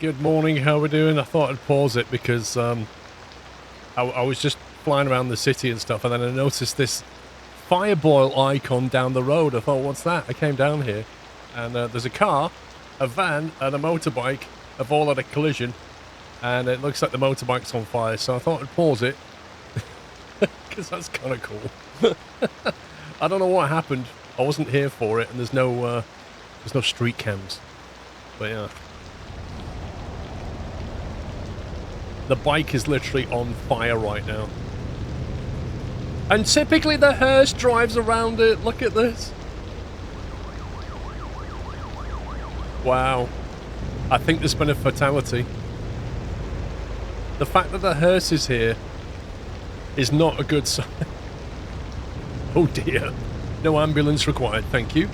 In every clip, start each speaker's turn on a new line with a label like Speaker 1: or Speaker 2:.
Speaker 1: Good morning, how we doing? I thought I'd pause it because I was just flying around the city and stuff, and then I noticed this fireball icon down the road. I thought, what's that? I came down here, and there's a car, a van, and a motorbike have all had a collision, and it looks like the motorbike's on fire, so I thought I'd pause it, because that's kind of cool. I don't know what happened. I wasn't here for it, and there's no street cams, but yeah. The bike is literally on fire right now. And typically the hearse drives around it. Look at this. Wow. I think there's been a fatality. The fact that the hearse is here is not a good sign. Oh dear. No ambulance required, thank you.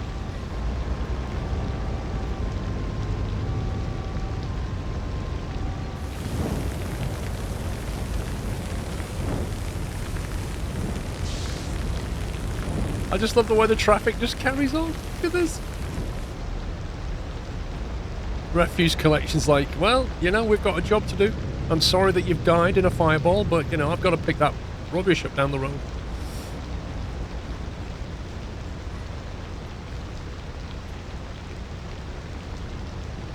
Speaker 1: I just love the way the traffic just carries on. Look at this. Refuse collection's like, well, you know, we've got a job to do. I'm sorry that you've died in a fireball, but, you know, I've got to pick that rubbish up down the road.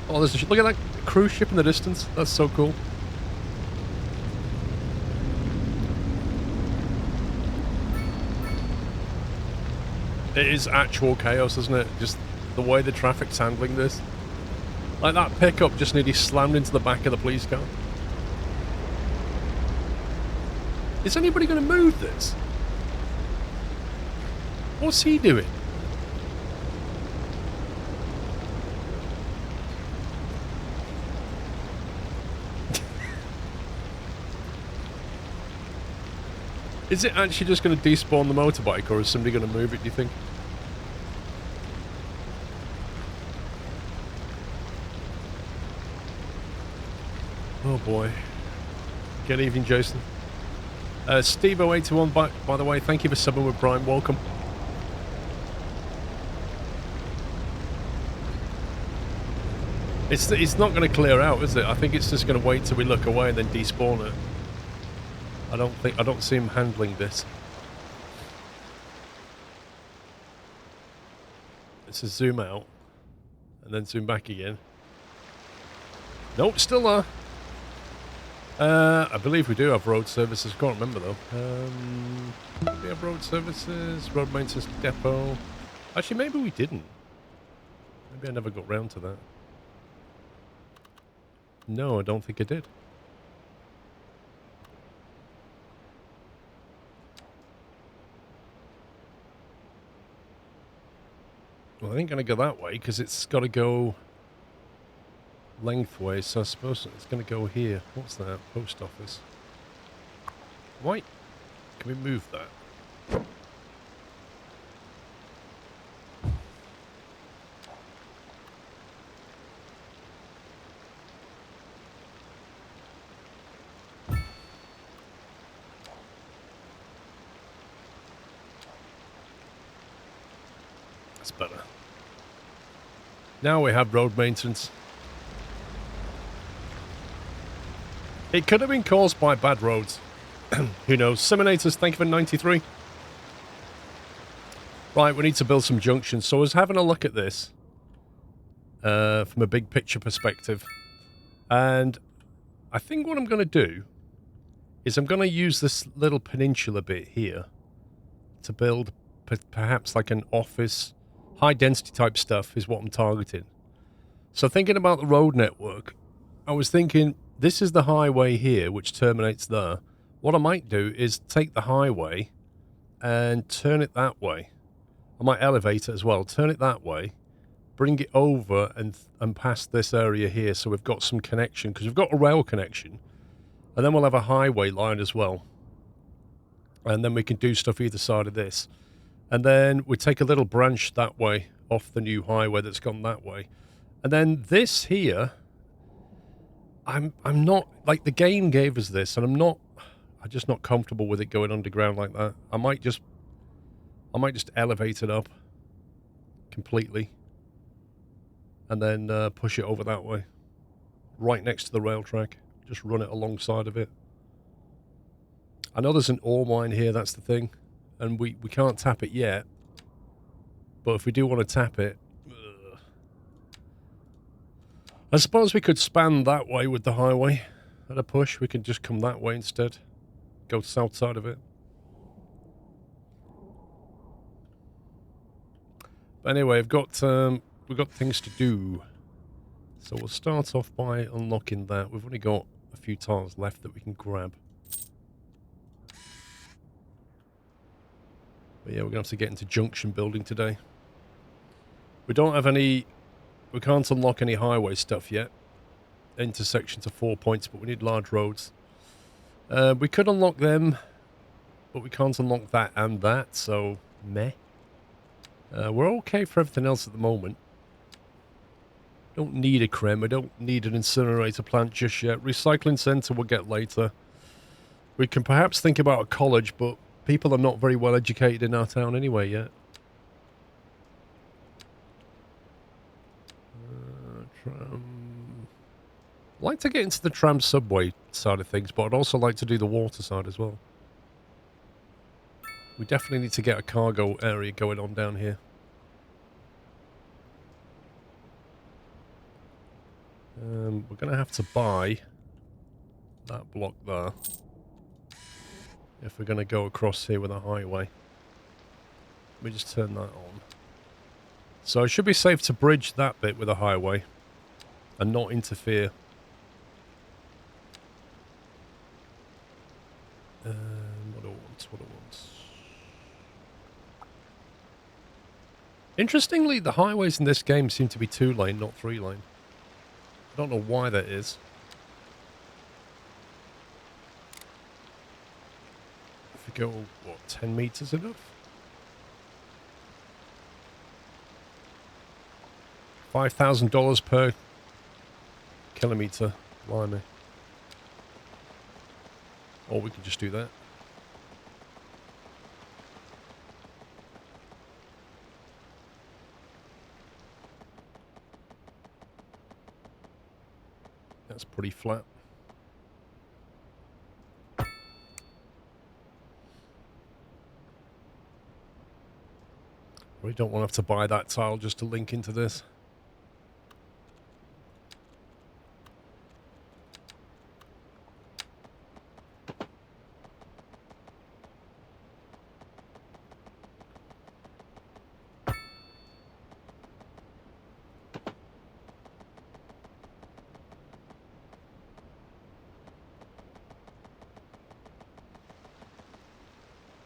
Speaker 1: Oh, look at that cruise ship in the distance. That's so cool. It is actual chaos, isn't it? Just the way the traffic's handling this. Like that pickup just nearly slammed into the back of the police car. Is anybody going to move this? What's he doing? Is it actually just going to despawn the motorbike, or is somebody going to move it, do you think? Oh boy. Good evening, Jason. Steve081, by the way, thank you for subbing with Prime. Welcome. It's not going to clear out, is it? I think it's just going to wait till we look away and then despawn it. I don't see him handling this. Let's just zoom out and then zoom back again. Nope, still there. I believe we do have road services. Can't remember though. Do we have road services? Road maintenance depot. Actually, maybe we didn't. Maybe I never got round to that. No, I don't think I did. Well, I ain't going to go that way because it's got to go lengthways, so I suppose it's going to go here. What's that? Post office. Why? Can we move that? That's better. Now we have road maintenance. It could have been caused by bad roads. Who knows? Simonators, thank you for 93. Right, we need to build some junctions. So I was having a look at this from a big picture perspective. And I think what I'm going to do is I'm going to use this little peninsula bit here to build perhaps like an office. High density type stuff is what I'm targeting. So thinking about the road network, I was thinking this is the highway here, which terminates there. What I might do is take the highway and turn it that way. I might elevate it as well, turn it that way, bring it over and past this area here, so we've got some connection, because we've got a rail connection, and then we'll have a highway line as well. And then we can do stuff either side of this. And then we take a little branch that way off the new highway that's gone that way. And then this here, I'm not, like the game gave us this, and I'm just not comfortable with it going underground like that. I might just elevate it up completely and then push it over that way. right next to the rail track. Just run it alongside of it. I know there's an ore mine here, that's the thing. And we can't tap it yet. But if we do want to tap it... I suppose we could span that way with the highway at a push. We could just come that way instead. Go south side of it. But anyway, we've got things to do. So we'll start off by unlocking that. We've only got a few tiles left that we can grab. But yeah, we're going to have to get into junction building today. We don't have any... We can't unlock any highway stuff yet. Intersections are 4 points, but we need large roads. We could unlock them, but we can't unlock that and that, so meh. We're okay for everything else at the moment. Don't need a creme. I don't need an incinerator plant just yet. Recycling centre we'll get later. We can perhaps think about a college, but people are not very well educated in our town anyway yet. Tram. I'd like to get into the tram subway side of things, but I'd also like to do the water side as well. We definitely need to get a cargo area going on down here. We're going to have to buy that block there if we're going to go across here with a highway. Let me just turn that on. So it should be safe to bridge that bit with a highway and not interfere. What I want. Interestingly, the highways in this game seem to be 2-lane, not 3-lane. I don't know why that is. If we go, what, 10 meters enough? $5,000 per kilometer. Blimey. Or we could just do that. That's pretty flat. We don't want to have to buy that tile just to link into this.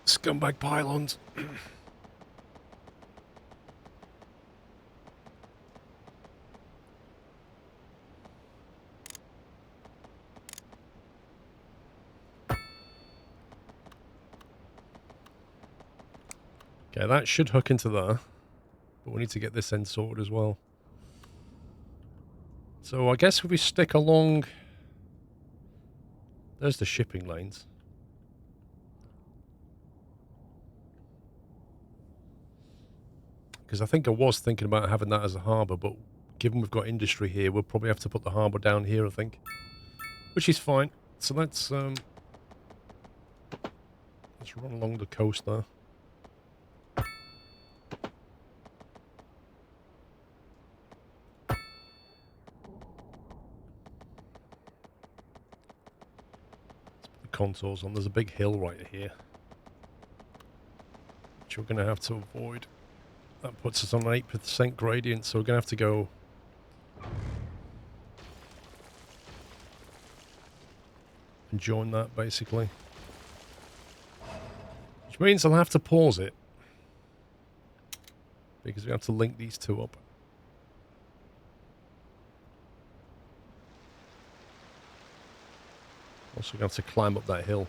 Speaker 1: Scumbag pylons. Okay, that should hook into there. But we need to get this end sorted as well. So I guess if we stick along... There's the shipping lanes. Because I think I was thinking about having that as a harbour, but given we've got industry here, we'll probably have to put the harbour down here, I think. Which is fine. So let's run along the coast there. Let's put the contours on. There's a big hill right here, which we're going to have to avoid. That puts us on an 8% gradient, so we're going to have to go... and join that, basically. Which means I'll have to pause it. Because we have to link these two up. Also, we're going to have to climb up that hill.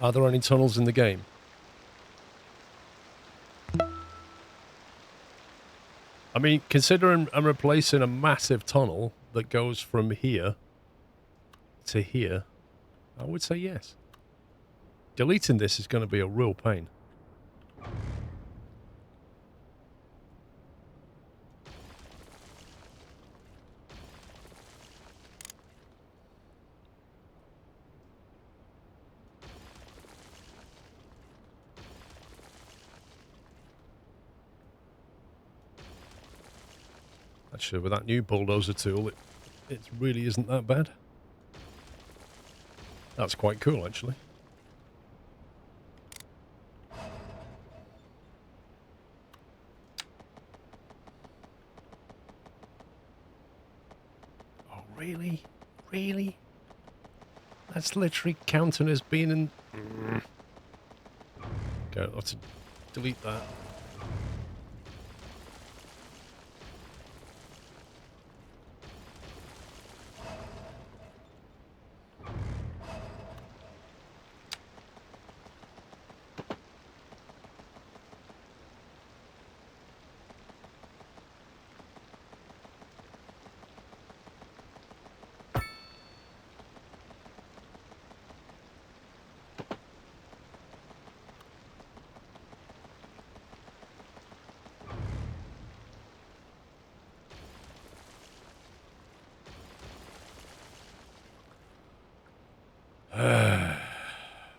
Speaker 1: Are there any tunnels in the game? I mean, considering I'm replacing a massive tunnel that goes from here to here, I would say yes. Deleting this is going to be a real pain. Actually, with that new bulldozer tool, it really isn't that bad. That's quite cool, actually. Oh, really? Really? That's literally counting as being in... Okay, I'll have to delete that.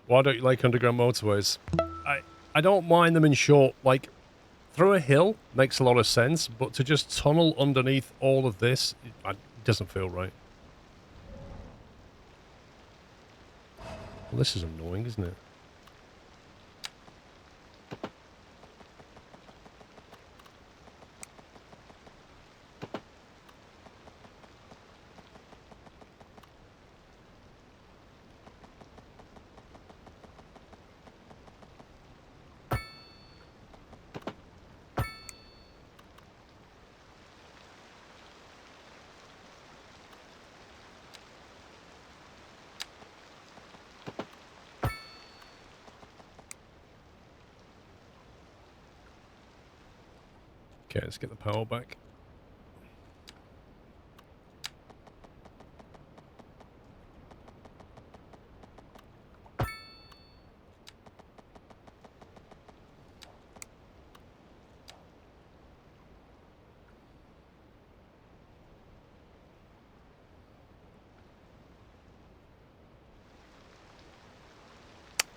Speaker 1: Why don't you like underground motorways? I don't mind them in short, like, through a hill makes a lot of sense, but to just tunnel underneath all of this, it doesn't feel right. Well, this is annoying, isn't it? Okay, let's get the power back.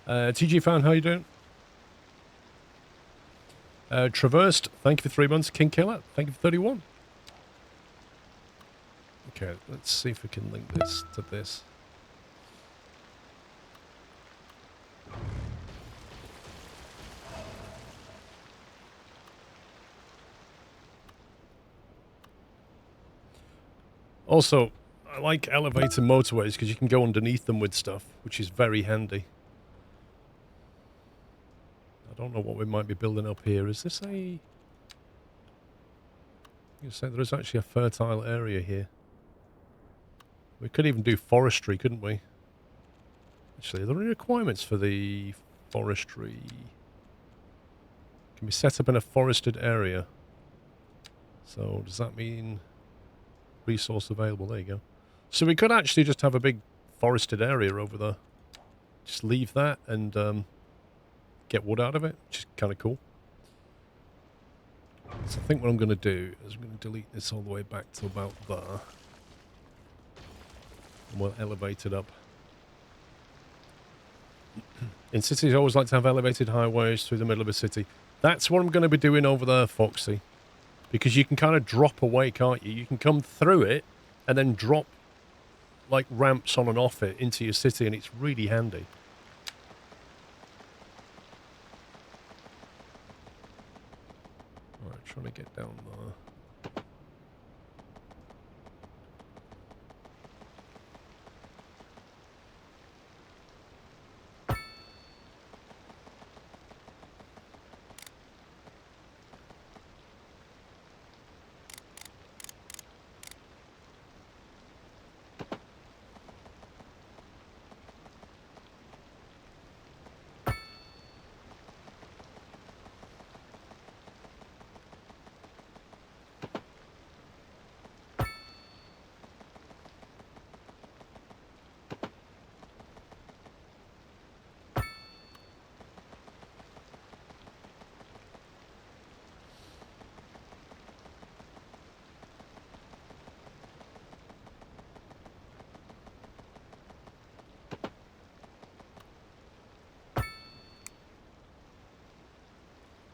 Speaker 1: TG fan, how you doing? Traversed, thank you for 3 months. King Killer, thank you for 31. Okay, let's see if we can link this to this. Also, I like elevator motorways because you can go underneath them with stuff, which is very handy. I don't know what we might be building up here. Is this a... You say there is actually a fertile area here. We could even do forestry, couldn't we? Actually, are there any requirements for the forestry? Can be set up in a forested area. So, does that mean resource available? There you go. So we could actually just have a big forested area over there. Just leave that and get wood out of it, which is kind of cool. So I think what I'm going to do is I'm going to delete this all the way back to about there. And we'll elevate it up. In cities, I always like to have elevated highways through the middle of a city. That's what I'm going to be doing over there, Foxy. Because you can kind of drop away, can't you? You can come through it and then drop like ramps on and off it into your city, and it's really handy. Alright, trying to get down there.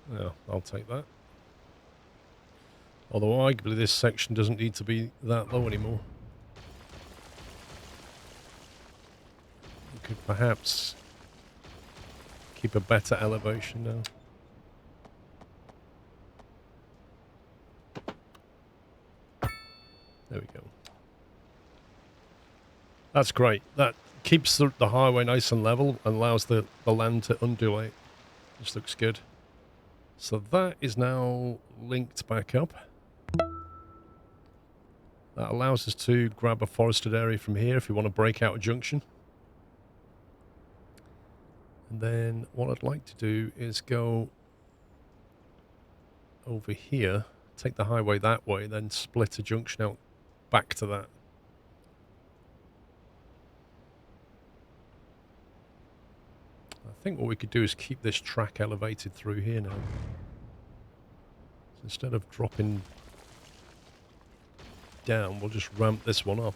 Speaker 1: Yeah, I'll take that. Although arguably this section doesn't need to be that low anymore. We could perhaps keep a better elevation now. There we go. That's great. That keeps the highway nice and level and allows the land to undulate. This looks good. So that is now linked back up. That allows us to grab a forested area from here if we want to break out a junction. And then what I'd like to do is go over here, take the highway that way, then split a junction out back to that. I think what we could do is keep this track elevated through here now. So instead of dropping down, we'll just ramp this one up.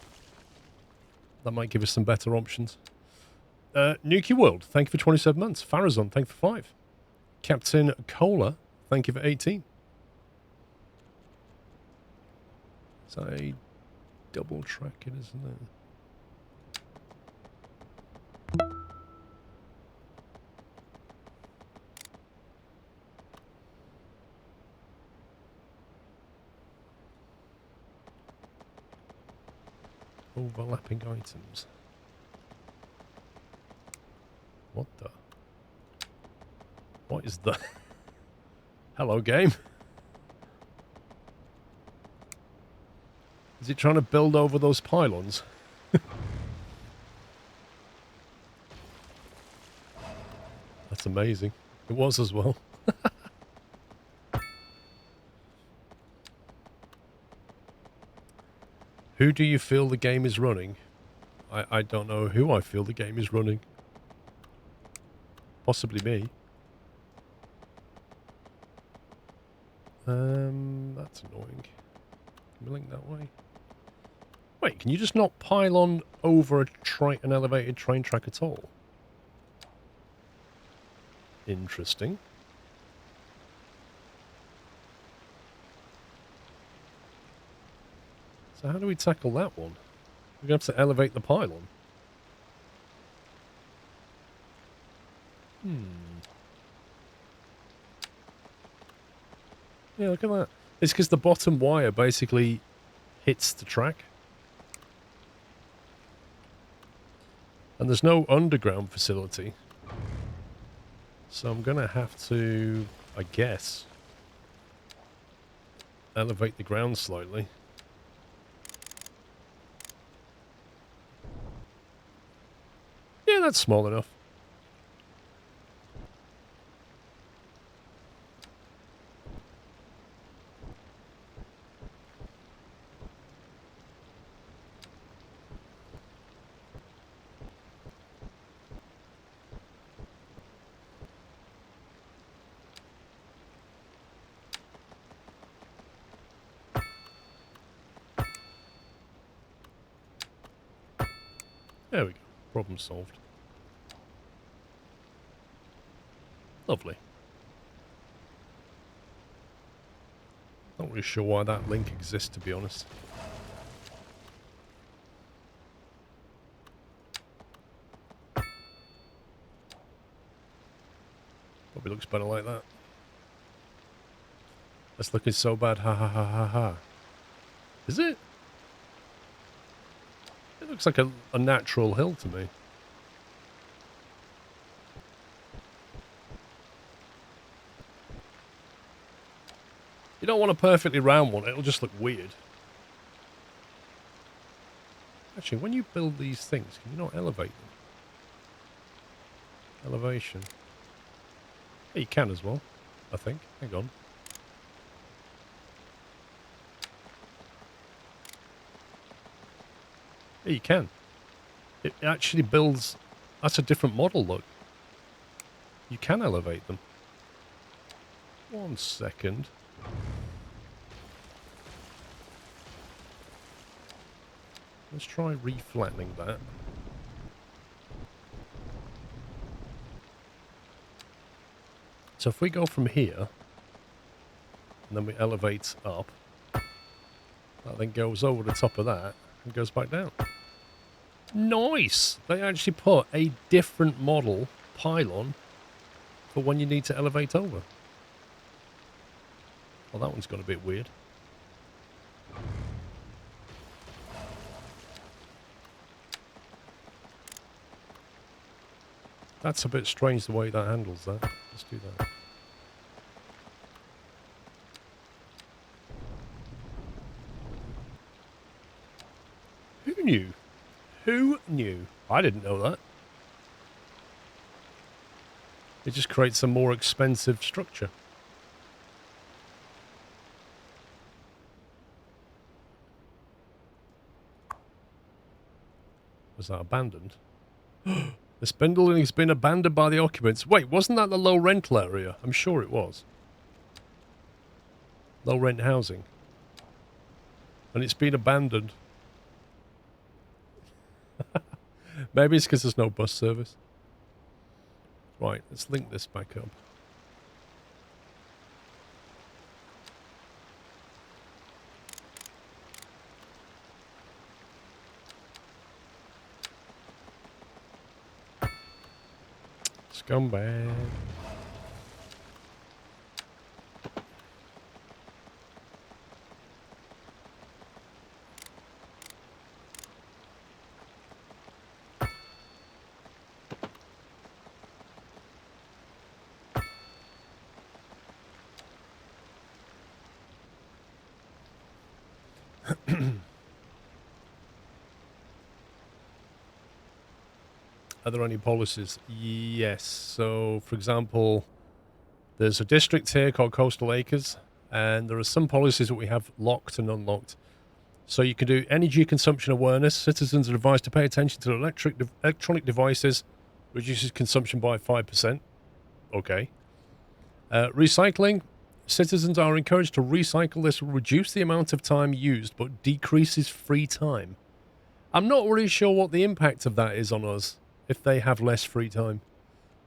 Speaker 1: That might give us some better options. Nuki World, thank you for 27 months. Farazon, thank you for 5. Captain Cola, thank you for 18. It's a double tracking, isn't it? Overlapping items. What the? What is that? Hello, game. Is it trying to build over those pylons? That's amazing. It was as well. Who do you feel the game is running? I don't know who I feel the game is running. Possibly me. That's annoying. Can we link that way? Wait, can you just not pylon over an elevated train track at all? Interesting. So how do we tackle that one? We're going to have to elevate the pylon. Yeah, look at that. It's because the bottom wire basically hits the track. And there's no underground facility. So I'm going to have to, I guess, elevate the ground slightly. Yeah, that's small enough. There we go. Problem solved. Lovely. Not really sure why that link exists, to be honest. Probably looks better like that. That's looking so bad. Ha ha ha ha ha. Is it? It looks like a natural hill to me. You don't want a perfectly round one, it'll just look weird. Actually, when you build these things, can you not elevate them? Elevation. Yeah, you can as well, I think. Hang on. Yeah, you can. It actually builds... That's a different model, look. You can elevate them. 1 second. Let's try reflattening that. So if we go from here, and then we elevate up, That then goes over the top of that and goes back down. Nice! They actually put a different model pylon for when you need to elevate over. Well, that one's got a bit weird. That's a bit strange the way that handles that. Let's do that. Who knew? Who knew? I didn't know that. It just creates a more expensive structure. Was that abandoned? This building has been abandoned by the occupants. Wait, wasn't that the low rental area? I'm sure it was. Low rent housing. And it's been abandoned. Maybe it's because there's no bus service. Right, let's link this back up. Scumbag. Are there any policies? Yes. So, for example, there's a district here called Coastal Acres, and there are some policies that we have locked and unlocked. So you can do energy consumption awareness. Citizens are advised to pay attention to electronic devices, reduces consumption by 5%. Okay. Recycling. Citizens are encouraged to recycle. This will reduce the amount of time used, but decreases free time. I'm not really sure what the impact of that is on us if they have less free time.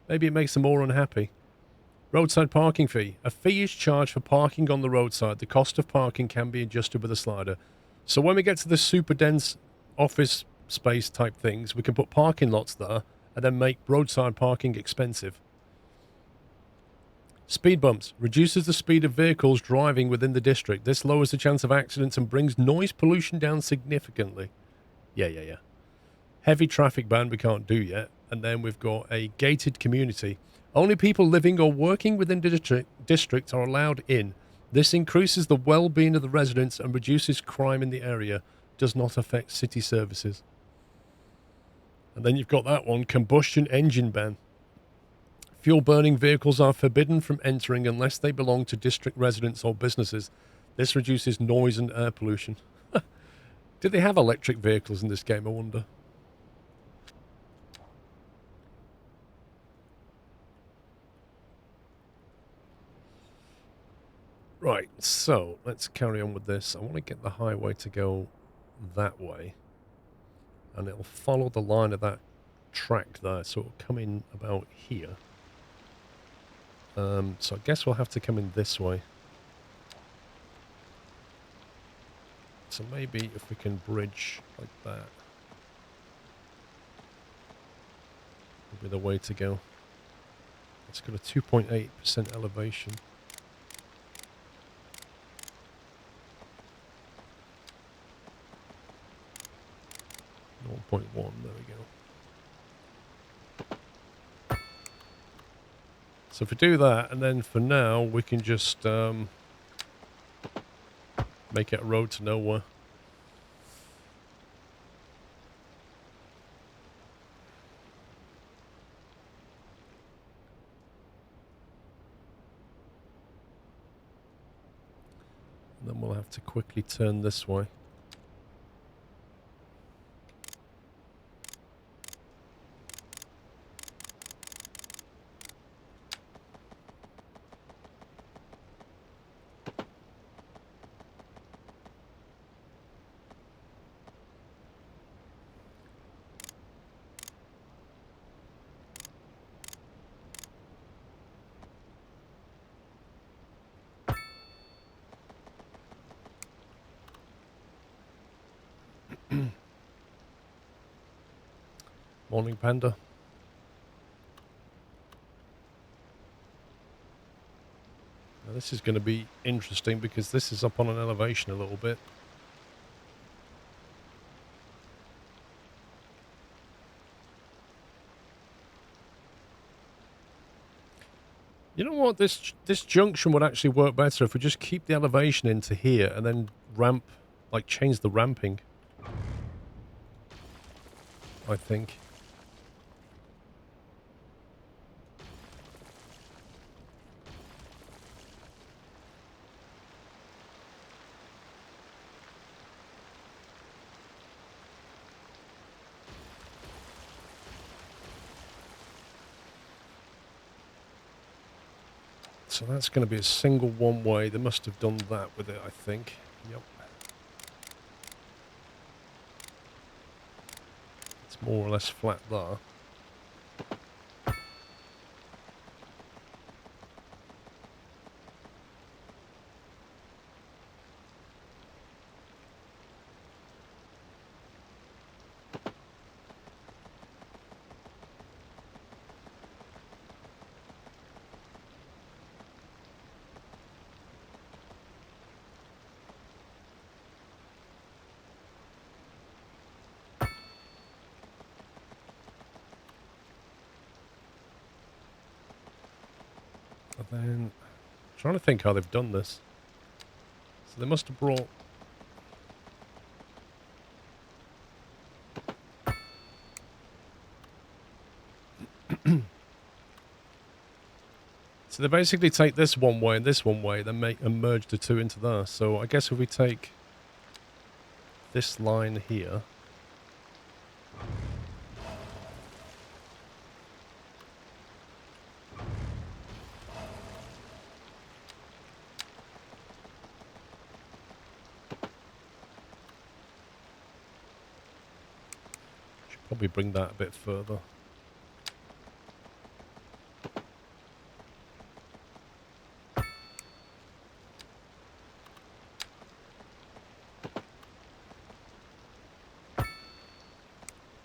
Speaker 1: Maybe it makes them more unhappy. Roadside parking fee. A fee is charged for parking on the roadside. The cost of parking can be adjusted with a slider. So when we get to the super dense office space type things, we can put parking lots there and then make roadside parking expensive. Speed bumps. Reduces the speed of vehicles driving within the district. This lowers the chance of accidents and brings noise pollution down significantly. Yeah. Heavy traffic ban we can't do yet. And then we've got a gated community. Only people living or working within the district are allowed in. This increases the well-being of the residents and reduces crime in the area. Does not affect city services. And then you've got that one, combustion engine ban. Fuel-burning vehicles are forbidden from entering unless they belong to district residents or businesses. This reduces noise and air pollution. Did they have electric vehicles in this game, I wonder? Right, so let's carry on with this. I want to get the highway to go that way. And it'll follow the line of that track there, so it'll come in about here. So I guess we'll have to come in this way. So maybe if we can bridge like that, would be the way to go. It's got a 2.8% elevation. .1, there we go. So if we do that, and then for now, we can just make it a road to nowhere. And then we'll have to quickly turn this way. Morning, Panda. Now, this is going to be interesting because this is up on an elevation a little bit. You know what? This junction would actually work better if we just keep the elevation into here and then ramp, like change the ramping. I think. So that's going to be a single one-way. They must have done that with it, I think. Yep. It's more or less flat there. And then, I'm trying to think how they've done this. So they must have brought... So they basically take this one way and this one way, then merge the two into there. So I guess if we take this line here... Probably bring that a bit further.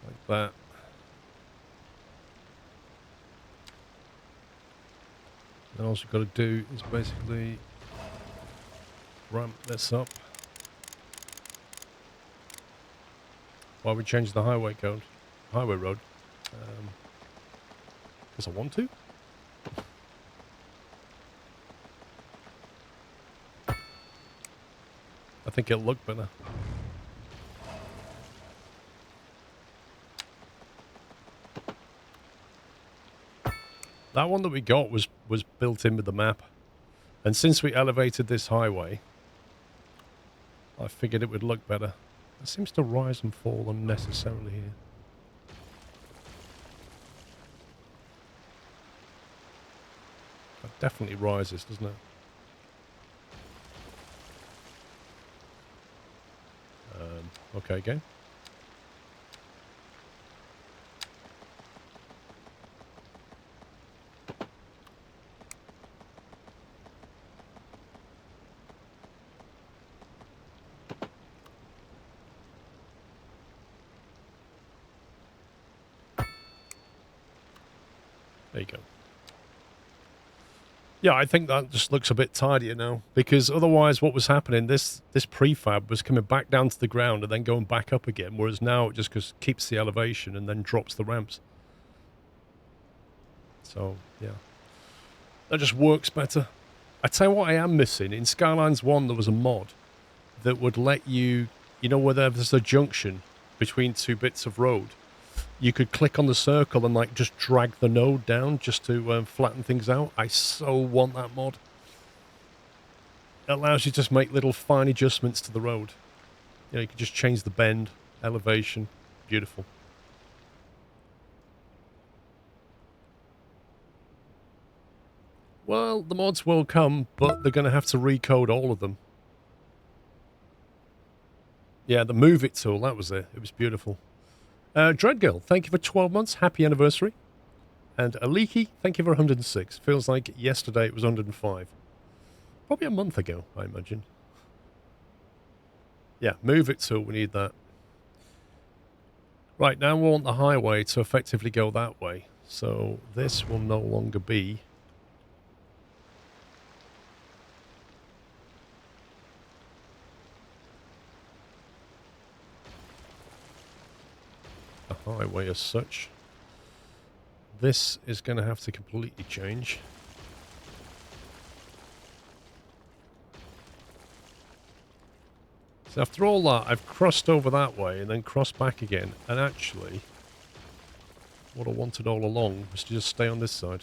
Speaker 1: Like that. And all you've got to do is basically ramp this up while we change the highway road. Because I want to. I think it'll look better. That one that we got was built in with the map. And since we elevated this highway, I figured it would look better. It seems to rise and fall unnecessarily here. That definitely rises, doesn't it? Okay, again. There you go. Yeah, I think that just looks a bit tidier now, because otherwise what was happening, this prefab was coming back down to the ground and then going back up again, whereas now it just keeps the elevation and then drops the ramps. So, yeah. That just works better. I tell you what I am missing. In Skylines 1, there was a mod that would let you, you know, where there's a junction between two bits of road, you could click on the circle and like just drag the node down just to flatten things out. I so want that mod. It allows you to just make little fine adjustments to the road. You know, you could just change the bend, elevation. Beautiful. Well, the mods will come, but they're going to have to recode all of them. Yeah, the Move It tool, that was it. It was beautiful. Dreadgirl, thank you for 12 months. Happy anniversary. And Aliki, thank you for 106. Feels like yesterday it was 105. Probably a month ago, I imagine. Yeah, Move It tool, we need that. Right, now we want the highway to effectively go that way. So this will no longer be a highway as such. This is going to have to completely change. So after all that, I've crossed over that way and then crossed back again. And actually, what I wanted all along was to just stay on this side.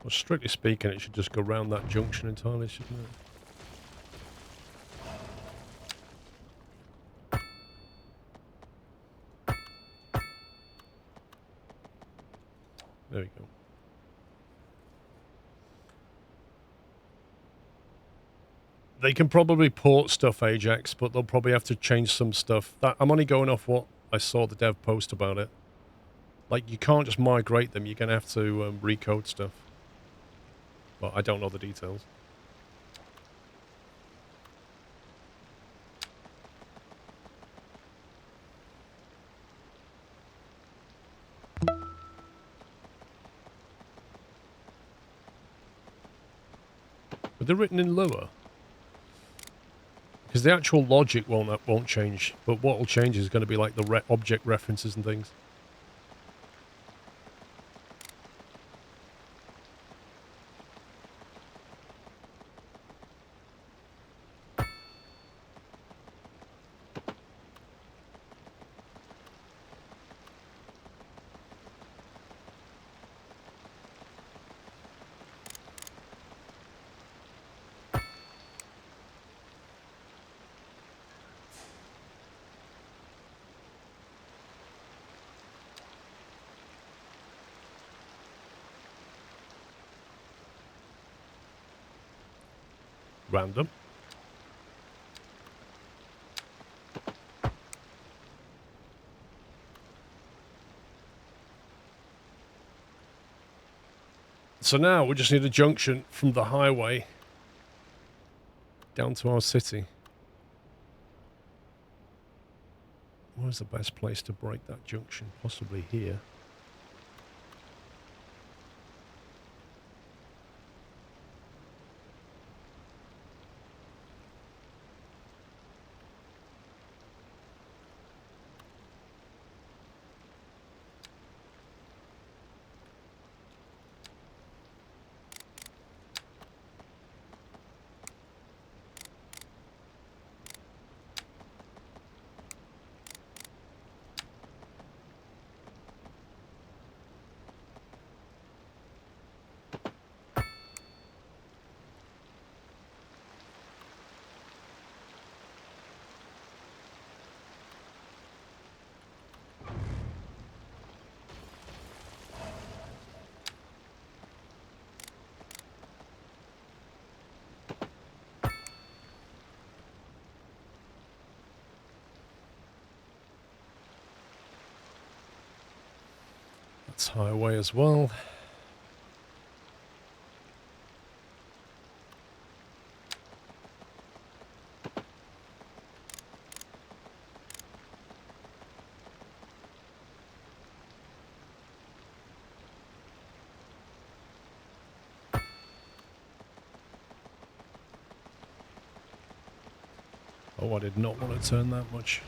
Speaker 1: Well, strictly speaking, it should just go round that junction entirely, shouldn't it? There we go. They can probably port stuff, Ajax, but they'll probably have to change some stuff. I'm only going off what I saw the dev post about it. Like, you can't just migrate them. You're going to have to recode stuff. Well, I don't know the details. But they're written in Lua. Because the actual logic won't change. But what will change is going to be like the object references and things. Random. So now we just need a junction from the highway down to our city. Where's the best place to break that junction? Possibly here. That's highway as well. Oh, I did not want to turn that much.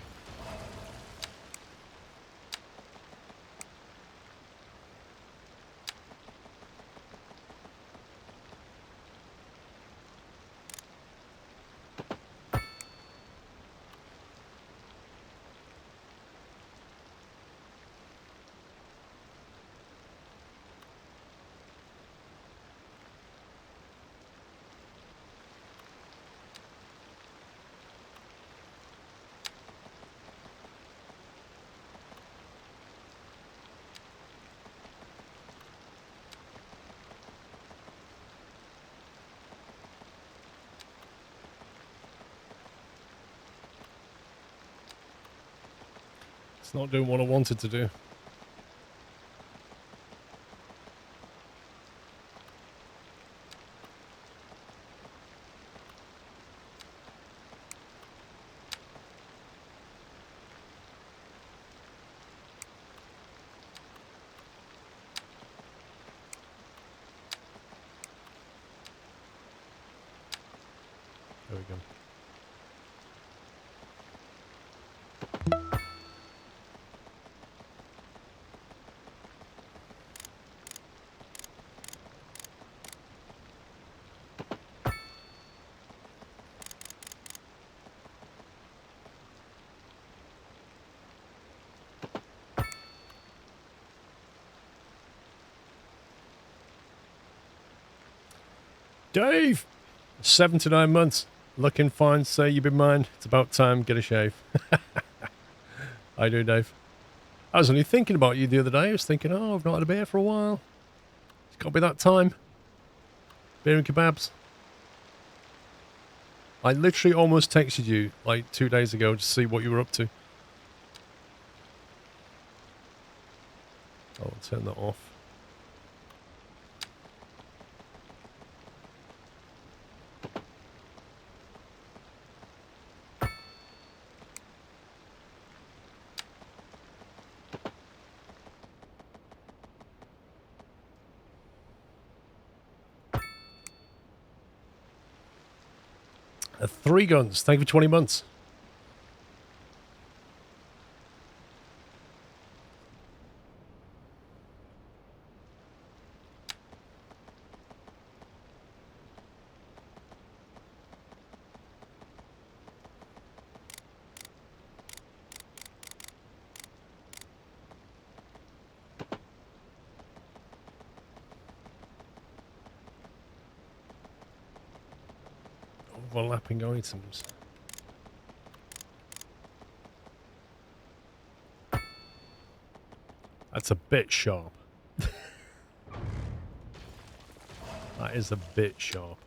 Speaker 1: It's not doing what I wanted to do. There we go. Dave! 7 to 9 months. Looking fine, say you've been mine. It's about time, get a shave. I do, Dave. I was only thinking about you the other day. I was thinking, oh, I've not had a beer for a while. It's got to be that time. Beer and kebabs. I literally almost texted you like 2 days ago to see what you were up to. I'll turn that off. Three guns. Thank you for 20 months. Overlapping items. That's a bit sharp. That is a bit sharp.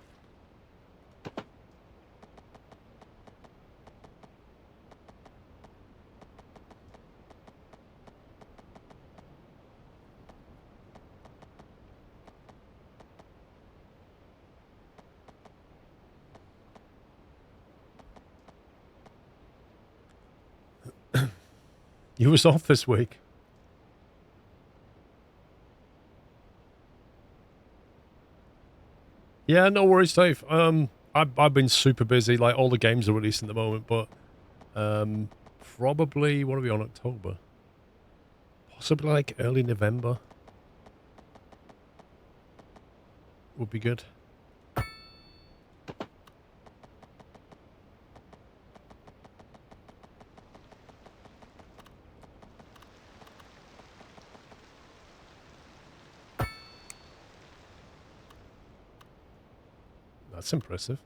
Speaker 1: You was off this week. Yeah, no worries, Dave. I've been super busy. Like all the games are released at the moment, but probably what are we on, October? Possibly like early November would be good. That's impressive.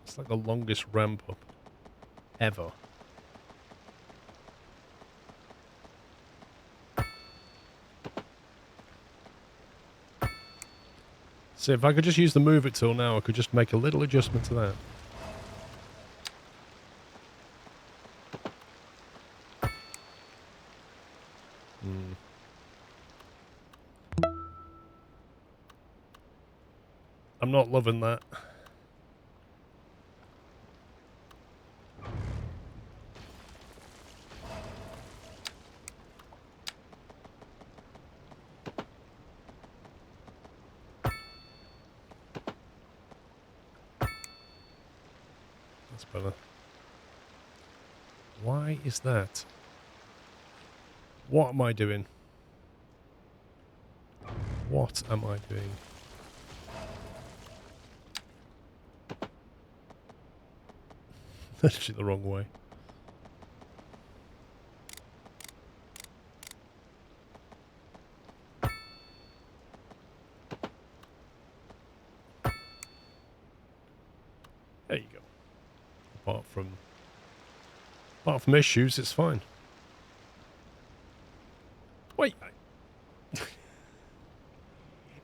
Speaker 1: It's like the longest ramp up ever. See, if I could just use the move it tool now, I could just make a little adjustment to that. I'm not loving that. That's better. Why is that? What am I doing? What am I doing? That's the wrong way. There you go. Apart from issues, it's fine. Wait.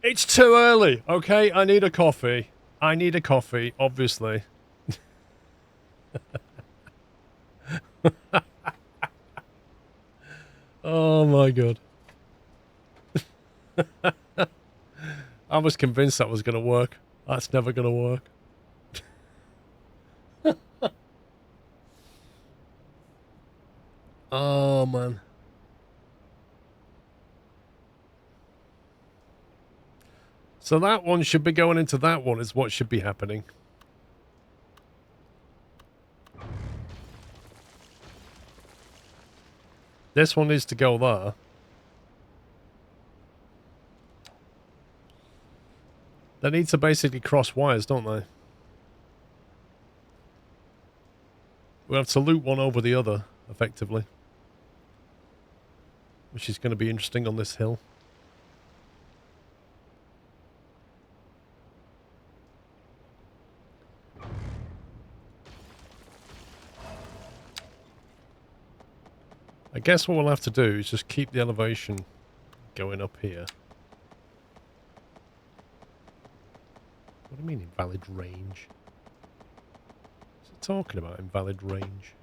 Speaker 1: It's too early, okay? I need a coffee. I need a coffee, obviously. Oh my god. I was convinced that was going to work. That's never going to work. Oh man. So that one should be going into that one is what should be happening. This one needs to go there. They need to basically cross wires, don't they? We have to loop one over the other, effectively. Which is going to be interesting on this hill. I guess what we'll have to do is just keep the elevation going up here. What do you mean invalid range? What's it talking about, invalid range?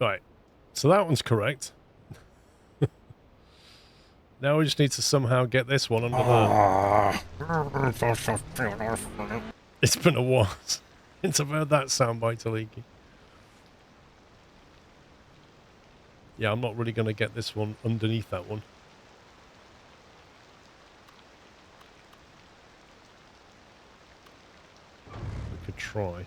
Speaker 1: Right, so that one's correct. Now we just need to somehow get this one under there. It's been a while since I've heard that soundbite, Leaky. Yeah, I'm not really going to get this one underneath that one. We could try.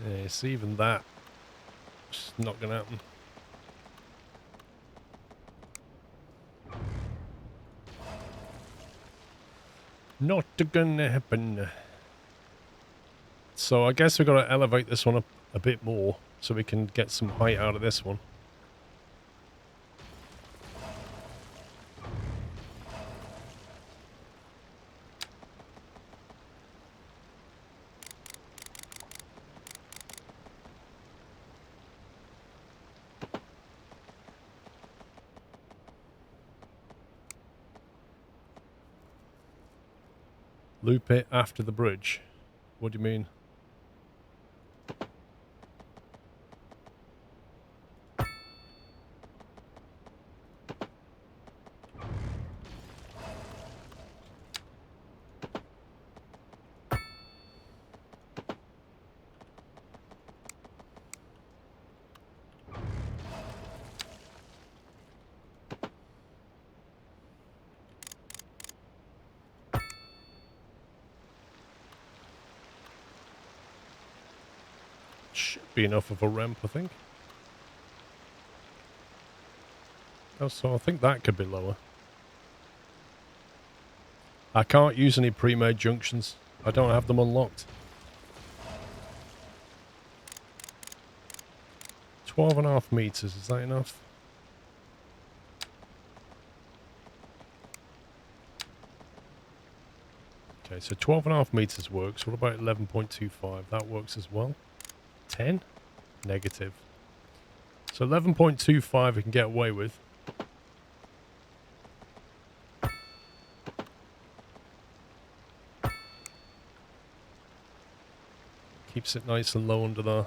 Speaker 1: Yeah, it's even that. It's not going to happen. Not gonna happen. So I guess we've got to elevate this one up a bit more so we can get some height out of this one. Loop it after the bridge. What do you mean? Should be enough of a ramp, I think. Oh, so I think that could be lower. I can't use any pre-made junctions. I don't have them unlocked. 12.5 meters, is that enough? Okay, so 12.5 meters works. What about 11.25? That works as well. 10? Negative. So 11.25 we can get away with. Keeps it nice and low under there.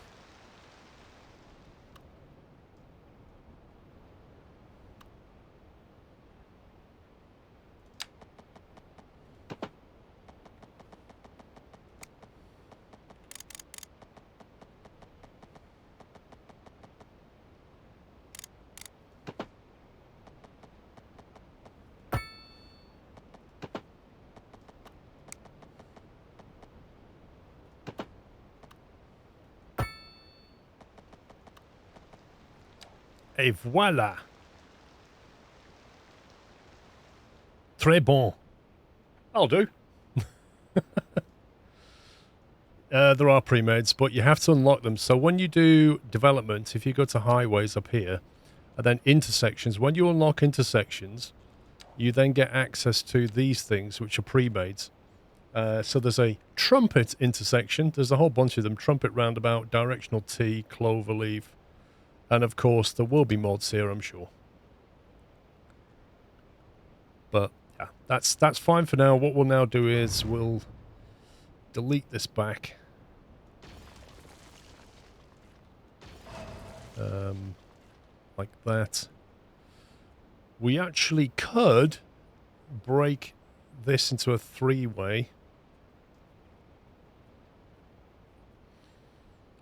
Speaker 1: Et voilà. Très bon. I'll do. There are pre-mades, but you have to unlock them. So when you do development, if you go to highways up here, and then intersections, when you unlock intersections, you then get access to these things, which are pre-made. So there's a trumpet intersection. There's a whole bunch of them. Trumpet roundabout, directional T, cloverleaf. And of course, there will be mods here, I'm sure. But yeah, that's fine for now. What we'll now do is we'll delete this back. Like that. We actually could break this into a three-way.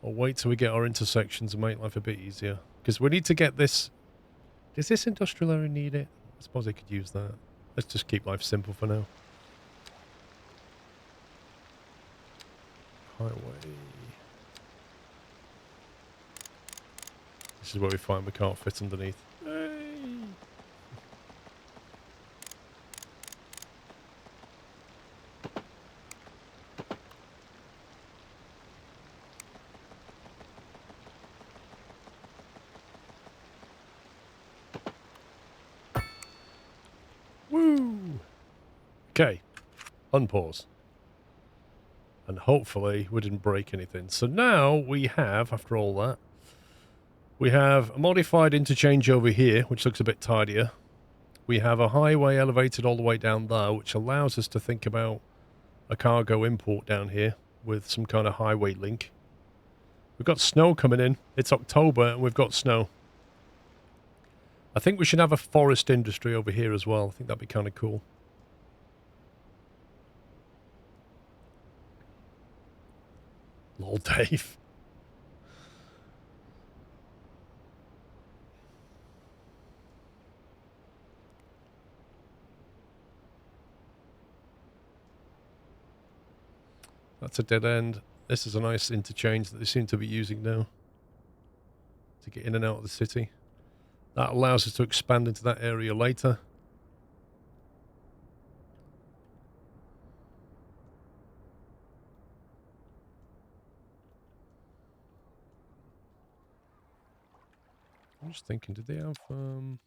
Speaker 1: Or wait till we get our intersections and make life a bit easier. Because we need to get this... Does this industrial area need it? I suppose I could use that. Let's just keep life simple for now. Highway. This is where we find we can't fit underneath. Hey. Woo! Okay. Unpause. And hopefully we didn't break anything. So now we have, after all that, we have a modified interchange over here, which looks a bit tidier. We have a highway elevated all the way down there, which allows us to think about a cargo import down here with some kind of highway link. We've got snow coming in. It's October and we've got snow. I think we should have a forest industry over here as well. I think that'd be kind of cool. Lol, Dave. That's a dead end. This is a nice interchange that they seem to be using now to get in and out of the city. That allows us to expand into that area later. I'm just thinking, did they have... So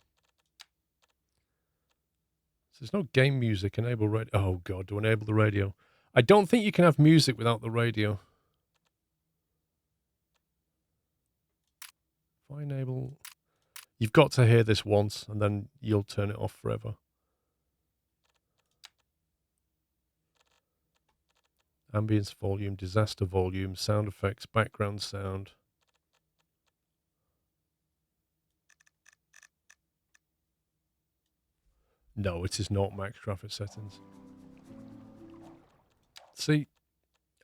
Speaker 1: there's no game music, enable radio... Oh god, to enable the radio. I don't think you can have music without the radio. If I enable... You've got to hear this once, and then you'll turn it off forever. Ambience volume, disaster volume, sound effects, background sound. No, it is not max graphics settings. See,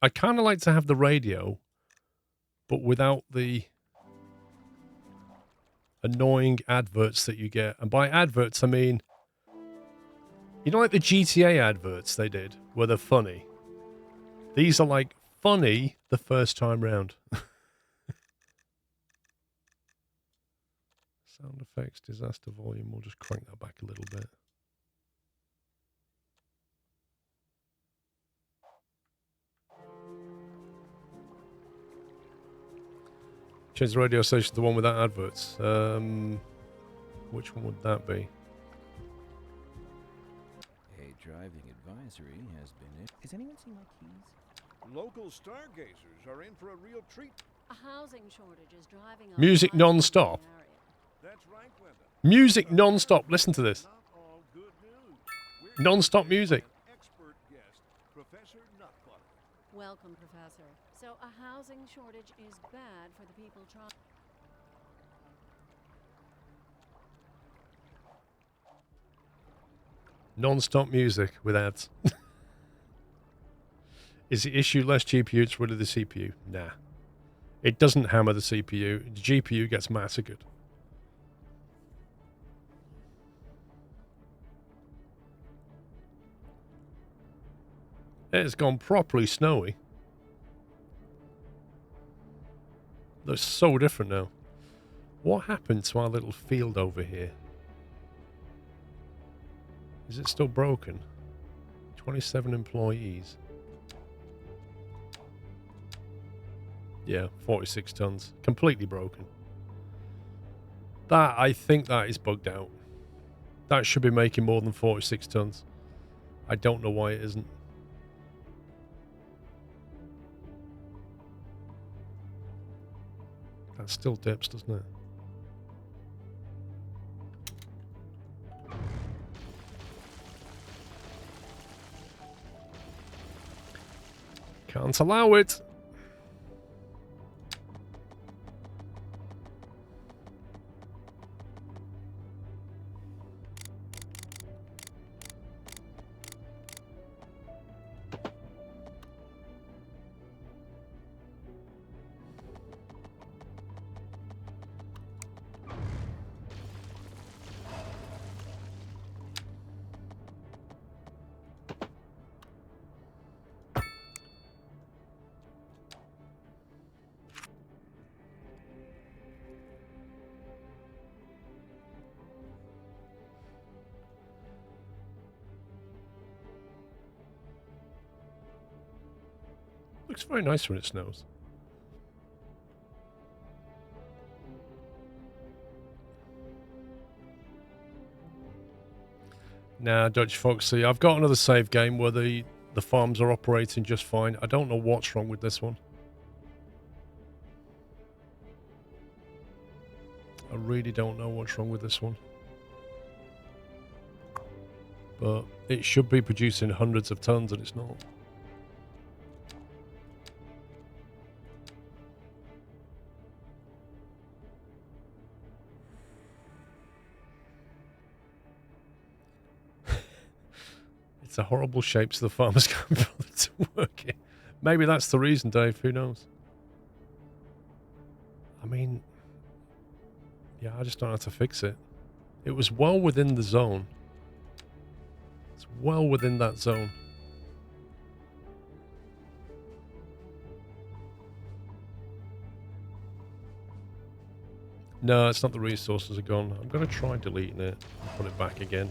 Speaker 1: I kind of like to have the radio, but without the annoying adverts that you get. And by adverts, I mean, you know, like the GTA adverts they did, where they're funny. These are like funny the first time round. Sound effects, disaster volume. We'll just crank that back a little bit. Change the radio station to the one without adverts. Which one would that be?
Speaker 2: A driving advisory has been... Is anyone seen my keys?
Speaker 3: Local stargazers are in for a real treat.
Speaker 4: A housing shortage is driving up
Speaker 1: Music non-stop.
Speaker 3: That's right, Glenda.
Speaker 1: Music non-stop. Listen to this.
Speaker 3: Not all good news. We're
Speaker 1: Non-stop music.
Speaker 3: an expert guest, Professor Nutbutter.
Speaker 4: Welcome, Professor. So a housing shortage is bad for the people trying.
Speaker 1: Non-stop music with ads. Is the issue less GPU? It's rid of the CPU. Nah. It doesn't hammer the CPU. The GPU gets massacred. It's gone properly snowy. Looks so different now. What happened to our little field over here? Is it still broken? 27 employees. Yeah, 46 tons. Completely broken. That, I think that is bugged out. That should be making more than 46 tons. I don't know why it isn't. That still dips, doesn't it? Can't allow it. Looks very nice when it snows. Nah, Dutch Foxy, I've got another save game where the farms are operating just fine. I don't know what's wrong with this one. I really don't know what's wrong with this one. But it should be producing hundreds of tons and it's not. It's a horrible shape so the farmers can't bother to work it. Maybe that's the reason, Dave. Who knows? I mean, yeah, I just don't know how to fix it. It was well within the zone. It's well within that zone. No, it's not the resources are gone. I'm going to try deleting it and put it back again.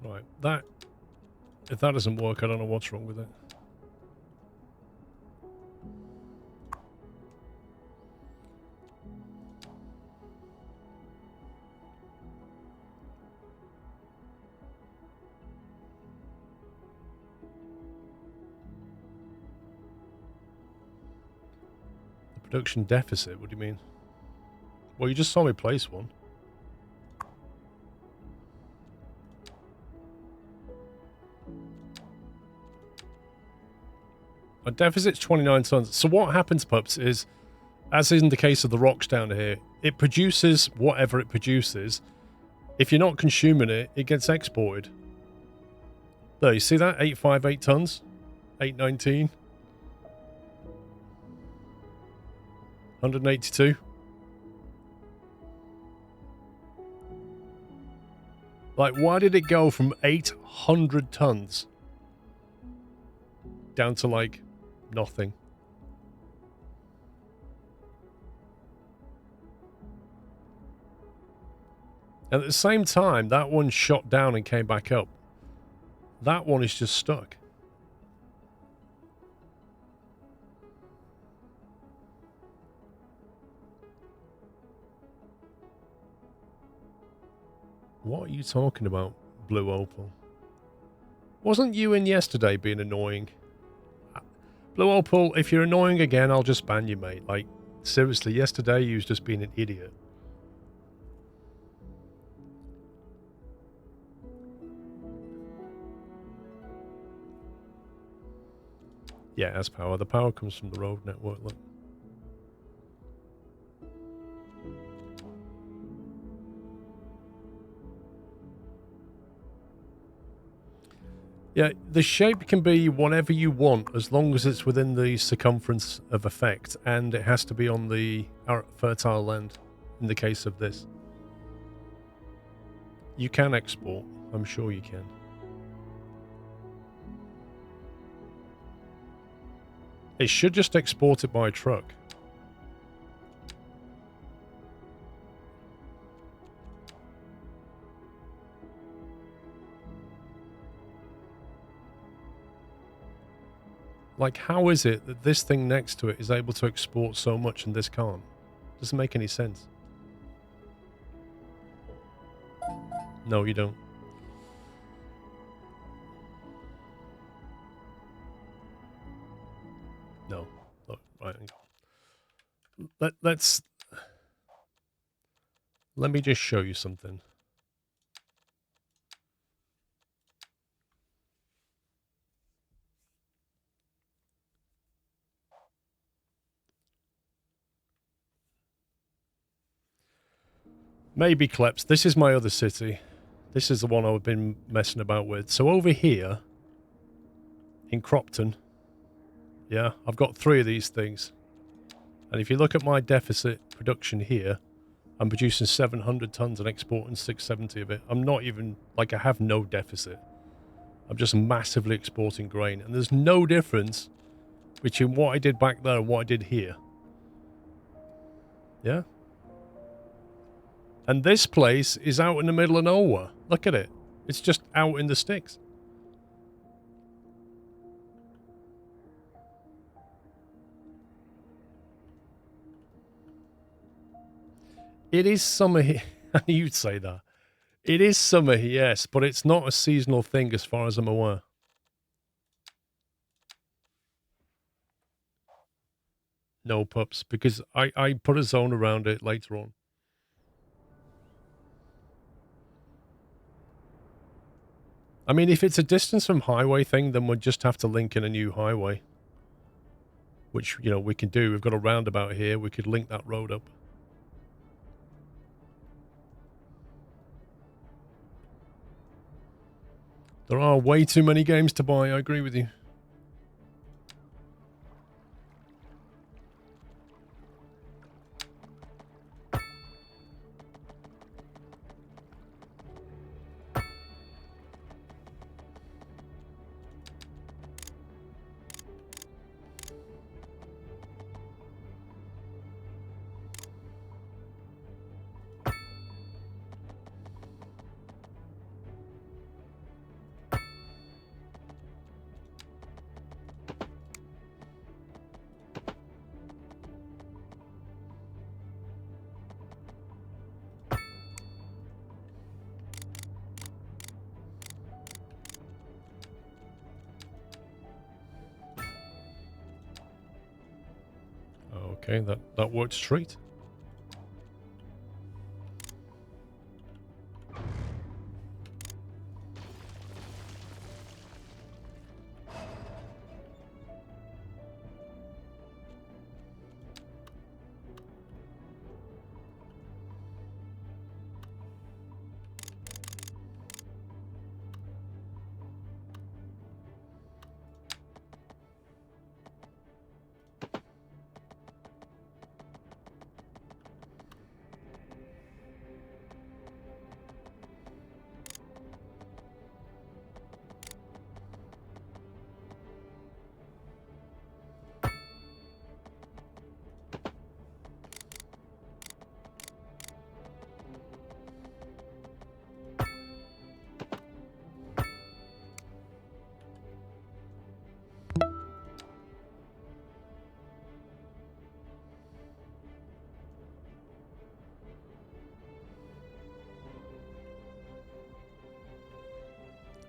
Speaker 1: Right, that... If that doesn't work, I don't know what's wrong with it. The production deficit, what do you mean? Well, you just saw me place one. A deficit's 29 tons. So what happens, pups, is, as in the case of the rocks down here, it produces whatever it produces. If you're not consuming it, it gets exported. There, you see that? 858 tons? 819? 182? Like, why did it go from 800 tons down to, like, nothing? And at the same time, that one shot down and came back up. That one is just stuck. What are you talking about, Blue Opal? Wasn't you in yesterday being annoying? Blue Opal, if you're annoying again, I'll just ban you, mate. Like, seriously, yesterday you was just being an idiot. Yeah, it has power. The power comes from the road network, look. Yeah, the shape can be whatever you want as long as it's within the circumference of effect, and it has to be on the fertile land in the case of this. You can export. I'm sure you can. It should just export it by truck. Like, how is it that this thing next to it is able to export so much and this can't? Doesn't make any sense. No, you don't. No. Look, right. Let me just show you something. Maybe Kleps. This is my other city. This is the one I've been messing about with. So over here, in Cropton, yeah, I've got 3 of these things. And if you look at my deficit production here, I'm producing 700 tons and exporting 670 of it. I'm not even, like, I have no deficit. I'm just massively exporting grain. And there's no difference between what I did back there and what I did here. Yeah? And this place is out in the middle of nowhere. Look at it. It's just out in the sticks. It is summer here. You'd say that. It is summer, yes, but it's not a seasonal thing as far as I'm aware. No pups, because I put a zone around it later on. I mean, if it's a distance from highway thing, then we'll just have to link in a new highway. Which, you know, we can do. We've got a roundabout here. We could link that road up. There are way too many games to buy. I agree with you. Okay, that worked straight.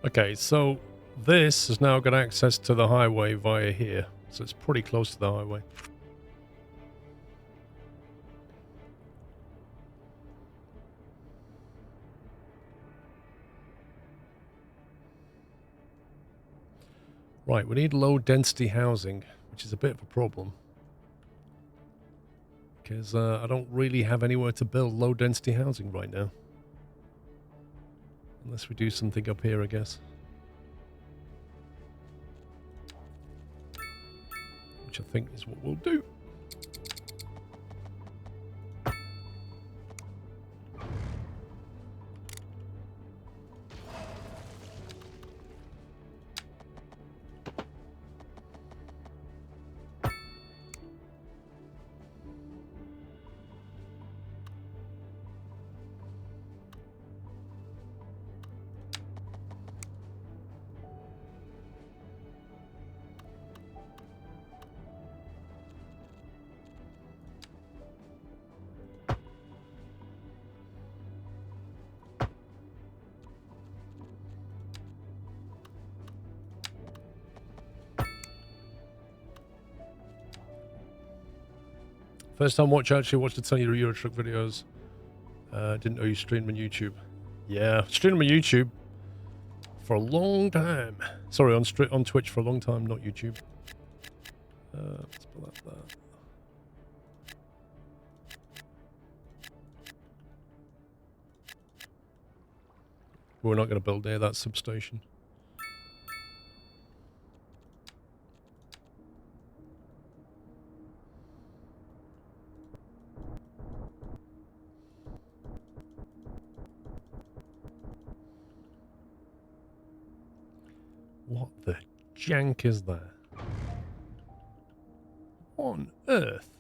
Speaker 1: Okay, so this has now got access to the highway via here. So it's pretty close to the highway. Right, we need low density housing, which is a bit of a problem. Because I don't really have anywhere to build low density housing right now. Unless we do something up here, I guess. Which I think is what we'll do. First time watch, actually watched a ton of your Euro Truck videos. Didn't know you streamed on YouTube. Yeah, streamed on YouTube for a long time. Sorry, on Twitch for a long time, not YouTube. Let's pull up that. We're not going to build near that substation. What the jank is that? What on earth?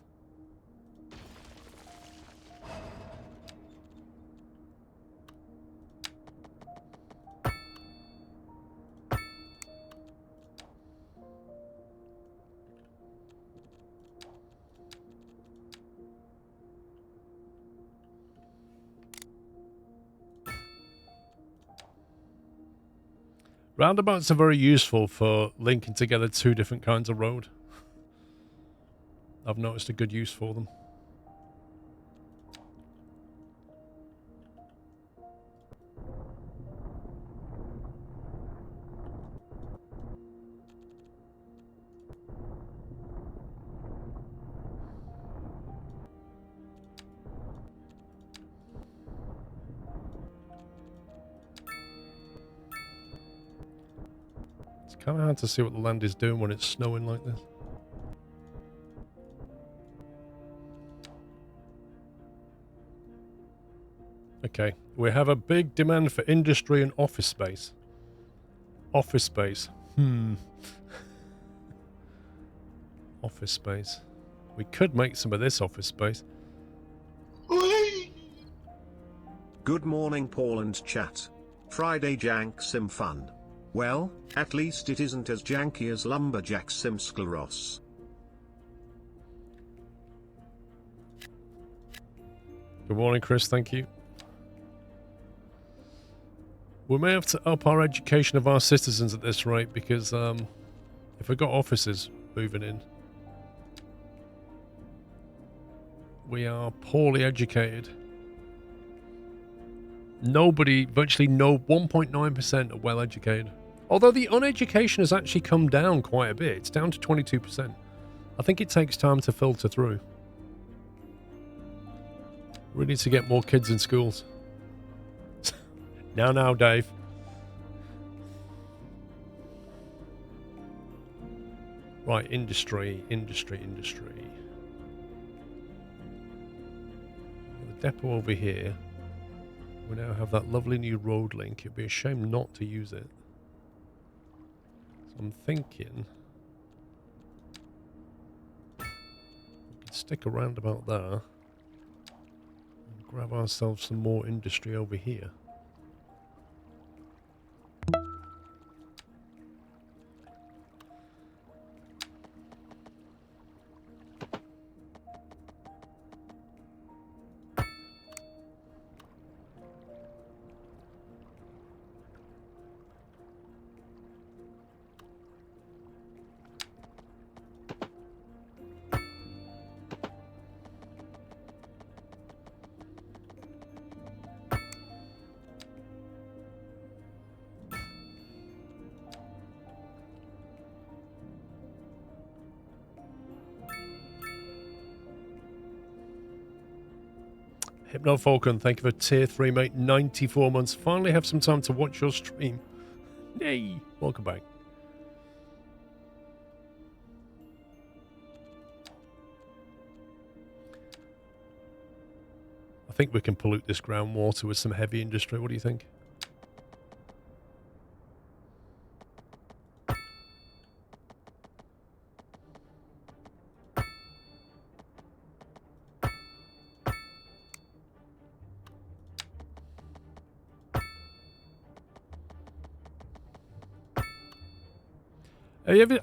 Speaker 1: Roundabouts are very useful for linking together two different kinds of road. I've noticed a good use for them. It's kind of hard to see what the land is doing when it's snowing like this. Okay, we have a big demand for industry and office space. Office space. Office space. We could make some of this office space.
Speaker 5: Good morning, Paul and chat. Friday Jank Sim fun. Well, at least it isn't as janky as Lumberjack Sim Scleros.
Speaker 1: Good morning, Chris. Thank you. We may have to up our education of our citizens at this rate because if we've got offices moving in, we are poorly educated. Nobody, virtually no, 1.9% are well educated. Although the uneducation has actually come down quite a bit. It's down to 22%. I think it takes time to filter through. We need to get more kids in schools. Now, Dave. Right, industry. The depot over here. We now have that lovely new road link. It'd be a shame not to use it. So I'm thinking we could stick around about there and grab ourselves some more industry over here. Hypno Falcon, thank you for tier 3, mate. 94 months. Finally have some time to watch your stream. Yay! Welcome back. I think we can pollute this groundwater with some heavy industry. What do you think?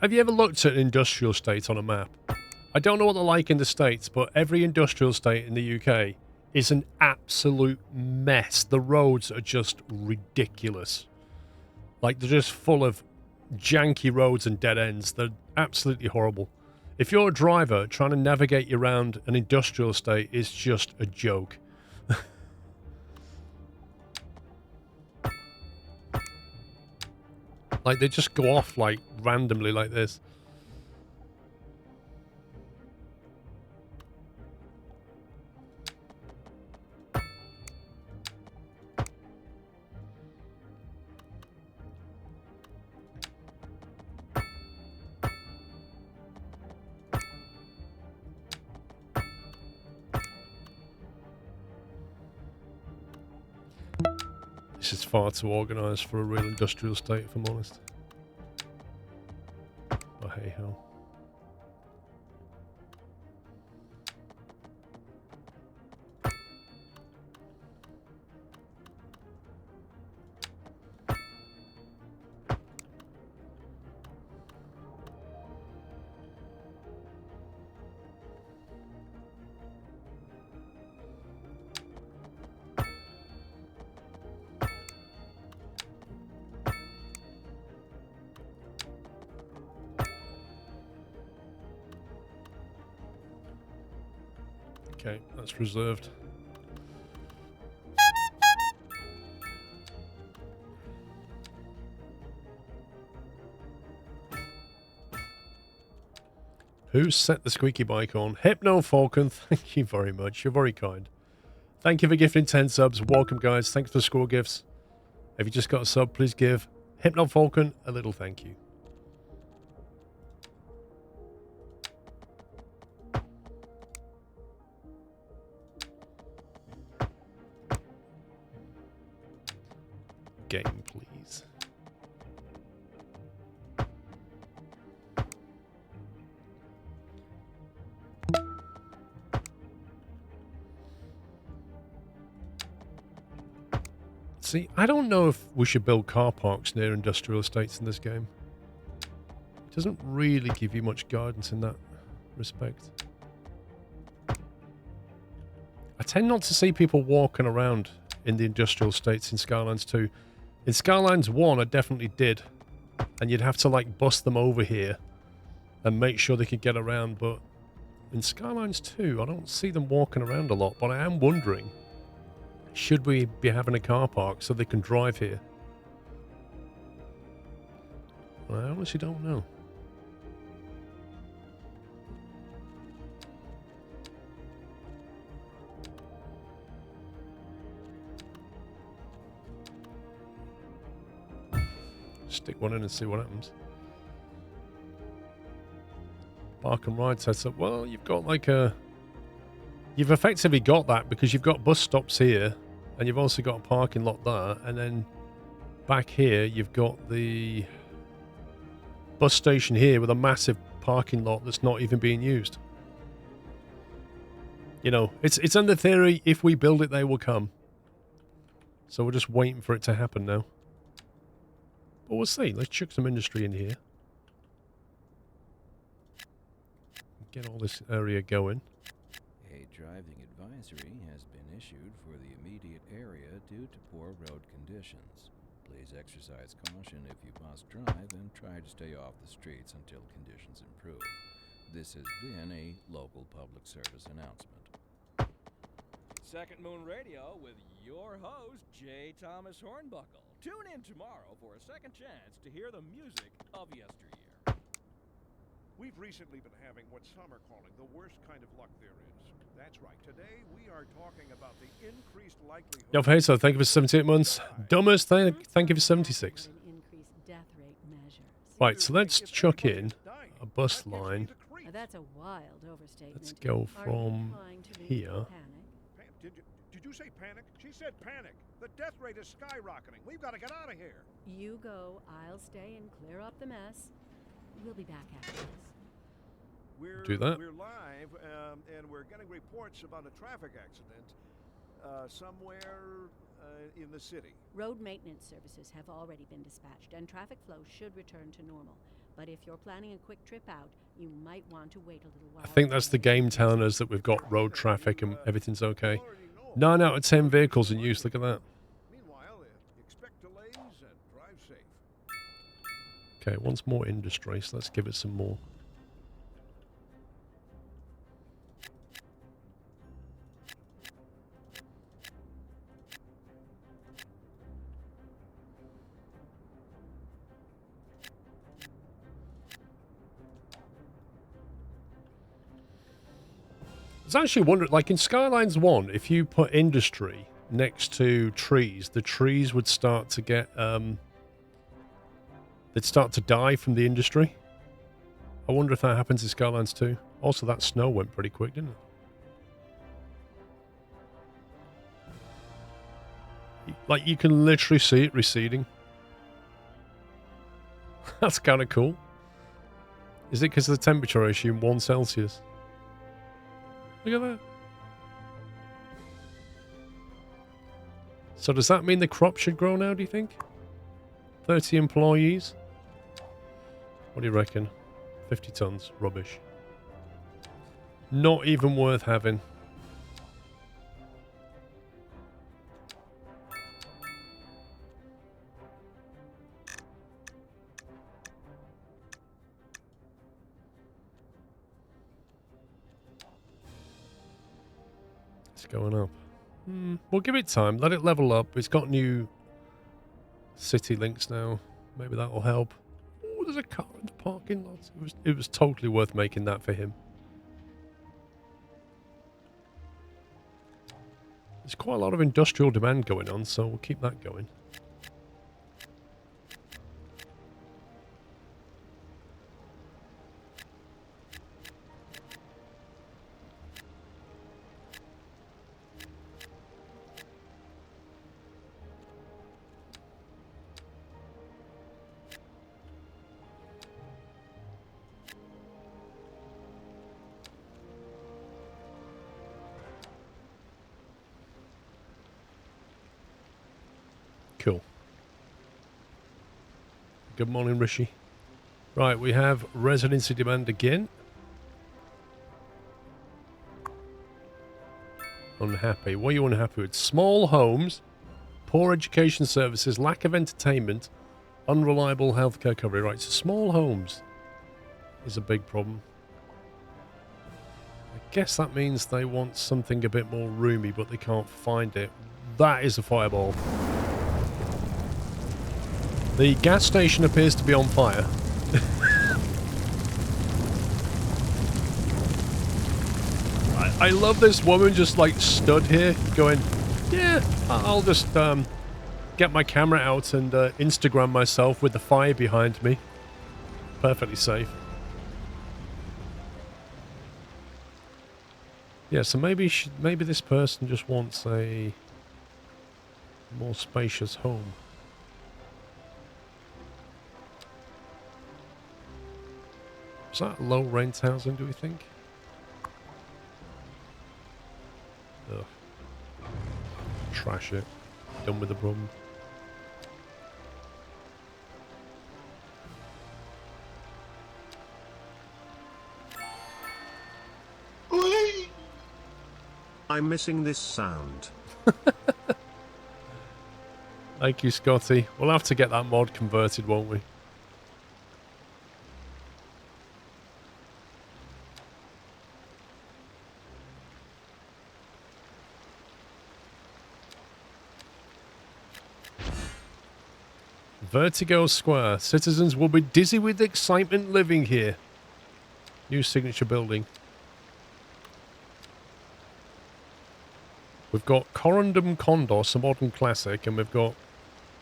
Speaker 1: Have you ever looked at an industrial state on a map? I don't know what they're like in the States, but every industrial state in the UK is an absolute mess. The roads are just ridiculous. Like, they're just full of janky roads and dead ends. They're absolutely horrible. If you're a driver, trying to navigate you around an industrial estate is just a joke. Like, they just go off, like, randomly like this. This is far too organised for a real industrial state, if I'm honest. Oh, hey ho. Okay, that's reserved. Who set the squeaky bike on? Hypno Falcon, thank you very much. You're very kind. Thank you for gifting 10 subs. Welcome, guys. Thanks for the score gifts. If you just got a sub, please give Hypno Falcon a little thank you. Game, please. See, I don't know if we should build car parks near industrial estates in this game. It doesn't really give you much guidance in that respect. I tend not to see people walking around in the industrial estates in Skylines 2. In Skylines 1, I definitely did. And you'd have to, like, bust them over here and make sure they could get around. But in Skylines 2, I don't see them walking around a lot. But I am wondering, should we be having a car park so they can drive here? I honestly don't know. Stick one in and see what happens. Park and ride sets up. Well, you've got like a... You've effectively got that because you've got bus stops here and you've also got a parking lot there, and then back here you've got the bus station here with a massive parking lot that's not even being used. You know, it's under theory, if we build it, they will come. So we're just waiting for it to happen now. But we'll see. Let's chuck some industry in here. Get all this area going.
Speaker 2: A driving advisory has been issued for the immediate area due to poor road conditions. Please exercise caution if you must drive and try to stay off the streets until conditions improve. This has been a local public service announcement.
Speaker 3: Second Moon Radio with your host, J. Thomas Hornbuckle. Tune in tomorrow for a second chance to hear the music of yesteryear. We've recently been having what some are calling the worst kind of luck there is. That's right. Today we are talking about the increased likelihood.
Speaker 1: Yo, hey, so thank you for 78 months. Dumbest, thank you for 76.
Speaker 4: Increased death rate measures.
Speaker 1: Right, so let's chuck in a bus line.
Speaker 4: That's a wild overstatement.
Speaker 1: Let's go
Speaker 4: Are you
Speaker 1: from
Speaker 4: trying to make
Speaker 1: here.
Speaker 4: panic?
Speaker 3: Did you say panic? She said panic. The death rate is skyrocketing. We've got to get out of here.
Speaker 4: You go, I'll stay and clear up the mess. We'll be back after this.
Speaker 1: Do that.
Speaker 3: We're live, and we're getting reports about a traffic accident somewhere in the city.
Speaker 4: Road maintenance services have already been dispatched, and traffic flow should return to normal. But if you're planning a quick trip out, you might want to wait a little while.
Speaker 1: I think that's the game telling us that we've got road traffic and everything's okay. 9 out of 10 vehicles in use. Look at that.
Speaker 3: Meanwhile, expect delays and drive safe.
Speaker 1: Okay, once more industry, so let's give it some more. I was actually wondering, like in Skylines 1, if you put industry next to trees, the trees would start to get, they'd start to die from the industry. I wonder if that happens in Skylines 2. Also, that snow went pretty quick, didn't it? Like, you can literally see it receding. That's kind of cool. Is it because of the temperature issue in 1 Celsius? Look at that. So does that mean the crop should grow now, do you think? 30 employees? What do you reckon? 50 tons. Rubbish. Not even worth having. It's going up. We'll give it time. Let it level up. It's got new city links now. Maybe that will help. Oh, there's a car in the parking lot. It was totally worth making that for him. There's quite a lot of industrial demand going on, so we'll keep that going. Cool. Good morning, Rishi. Right, we have residency demand again. Unhappy. What are you unhappy with? Small homes, poor education services, lack of entertainment, unreliable healthcare coverage. Right, so small homes is a big problem. I guess that means they want something a bit more roomy, but they can't find it. That is a fireball. The gas station appears to be on fire. I love this woman just like stood here going, yeah, I'll just get my camera out and Instagram myself with the fire behind me. Perfectly safe. Yeah, so maybe this person just wants a more spacious home. Is that low rent housing, do we think? Ugh. Trash it. Done with the problem.
Speaker 5: I'm missing this sound.
Speaker 1: Thank you, Scotty. We'll have to get that mod converted, won't we? Vertigo Square. Citizens will be dizzy with excitement living here. New signature building. We've got Corundum Condos, a modern classic, and we've got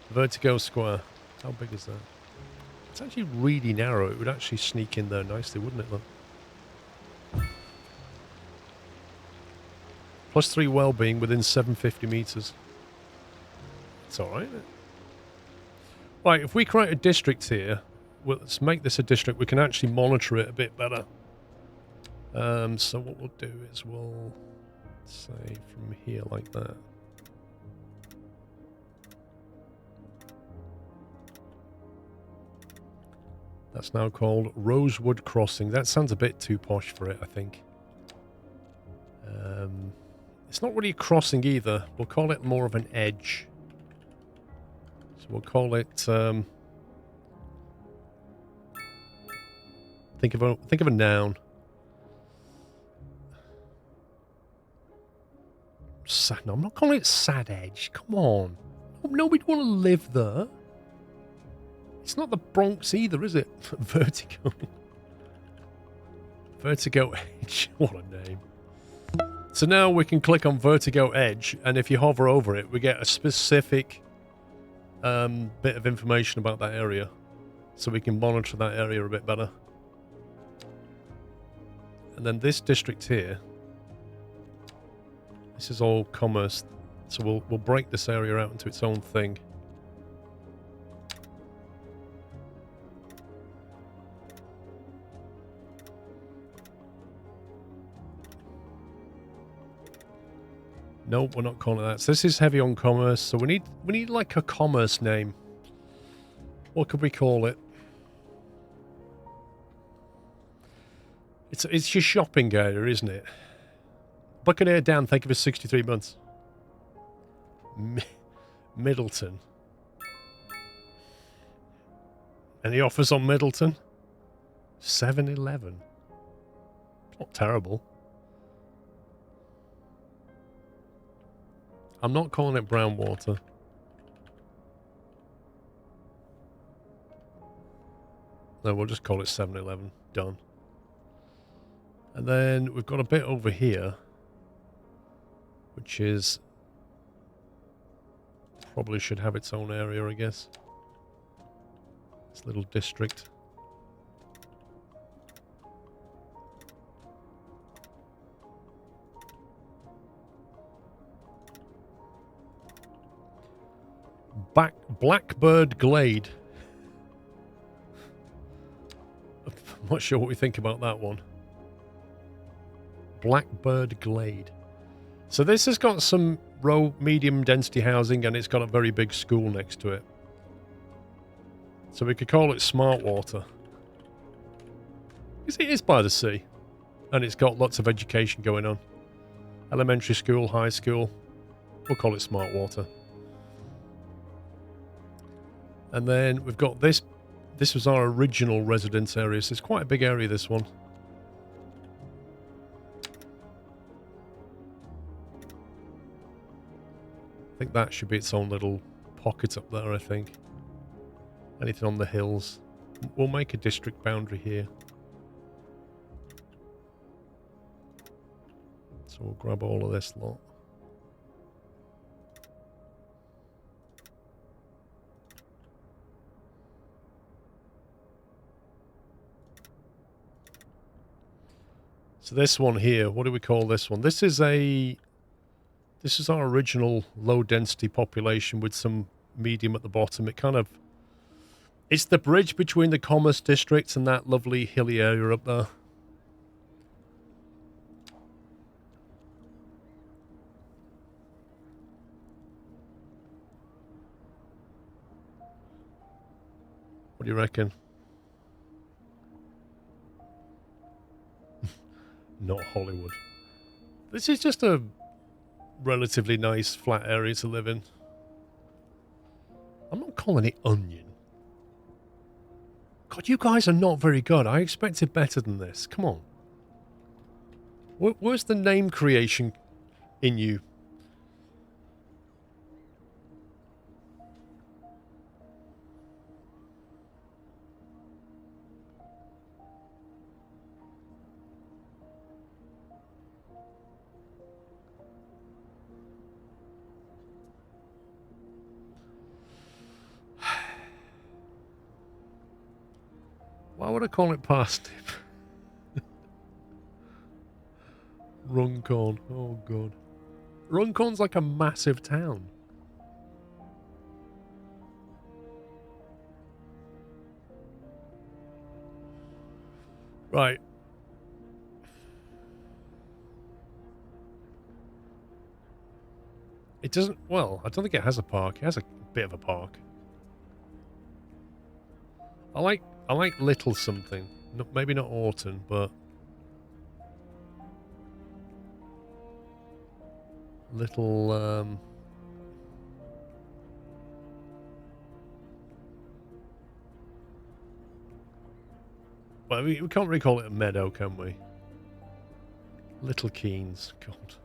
Speaker 1: Vertigo Square. How big is that? It's actually really narrow. It would actually sneak in there nicely, wouldn't it, look? +3 well-being within 750 meters. It's alright, isn't it? Right, if we create a district here, well, let's make this a district, we can actually monitor it a bit better. So what we'll do is we'll say from here like that. That's now called Rosewood Crossing. That sounds a bit too posh for it, I think. It's not really a crossing either. We'll call it more of an edge. So we'll call it... think of a noun. No, I'm not calling it Sad Edge. Come on. Nobody want to live there. It's not the Bronx either, is it? Vertigo. Vertigo Edge. What a name. So now we can click on Vertigo Edge, and if you hover over it, we get a specific bit of information about that area. So we can monitor that area a bit better. And then this district here, this is all commerce. So we'll break this area out into its own thing. Nope, we're not calling it that. So this is heavy on commerce. So we need like a commerce name. What could we call it? It's your shopping area, isn't it? Buccaneer Dan, thank you for 63 months. Middleton. Any offers on Middleton? 7-Eleven. Not terrible. I'm not calling it brown water. No, we'll just call it 7-Eleven. Done. And then we've got a bit over here, which is... probably should have its own area, I guess. This little district. Blackbird Glade. I'm not sure what we think about that one. Blackbird Glade. So this has got some medium density housing, and it's got a very big school next to it. So we could call it Smart Water. Because it is by the sea. And it's got lots of education going on. Elementary school, high school. We'll call it Smart Water. And then we've got this. This was our original residence area, so it's quite a big area, this one. I think that should be its own little pocket up there, I think. Anything on the hills. We'll make a district boundary here. So we'll grab all of this lot. So this one here, what do we call this one? This is our original low density population with some medium at the bottom. It's the bridge between the commerce districts and that lovely hilly area up there. What do you reckon? Not Hollywood. This is just a relatively nice flat area to live in. I'm not calling it Onion. God, you guys are not very good. I expected better than this. Come on. Where's the name creation in you? Why would I call it parsnip? Runcorn. Oh, God. Runcorn's like a massive town. Right. It doesn't... Well, I don't think it has a park. It has a bit of a park. I like little something. Not, maybe not Orton, but... Little, Well, we can't really call it a meadow, can we? Little Keens. God.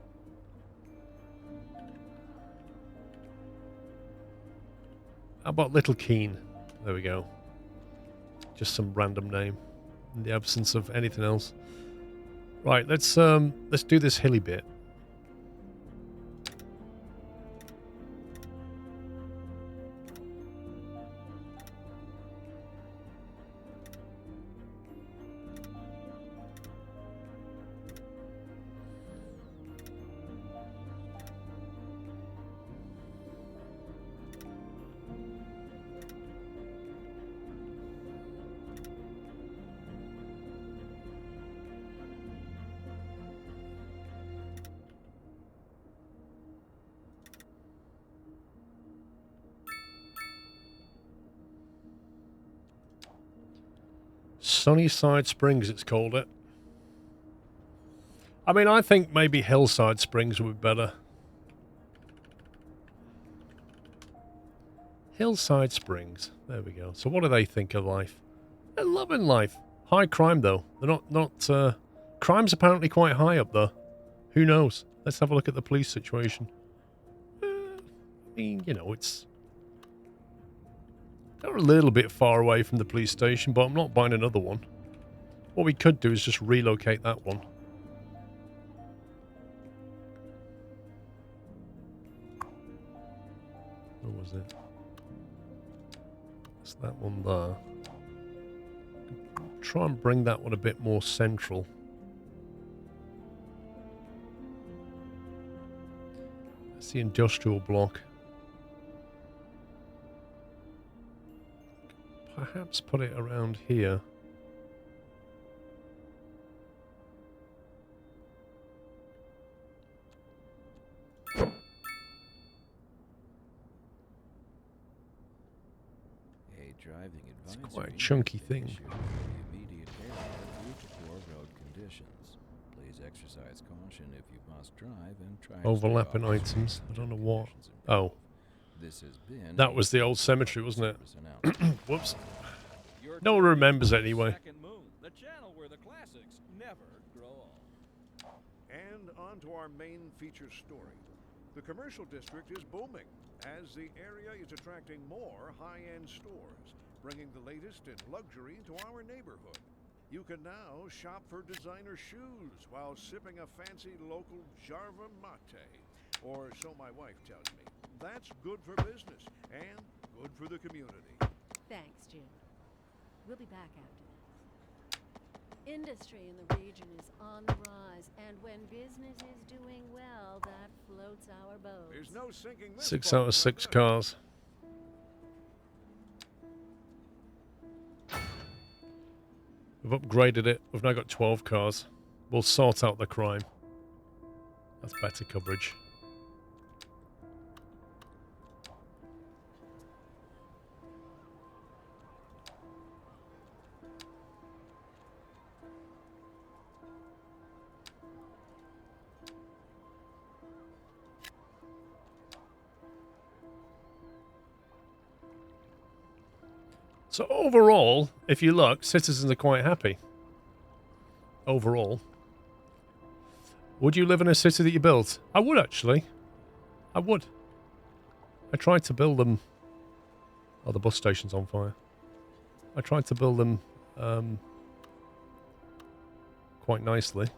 Speaker 1: How about Little Keen? There we go. Just some random name. In the absence of anything else. Right, let's do this hilly bit. Sunnyside Springs, it's called it. I mean, I think maybe Hillside Springs would be better. Hillside Springs. There we go. So what do they think of life? They're loving life. High crime, though. They're not... Crime's apparently quite high up there. Who knows? Let's have a look at the police situation. I mean, you know, it's... They're a little bit far away from the police station, but I'm not buying another one. What we could do is just relocate that one. Where was it? It's that one there. Try and bring that one a bit more central. That's the industrial block. Perhaps put it around here.
Speaker 2: It's
Speaker 1: quite a chunky thing.
Speaker 2: Immediate area due to poor road conditions. Please exercise caution if you must drive and try to
Speaker 1: Overlapping
Speaker 2: stay off the
Speaker 1: items.
Speaker 2: streets
Speaker 1: I don't know
Speaker 2: until
Speaker 1: what.
Speaker 2: conditions improve.
Speaker 1: Oh,
Speaker 2: This has been
Speaker 1: that was the old cemetery, wasn't it?
Speaker 2: service announcement.
Speaker 1: Whoops.
Speaker 3: You're
Speaker 1: No one
Speaker 3: tuned
Speaker 1: remembers
Speaker 3: to
Speaker 1: it anyway.
Speaker 3: Second Moon, the channel where the classics never grow old. And on to our main feature story. The commercial district is booming as the area is attracting more high-end stores, bringing the latest in luxury to our neighborhood. You can now shop for designer shoes while sipping a fancy local Jarva mate. Or so my wife tells me. That's good for business and good for the community.
Speaker 4: Thanks, Jim. We'll be back after this. Industry in the region is on the rise, and when business is doing well, that floats our boat.
Speaker 3: There's no sinking this
Speaker 1: 6
Speaker 3: boat
Speaker 1: out of 6
Speaker 3: without
Speaker 1: cars. We've upgraded it. We've now got 12 cars. We'll sort out the crime. That's better coverage. So overall, if you look, citizens are quite happy. Overall. Would you live in a city that you built? I would, actually. I would. I tried to build them... Oh, the bus station's on fire. I tried to build them quite nicely.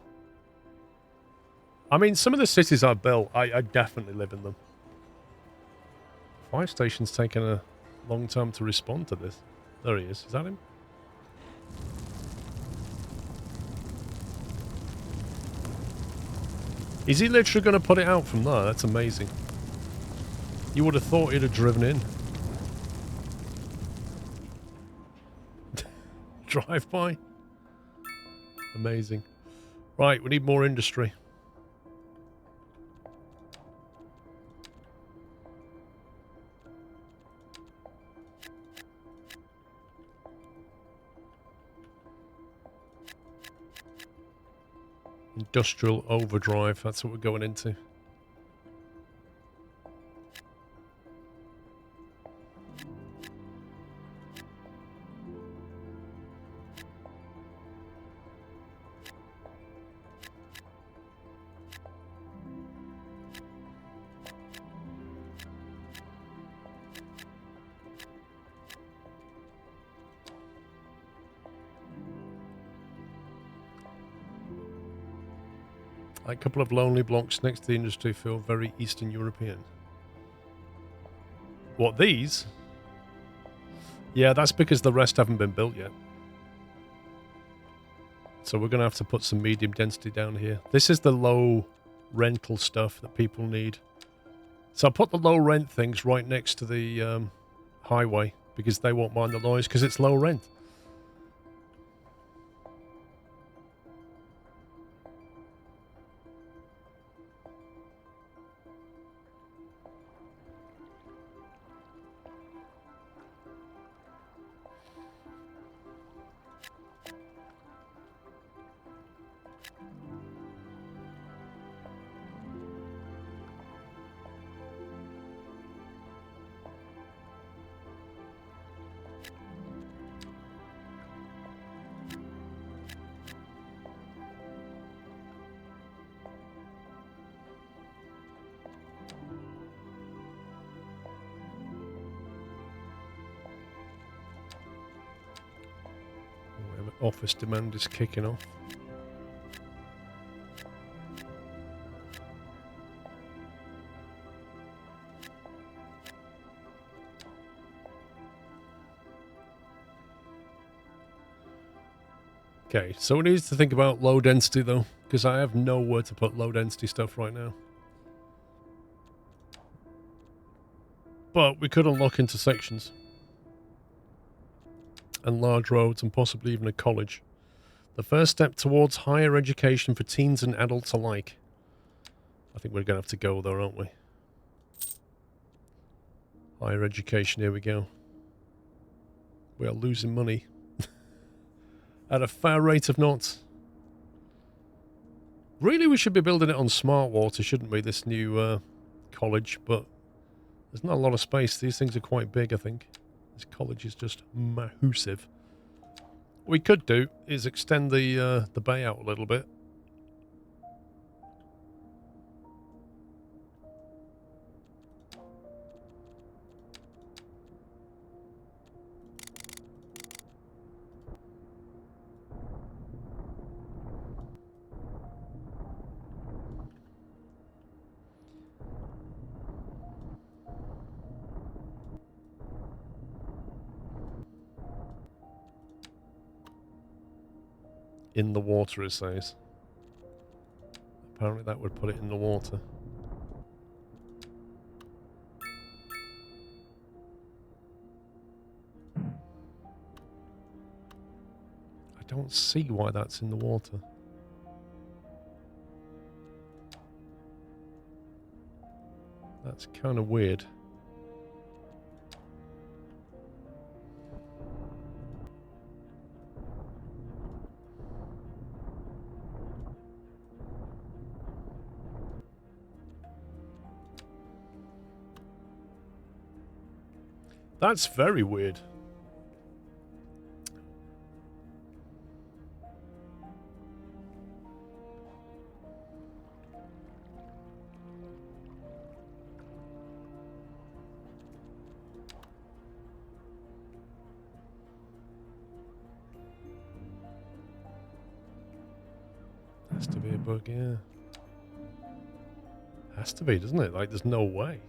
Speaker 1: I mean, some of the cities I built, I definitely live in them. Fire station's taken a long time to respond to this. There he is. Is that him? Is he literally going to put it out from there? That's amazing. You would have thought he'd have driven in. Drive by. Amazing. Right, we need more industry. Industrial overdrive, that's what we're going into. A couple of lonely blocks next to the industry feel very Eastern European. What, these? Yeah, that's because the rest haven't been built yet. So we're going to have to put some medium density down here. This is the low rental stuff that people need. So I'll put the low rent things right next to the highway because they won't mind the noise because it's low rent. Office demand is kicking off. Okay, so we need to think about low density though, because I have nowhere to put low density stuff right now. But we could unlock intersections. And large roads and possibly even a college. The first step towards higher education for teens and adults alike. I think we're going to have to go there, aren't we? Higher education, here we go. We are losing money. At a fair rate of knots. Really, we should be building it on smart water, shouldn't we? This new college, but there's not a lot of space. These things are quite big, I think. This college is just massive. What we could do is extend the bay out a little bit. In the water, it says. Apparently that would put it in the water. I don't see why that's in the water. That's kind of weird. That's very weird. Has to be a bug, yeah. Has to be, doesn't it? Like, there's no way.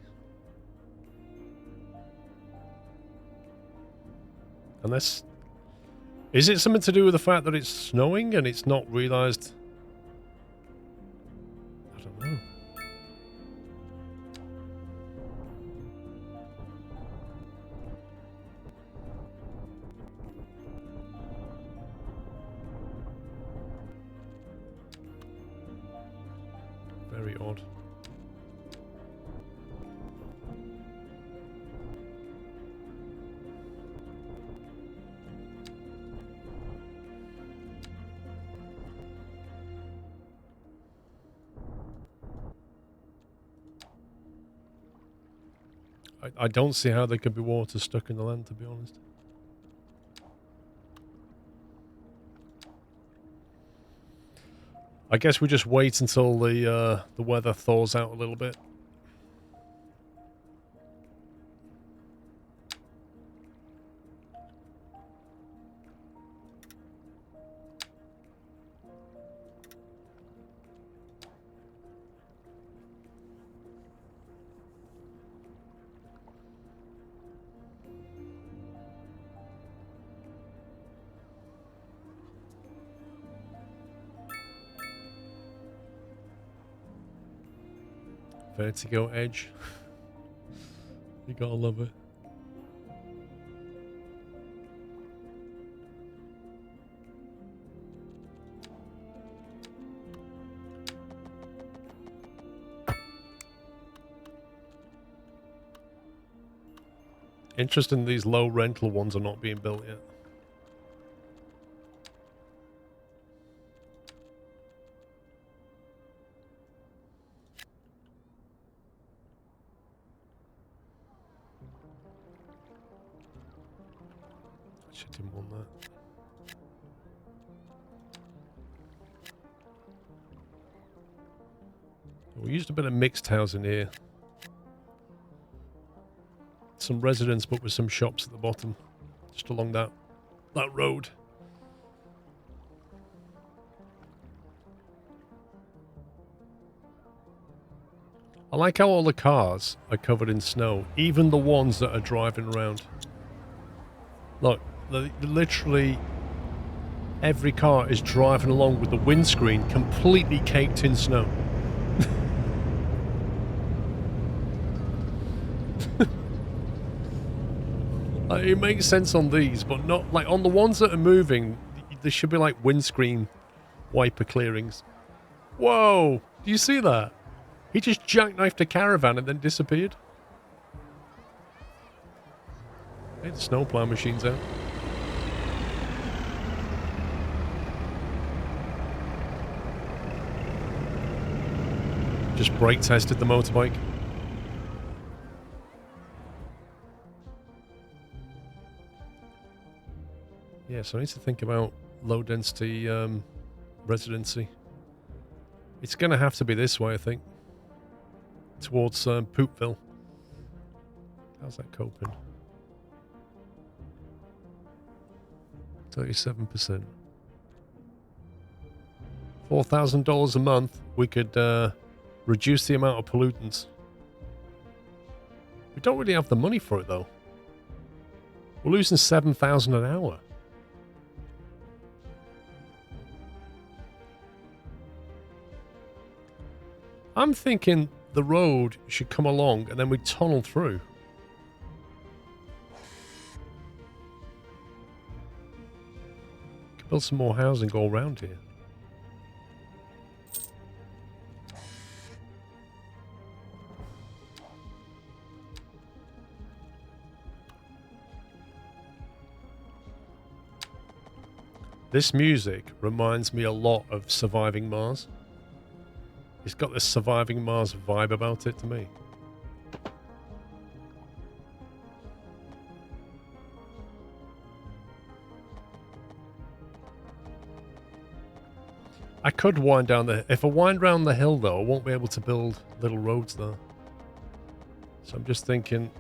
Speaker 1: Unless... Is it something to do with the fact that it's snowing and it's not realised? I don't Oh. Very odd. I don't see how there could be water stuck in the land, to be honest. I guess we just wait until the weather thaws out a little bit. Vertigo edge. You gotta love it. Interesting these low rental ones are not being built yet. Actually didn't want that. We used a bit of mixed housing here. Some residents, but with some shops at the bottom, just along that road. I like how all the cars are covered in snow, even the ones that are driving around. Look, literally every car is driving along with the windscreen completely caked in snow. It makes sense on these, but not like on the ones that are moving. There should be like windscreen wiper clearings. Whoa! Do you see that? He just jackknifed a caravan and then disappeared. Hey, the snowplow machine's out. Just brake tested the motorbike. Yeah, so I need to think about low density residency. It's going to have to be this way, I think. Towards Poopville. How's that coping? 37%. $4,000 a month, we could reduce the amount of pollutants. We don't really have the money for it, though. We're losing $7,000 an hour. I'm thinking the road should come along and then we tunnel through. Could build some more housing all around here. This music reminds me a lot of Surviving Mars. It's got this Surviving Mars vibe about it to me. I could wind down the... If I wind round the hill, though, I won't be able to build little roads there. So I'm just thinking...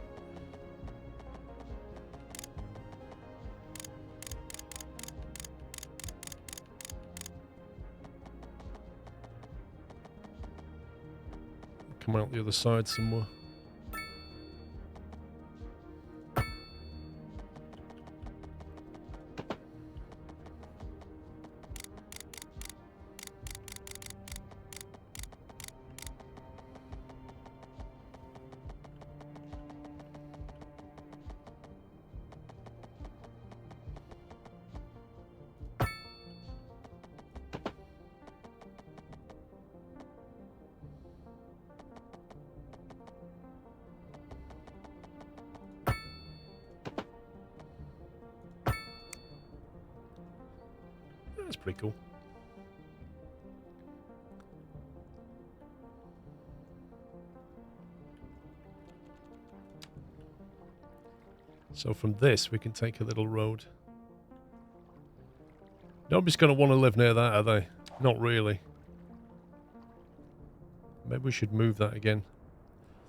Speaker 1: Come out the other side somewhere. That's pretty cool. So from this, we can take a little road. Nobody's going to want to live near that, are they? Not really. Maybe we should move that again.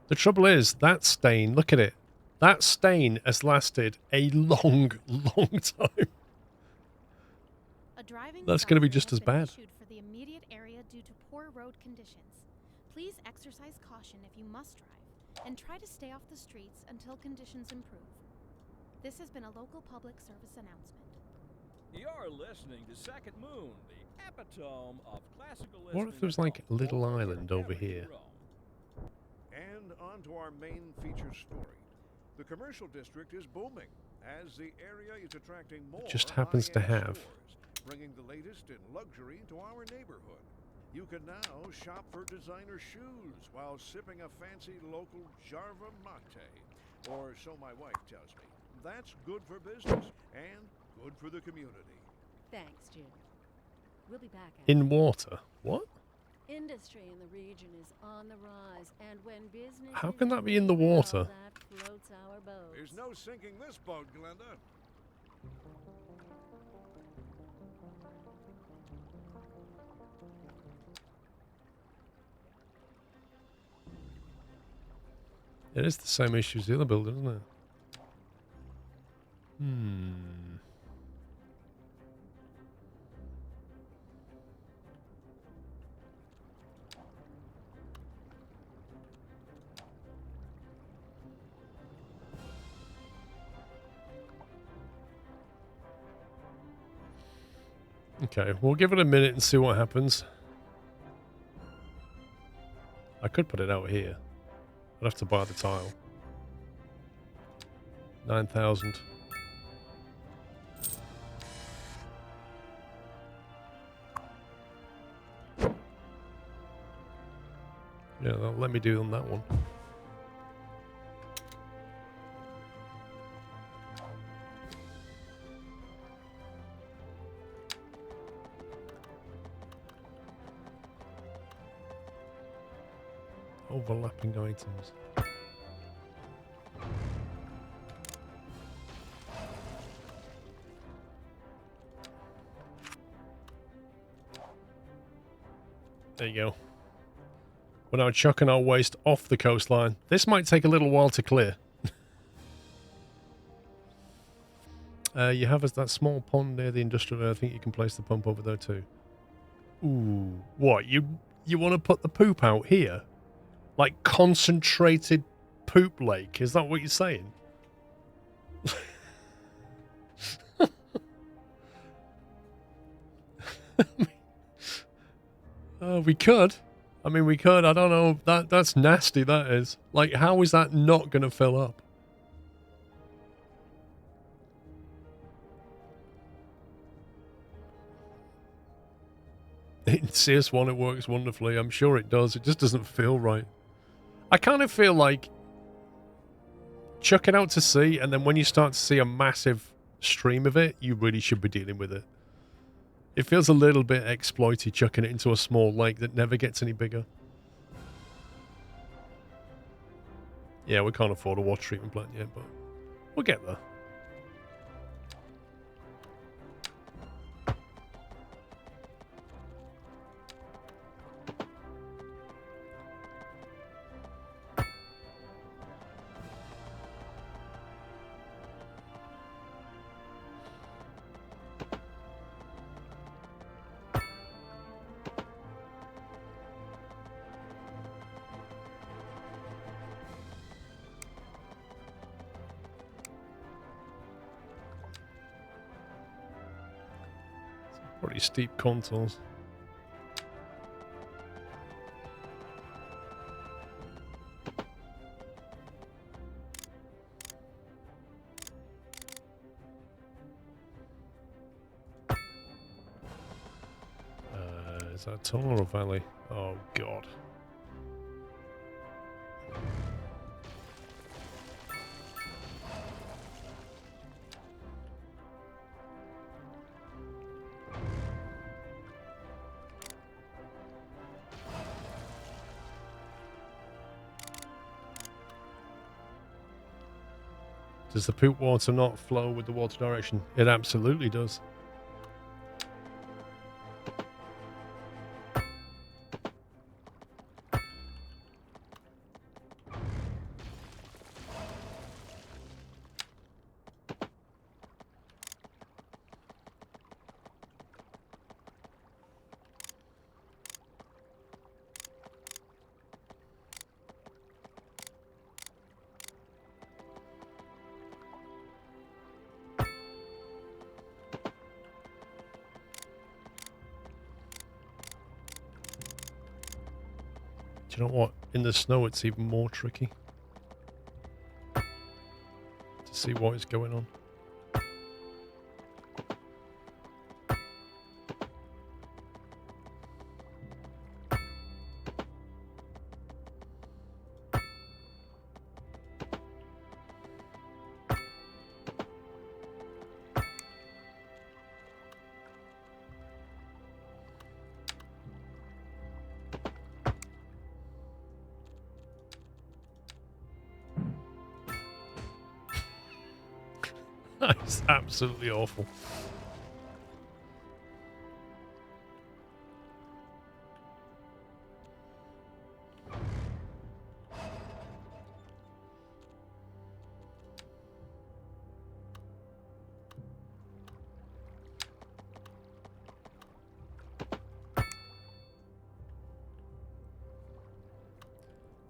Speaker 1: The trouble is, that stain, look at it. That stain has lasted a long, long time. That's going to be just as bad.
Speaker 6: For the immediate area due to poor road conditions. Please exercise caution if you must drive, and try to stay off the streets until conditions improve. This has been a local public service announcement.
Speaker 3: You're listening to Second Moon, the epitome of classical listening.
Speaker 1: What if there was like a little island over here?
Speaker 3: And on to our main feature story. The commercial district is booming as the area is attracting more
Speaker 1: It just happens to
Speaker 3: high-end
Speaker 1: have.
Speaker 3: stores, bringing the latest in luxury to our neighborhood. You can now shop for designer shoes while sipping a fancy local Jarva mate, or so my wife tells me. That's good for business and good for the community.
Speaker 4: Thanks, Jim. We'll be back.
Speaker 1: In water? What?
Speaker 4: Industry in the region is on the rise, and when business
Speaker 1: How
Speaker 4: is
Speaker 1: can that be
Speaker 4: doing
Speaker 1: in the
Speaker 4: well,
Speaker 1: water?
Speaker 4: that floats our boats.
Speaker 3: There's no sinking this boat, Glenda.
Speaker 1: It is the same issue as the other building, isn't it? Okay, we'll give it a minute and see what happens. I could put it out here. I'd have to buy the tile. 9,000. Yeah, let me do on that one. Overlapping items. There you go. We're now chucking our waste off the coastline. This might take a little while to clear. You have that small pond near the industrial area. I think you can place the pump over there too. Ooh. What? You want to put the poop out here? Like concentrated poop lake? Is that what you're saying? We could. I mean, we could. I don't know. That's nasty, that is. Like, how is that not going to fill up? In CS1, it works wonderfully. I'm sure it does. It just doesn't feel right. I kind of feel like chuck it out to sea, and then when you start to see a massive stream of it, you really should be dealing with it. It feels a little bit exploity chucking it into a small lake that never gets any bigger. Yeah, we can't afford a water treatment plant yet, but we'll get there. Pretty steep contours. Is that a tunnel or a valley? Oh god. Does the poop water not flow with the water direction? It absolutely does. Do you know what? In the snow, it's even more tricky to see what is going on. It's absolutely awful.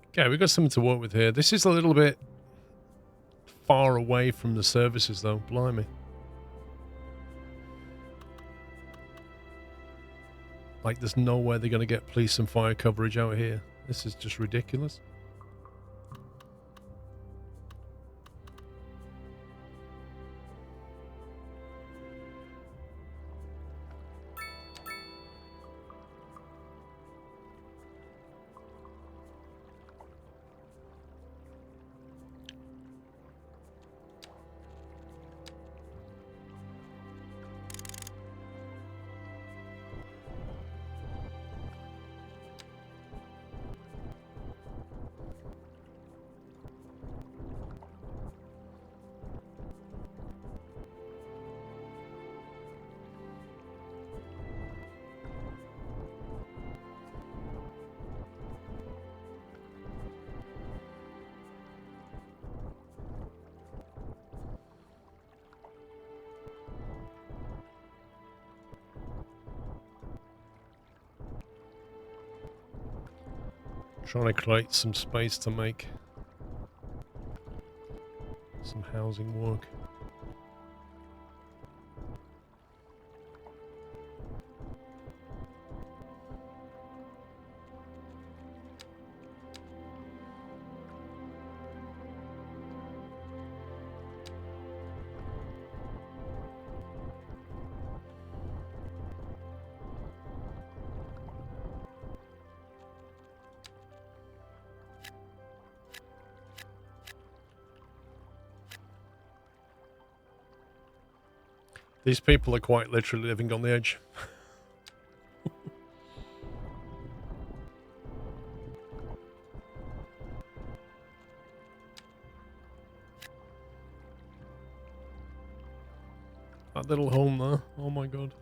Speaker 1: Okay, we've got something to work with here. This is a little bit far away from the services, though. Blimey. Like, there's no way they're going to get police and fire coverage out here. This is just ridiculous. Trying to create some space to make some housing work. These people are quite literally living on the edge. That little home there, oh my god.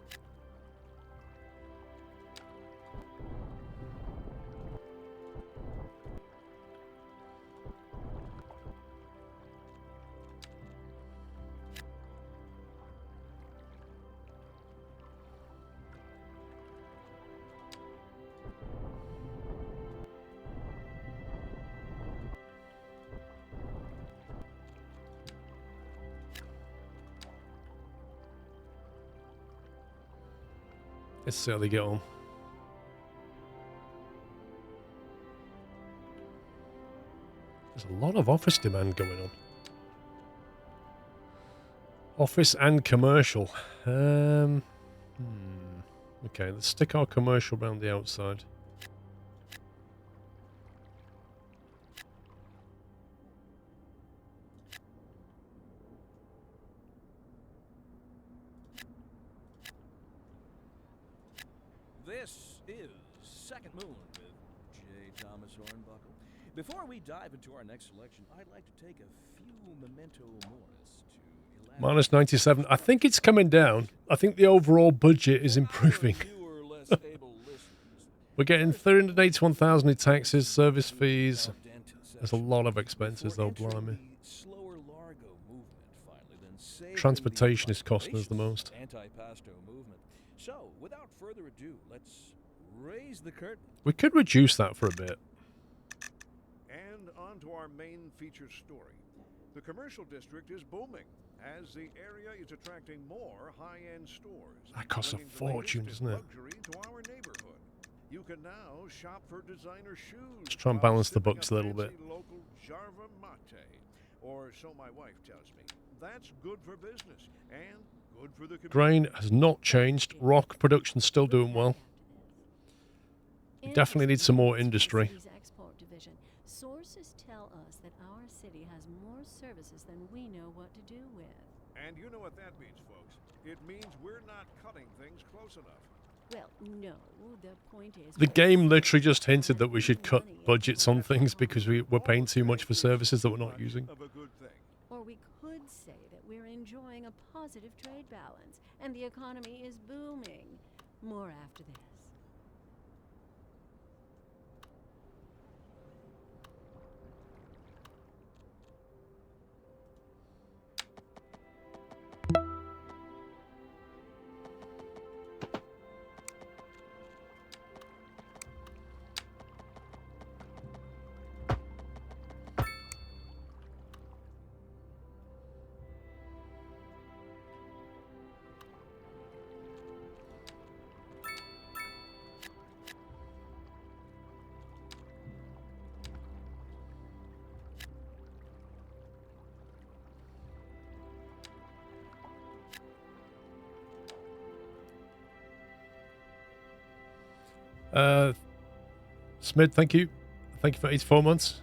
Speaker 1: Let's see how they get on. There's a lot of office demand going on. Office and commercial. Okay, let's stick our commercial around the outside.
Speaker 2: This is Second Moon with J. Thomas Hornbuckle. Before we dive into our next selection, I'd like to take a few memento moris to
Speaker 1: Minus 97. I think it's coming down. I think the overall budget is improving. We're getting 381,000 in taxes, service fees. There's a lot of expenses though, blimey. Transportation is costing us the most.
Speaker 2: Anti-pasto movement. So, without further ado, let's raise the curtain.
Speaker 1: We could reduce that for a bit.
Speaker 3: And on to our main feature story. The commercial district is booming as the area is attracting more high-end stores.
Speaker 1: That costs a
Speaker 3: bringing the
Speaker 1: fortune,
Speaker 3: latest
Speaker 1: doesn't
Speaker 3: in
Speaker 1: it?
Speaker 3: luxury to our neighborhood. You can now shop for designer shoes.
Speaker 1: Let's try and
Speaker 3: while
Speaker 1: balance the
Speaker 3: sipping
Speaker 1: books a little bit.
Speaker 3: fancy local Jarva mate, or so my wife tells me. That's good for business and good for the community.
Speaker 1: Grain has not changed. Rock production's still doing well. We definitely need some more industry.
Speaker 4: Export division. Sources tell us that our city has more services than we know what to do with.
Speaker 3: And you know what that means, folks. It means we're not cutting things close enough.
Speaker 4: Well, no. The point is,
Speaker 1: The game literally just hinted that we should cut budgets on things because we're paying too much for services that we're not using.
Speaker 3: Of a good thing.
Speaker 4: or we could say that we're enjoying a positive trade balance and the economy is booming. More after this.
Speaker 1: Smid, thank you. Thank you for 84 months.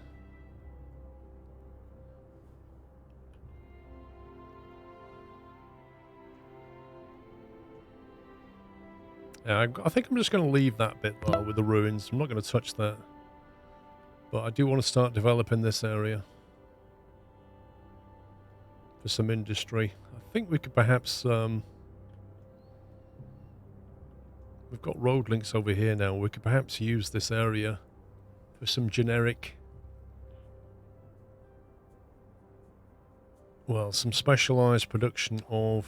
Speaker 1: Yeah, I think I'm just going to leave that bit though with the ruins. I'm not going to touch that. But I do want to start developing this area for some industry. I think we could perhaps... we've got road links over here now. We could perhaps use this area for some generic... well, some specialized production of...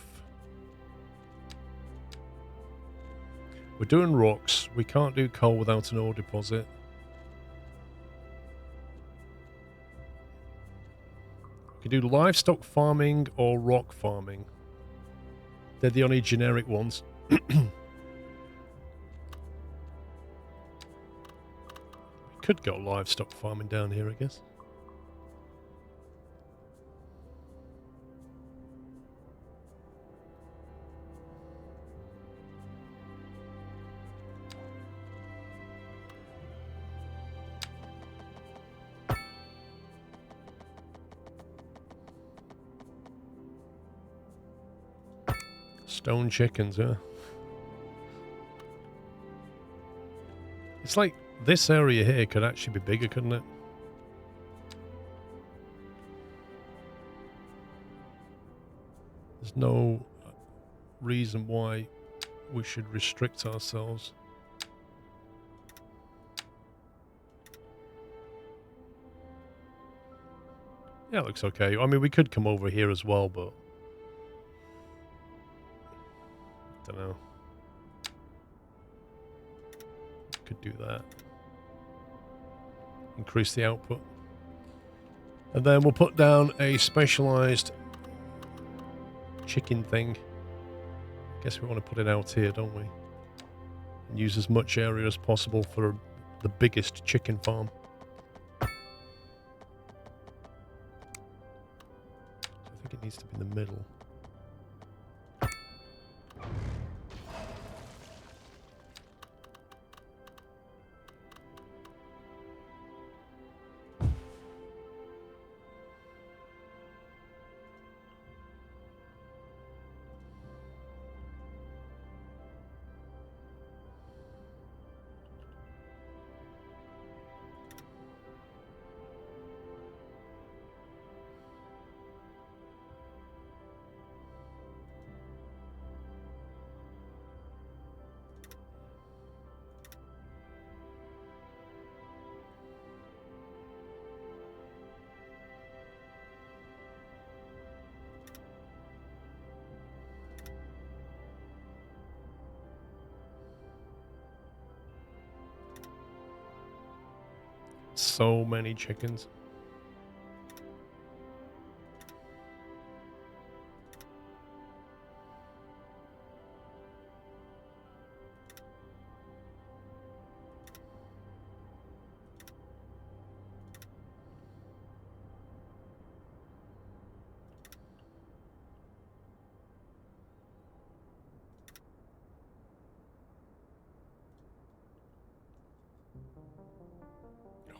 Speaker 1: we're doing rocks. We can't do coal without an ore deposit. We can do livestock farming or rock farming. They're the only generic ones. Could go livestock farming down here, I guess. Stone chickens, yeah. It's like this area here could actually be bigger, couldn't it? There's no reason why we should restrict ourselves. Yeah, it looks okay. I mean, we could come over here as well, but... don't know. Could do that. Increase the output. And then we'll put down a specialized chicken thing. Guess we want to put it out here, don't we? And use as much area as possible for the biggest chicken farm. So I think it needs to be in the middle. So many chickens.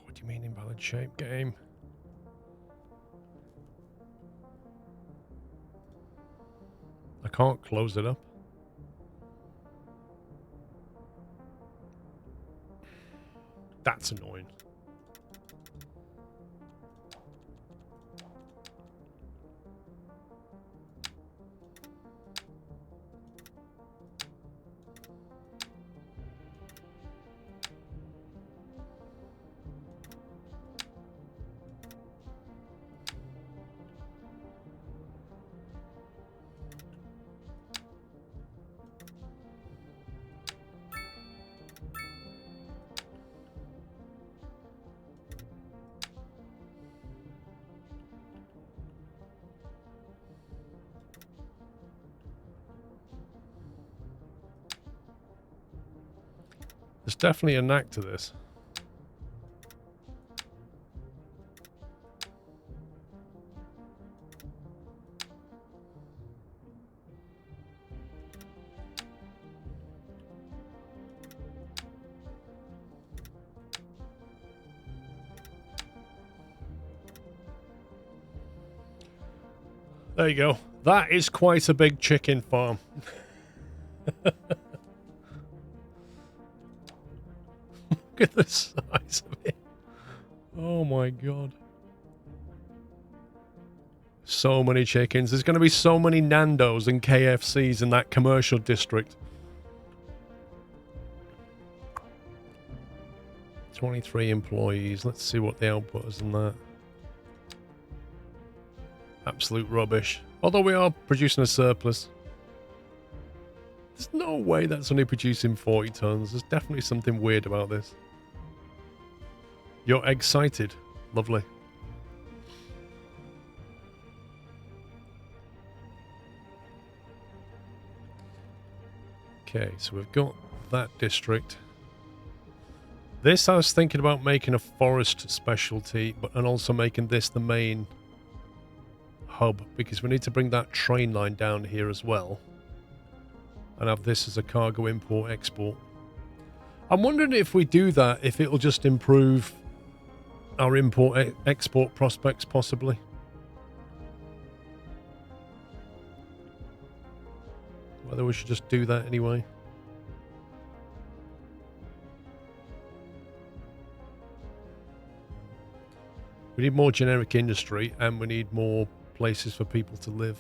Speaker 1: What do you mean invalid shape game? I can't close it up. That's annoying. There's definitely a knack to this. There you go. That is quite a big chicken farm. Look at the size of it. Oh my god. So many chickens. There's going to be so many Nando's and KFCs in that commercial district. 23 employees. Let's see what the output is in that. Absolute rubbish. Although we are producing a surplus. There's no way that's only producing 40 tons. There's definitely something weird about this. You're excited. Lovely. Okay, so we've got that district. This I was thinking about making a forest specialty, and also making this the main hub, because we need to bring that train line down here as well. And have this as a cargo import export. I'm wondering if we do that, if it'll just improve our import export prospects possibly. Whether we should just do that anyway. We need more generic industry, and we need more places for people to live.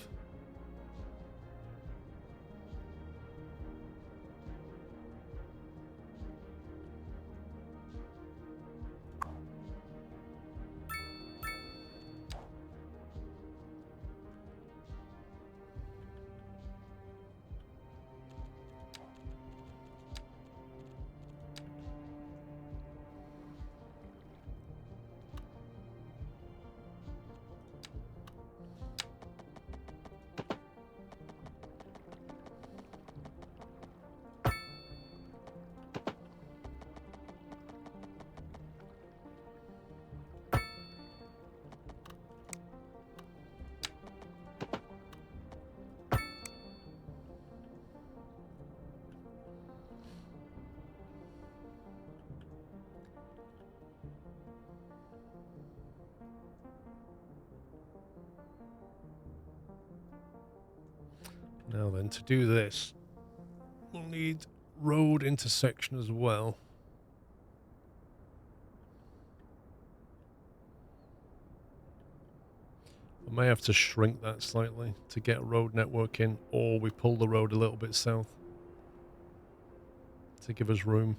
Speaker 1: Now then, to do this, we'll need road intersection as well. I may have to shrink that slightly to get a road network in, or we pull the road a little bit south to give us room.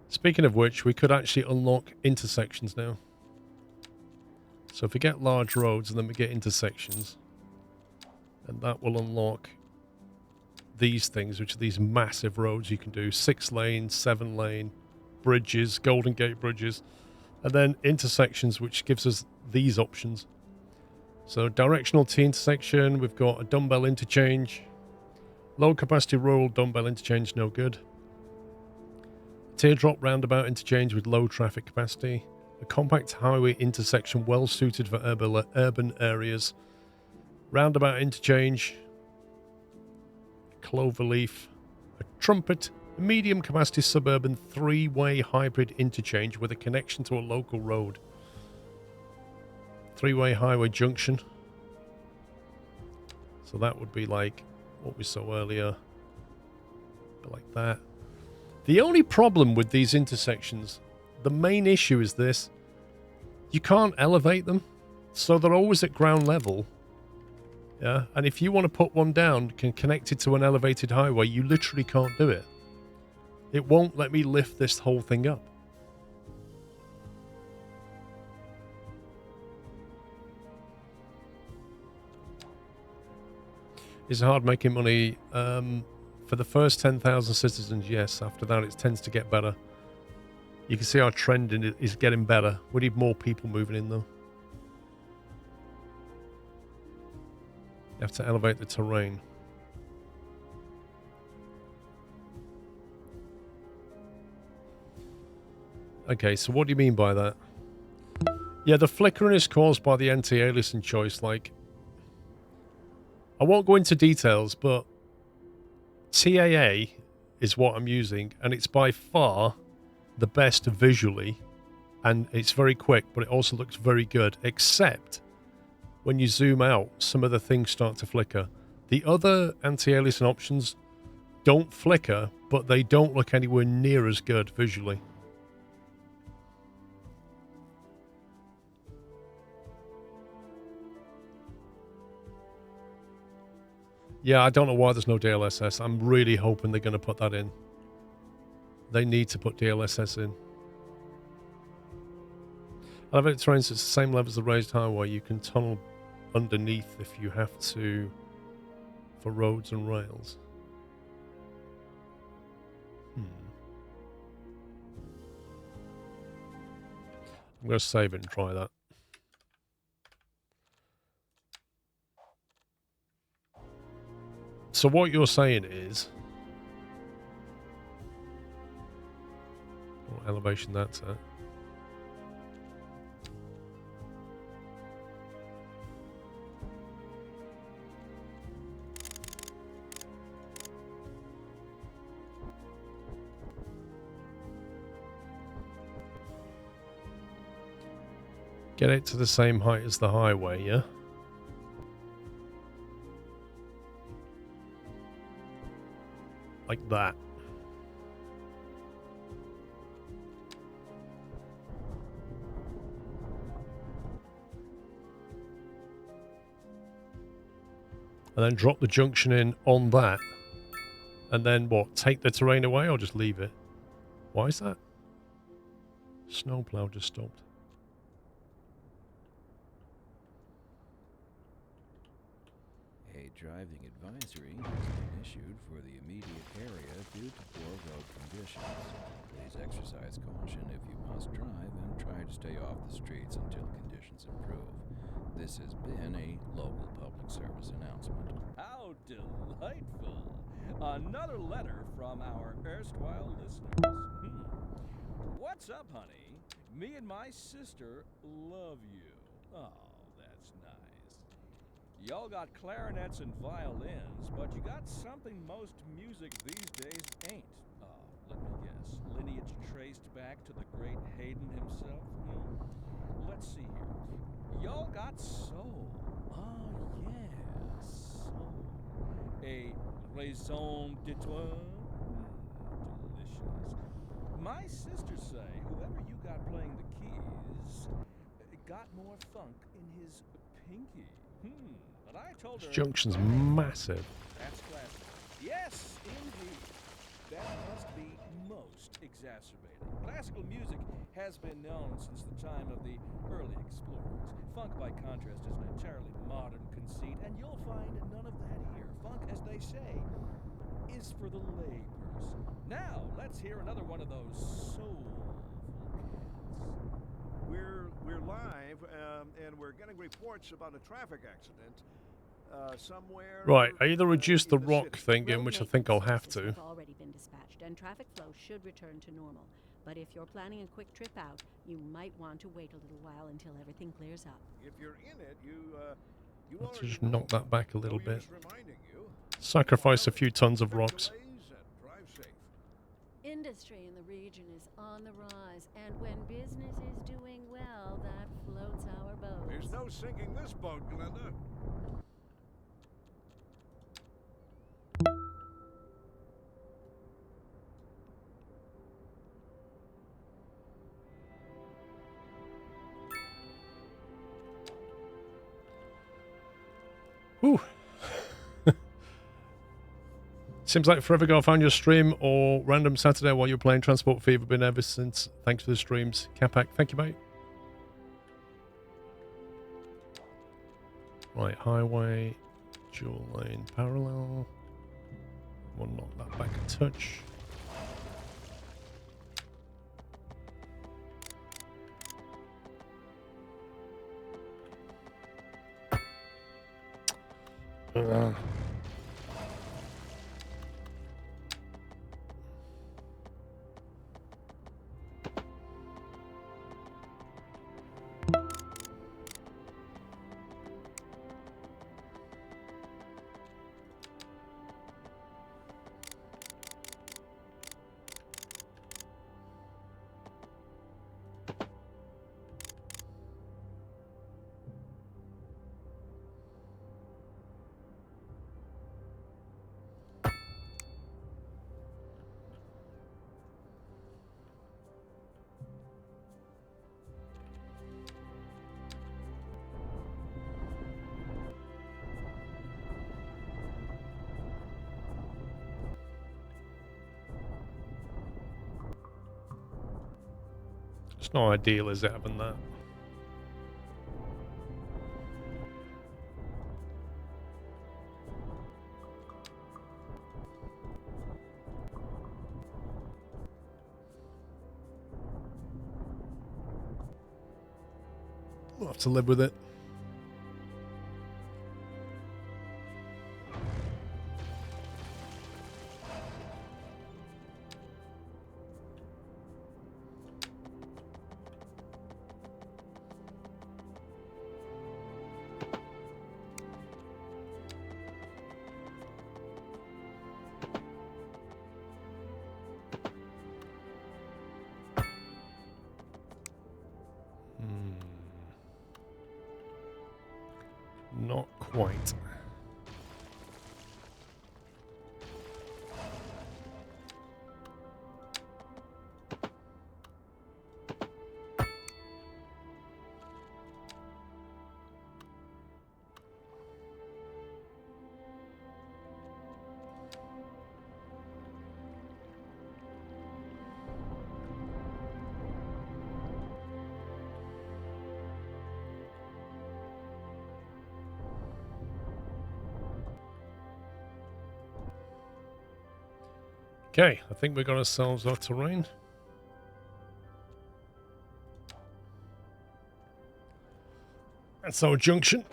Speaker 1: Speaking of which, we could actually unlock intersections now. So if we get large roads and then we get intersections, and that will unlock these things, which are these massive roads you can do. 6 lane, 7 lane, bridges, Golden Gate bridges, and then intersections, which gives us these options. So directional T intersection, we've got a dumbbell interchange, low capacity rural dumbbell interchange, no good. Teardrop roundabout interchange with low traffic capacity, a compact highway intersection well suited for urban areas, roundabout interchange, cloverleaf, a trumpet, a medium capacity suburban 3-way hybrid interchange with a connection to a local road. 3-way highway junction. So that would be like what we saw earlier. Like that. The only problem with these intersections, the main issue is this. You can't elevate them. So they're always at ground level. Yeah, and if you want to put one down connected to an elevated highway, you literally can't do it. It won't let me lift this whole thing up. Is it hard making money? For the first 10,000 citizens, yes. After that, it tends to get better. You can see our trend in it is getting better. We need more people moving in, though. You have to elevate the terrain. Okay, so what do you mean by that? Yeah, the flickering is caused by the anti-aliasing choice. Like, I won't go into details, but TAA is what I'm using, and it's by far the best visually, and it's very quick, but it also looks very good, except when you zoom out, some of the things start to flicker. The other anti-aliasing options don't flicker, but they don't look anywhere near as good visually. Yeah, I don't know why there's no DLSS. I'm really hoping they're going to put that in. They need to put DLSS in. Elevated terrains, it's the same level as the raised highway. You can tunnel underneath if you have to for roads and rails. I'm going to save it and try that. So what you're saying is, what elevation that's at? Get it to the same height as the highway, yeah? Like that. And then drop the junction in on that. And then what? Take the terrain away or just leave it? Why is that? Snowplow just stopped.
Speaker 2: A driving advisory has been issued for the immediate area due to poor road conditions. Please exercise caution if you must drive and try to stay off the streets until conditions improve. This has been a local public service announcement.
Speaker 7: How delightful! Another letter from our erstwhile listeners. What's up, honey? Me and my sister love you. Oh, that's nice. Y'all got clarinets and violins, but you got something most music these days ain't. Let me guess. Lineage traced back to the great Haydn himself? Let's see here. Y'all got soul. Oh, yes, soul. A raison d'être? Delicious. My sisters say whoever you got playing the keys got more funk in his pinky. But I told her...
Speaker 1: This junction's massive.
Speaker 7: That's classic. Yes, indeed. That must be most exacerbating. Classical music has been known since the time of the early explorers. Funk, by contrast, is an entirely modern conceit, and you'll find none of that here. Funk, as they say, is for the layperson. Now, let's hear another one of those soulful cats.
Speaker 3: We're live, and we're getting reports about a traffic accident somewhere.
Speaker 1: Right, I either reduce the
Speaker 3: in
Speaker 1: rock
Speaker 3: city.
Speaker 1: thing in,
Speaker 4: Road
Speaker 1: which I think I'll
Speaker 4: maintenance
Speaker 1: have
Speaker 4: services
Speaker 1: to.
Speaker 4: have already been dispatched, and traffic flow should return to normal. But if you're planning a quick trip out, you might want to wait a little while until everything clears up.
Speaker 3: If you're in it, you
Speaker 1: Let's
Speaker 3: already
Speaker 1: just
Speaker 3: know.
Speaker 1: knock that back a little
Speaker 3: No
Speaker 1: bit.
Speaker 3: use reminding you.
Speaker 1: Sacrifice a few tons of rocks.
Speaker 3: Delays and drive safe.
Speaker 4: Industry in the region is on the rise, and when business is doing well, that floats our boat.
Speaker 3: There's no sinking this boat, Glenda.
Speaker 1: Whew. Seems like forever ago I found your stream or random Saturday while you were playing Transport Fever. Been ever since. Thanks for the streams. Capac, thank you, mate. Right, highway, dual lane, parallel. We'll knock that back a touch. It's not ideal, is it, having that? We'll have to live with it. Not quite. Okay, I think we got ourselves our terrain. That's our junction.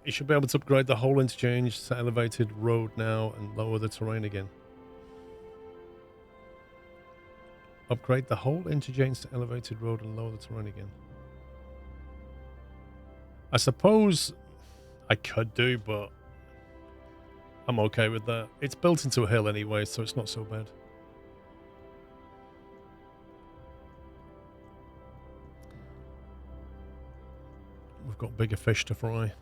Speaker 1: You should be able to upgrade the whole interchange to elevated road now and lower the terrain again. Upgrade the whole interchange to elevated road and lower the terrain again. I suppose I could do, but I'm okay with that. It's built into a hill anyway, so it's not so bad. We've got bigger fish to fry.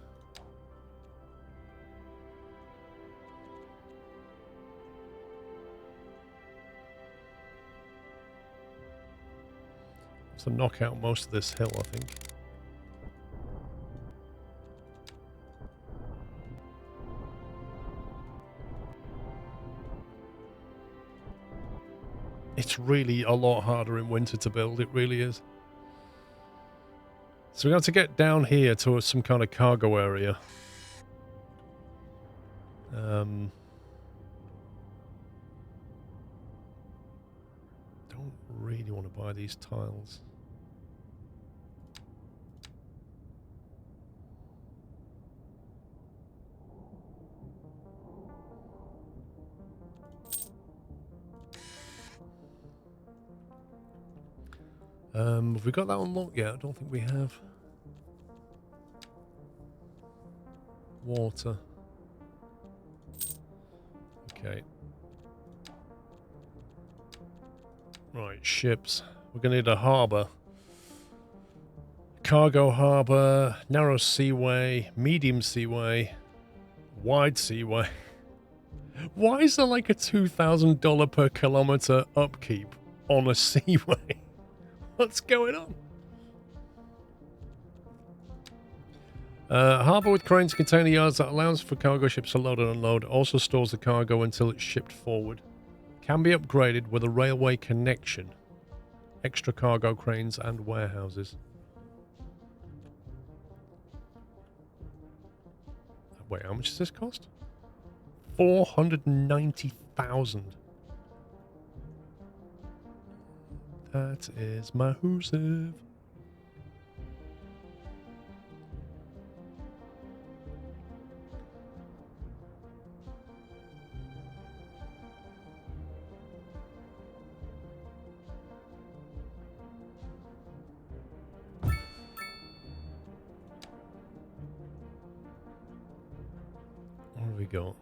Speaker 1: So knock out most of this hill, I think. It's really a lot harder in winter to build, it really is. So we have to get down here to some kind of cargo area. really want to buy these tiles. Have we got that unlocked yet? I don't think we have. Water. Okay. Right, ships. We're going to need a harbour. Cargo harbour, narrow seaway, medium seaway, wide seaway. Why is there like a $2,000 per kilometre upkeep on a seaway? What's going on? Harbour with cranes, container yards that allows for cargo ships to load and unload. Also stores the cargo until it's shipped forward. Can be upgraded with a railway connection. Extra cargo cranes and warehouses. Wait, how much does this cost? 490,000. That is massive. What have we got?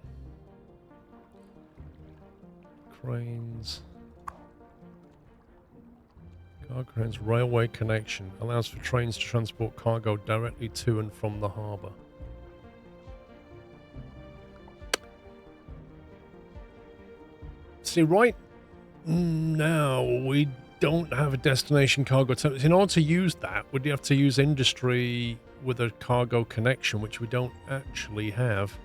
Speaker 1: Cranes. Cargo cranes railway connection allows for trains to transport cargo directly to and from the harbour. See, right now we don't have a destination cargo terminal. In order to use that, we'd have to use industry with a cargo connection, which we don't actually have.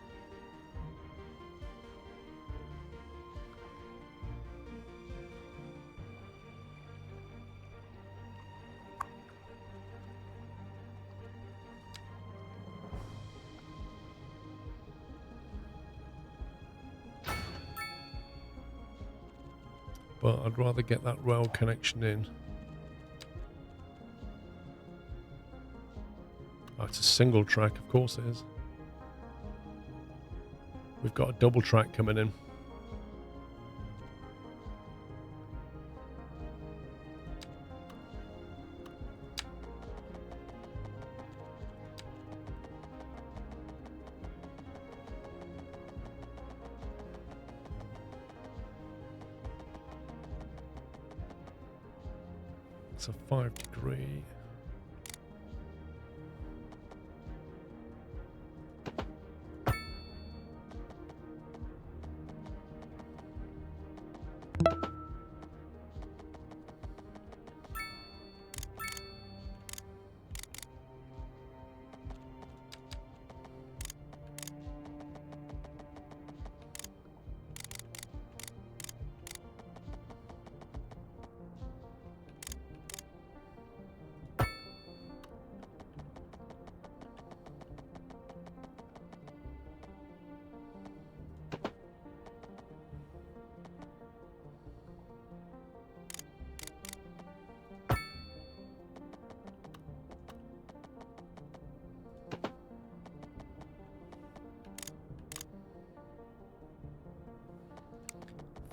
Speaker 1: But I'd rather get that rail connection in. Oh, it's a single track, of course it is. We've got a double track coming in. It's a 5-degree.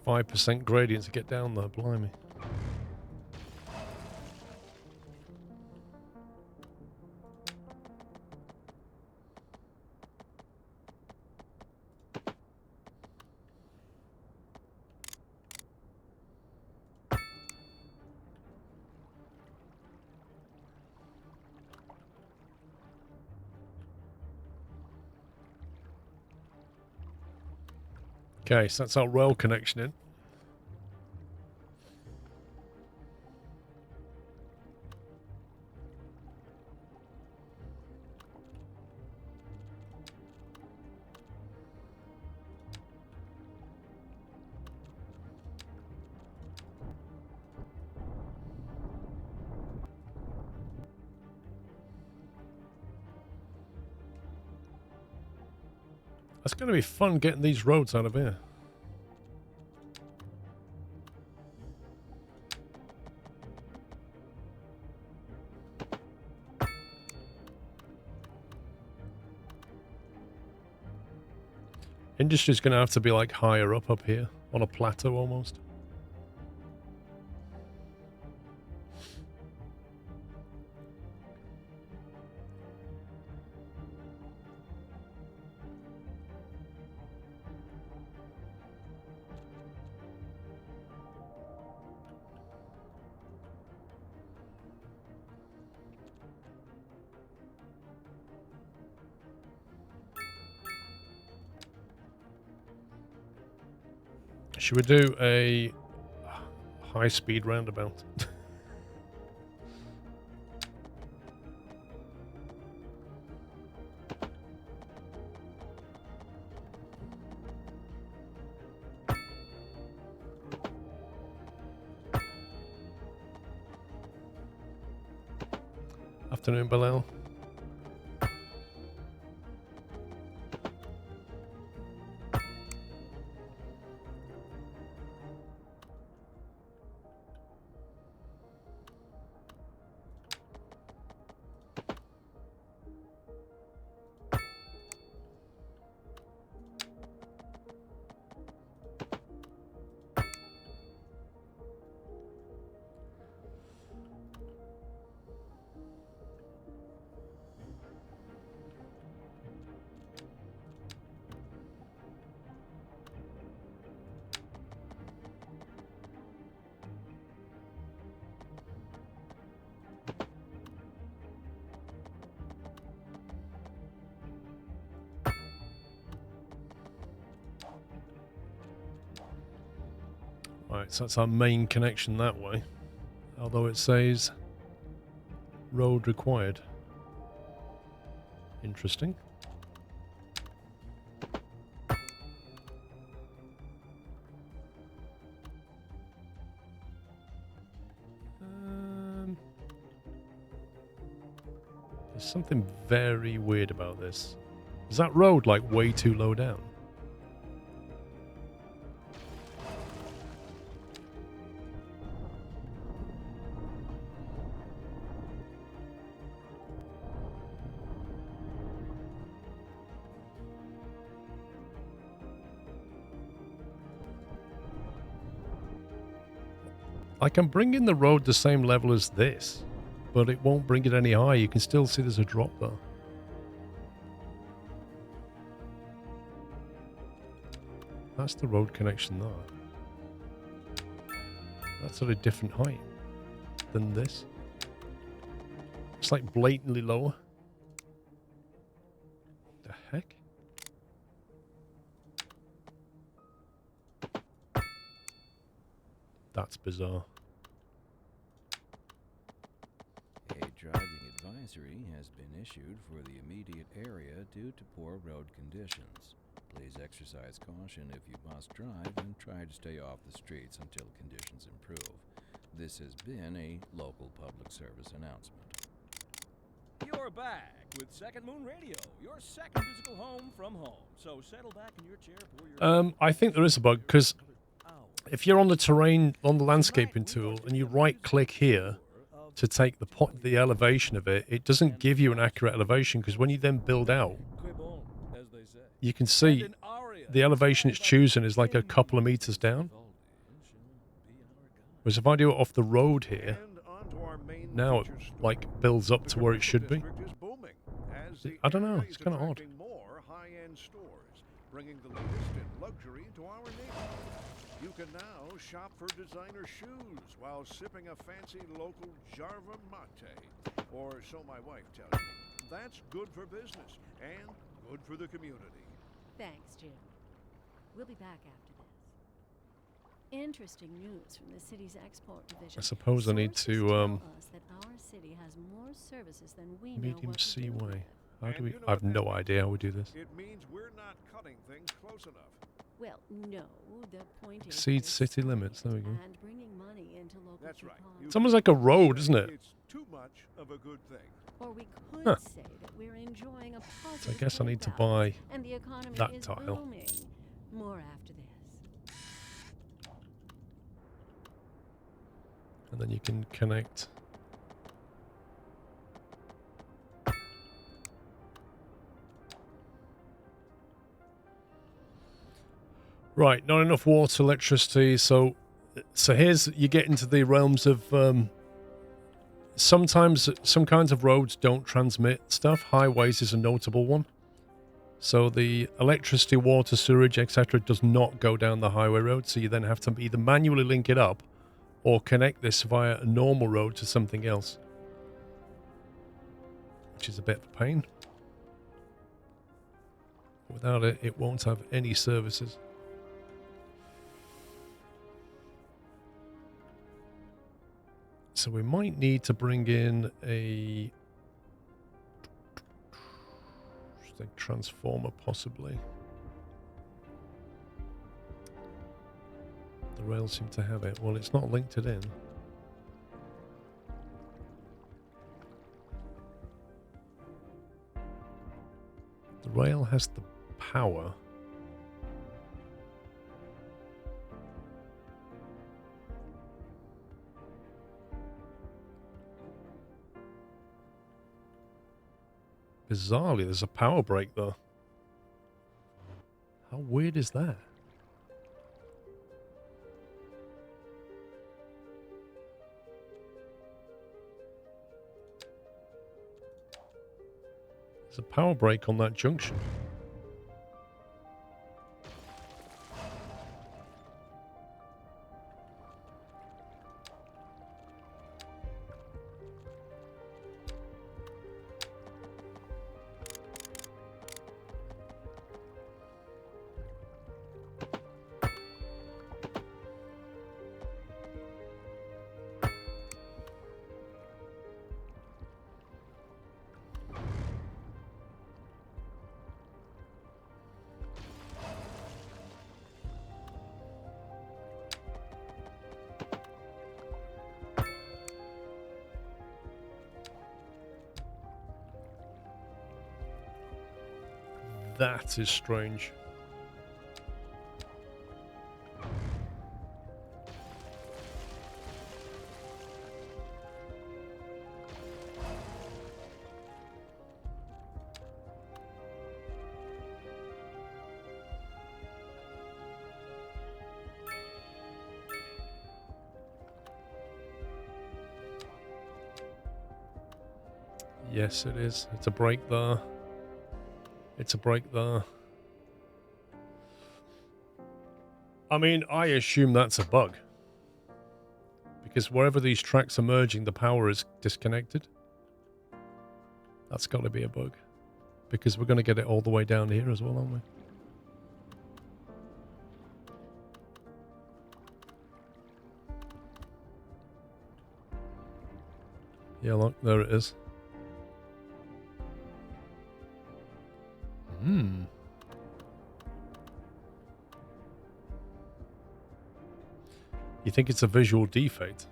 Speaker 1: %5 gradient to get down there, blimey. Okay, so that's our rail connection in. It's going to be fun getting these roads out of here. Industry's going to have to be like higher up here, on a plateau almost. Should we do a high-speed roundabout? Afternoon, Bilal. Right, so that's our main connection that way. Although it says road required. Interesting. There's something very weird about this. Is that road like way too low down? I can bring in the road the same level as this, but it won't bring it any higher. You can still see there's a drop there. That's the road connection there. That's at a different height than this. It's like blatantly lower. The heck? That's bizarre.
Speaker 2: A driving advisory has been issued for the immediate area due to poor road conditions. Please exercise caution if you must drive and try to stay off the streets until conditions improve. This has been a local public service announcement.
Speaker 7: You're back with Second Moon Radio, your second musical home from home. So settle back in your chair, pour your
Speaker 1: I think there is a bug, because if you're on the terrain, on the landscaping tool, and you right-click here to take the elevation of it, it doesn't give you an accurate elevation, because when you then build out, you can see the elevation it's choosing is like a couple of meters down. Whereas if I do it off the road here, now it like builds up to where it should be. I don't know, it's kind of odd.
Speaker 3: Bringing the latest in luxury to our neighborhood. You can now shop for designer shoes while sipping a fancy local Jarva mate. Or so my wife tells me. That's good for business and good for the community.
Speaker 4: Thanks, Jim. We'll be back after this. Interesting news from the city's export division.
Speaker 1: I suppose I need
Speaker 4: Sources
Speaker 1: to
Speaker 4: tell us that our city has more services than we know
Speaker 1: medium
Speaker 4: what to
Speaker 1: C
Speaker 4: do
Speaker 1: way.
Speaker 4: with.
Speaker 1: How do
Speaker 3: And
Speaker 1: we?
Speaker 3: you know
Speaker 1: I have
Speaker 3: what
Speaker 1: no
Speaker 3: that
Speaker 1: idea how we do this.
Speaker 3: It means we're not cutting things close enough.
Speaker 4: Well, no. The point is
Speaker 1: Exceeds
Speaker 4: we're
Speaker 1: city limits, there we go.
Speaker 4: and bringing money into local
Speaker 3: That's right.
Speaker 4: economies.
Speaker 1: It's almost like a road, isn't it?
Speaker 3: It's too much of a good thing.
Speaker 4: Or we could
Speaker 1: Huh.
Speaker 4: say that we're enjoying a
Speaker 1: So
Speaker 4: positive
Speaker 1: I guess I need to
Speaker 4: balance,
Speaker 1: buy
Speaker 4: and the economy
Speaker 1: that
Speaker 4: is
Speaker 1: tile.
Speaker 4: booming. More after this.
Speaker 1: And then you can connect. Right, not enough water, electricity. So here's you get into the realms of sometimes some kinds of roads don't transmit stuff. Highways is a notable one. So the electricity, water, sewage, etc. does not go down the highway road. So you then have to either manually link it up or connect this via a normal road to something else, which is a bit of a pain. Without it, it won't have any services. So we might need to bring in a transformer, possibly. The rails seem to have it. Well, it's not linked it in. The rail has the power. Bizarrely, there's a power break though. How weird is that? There's a power break on that junction. That is strange. Yes, it is. It's a break there. It's a break there. I mean, I assume that's a bug. Because wherever these tracks are merging, the power is disconnected. That's got to be a bug. Because we're going to get it all the way down here as well, aren't we? Yeah, look, there it is. You think it's a visual defect?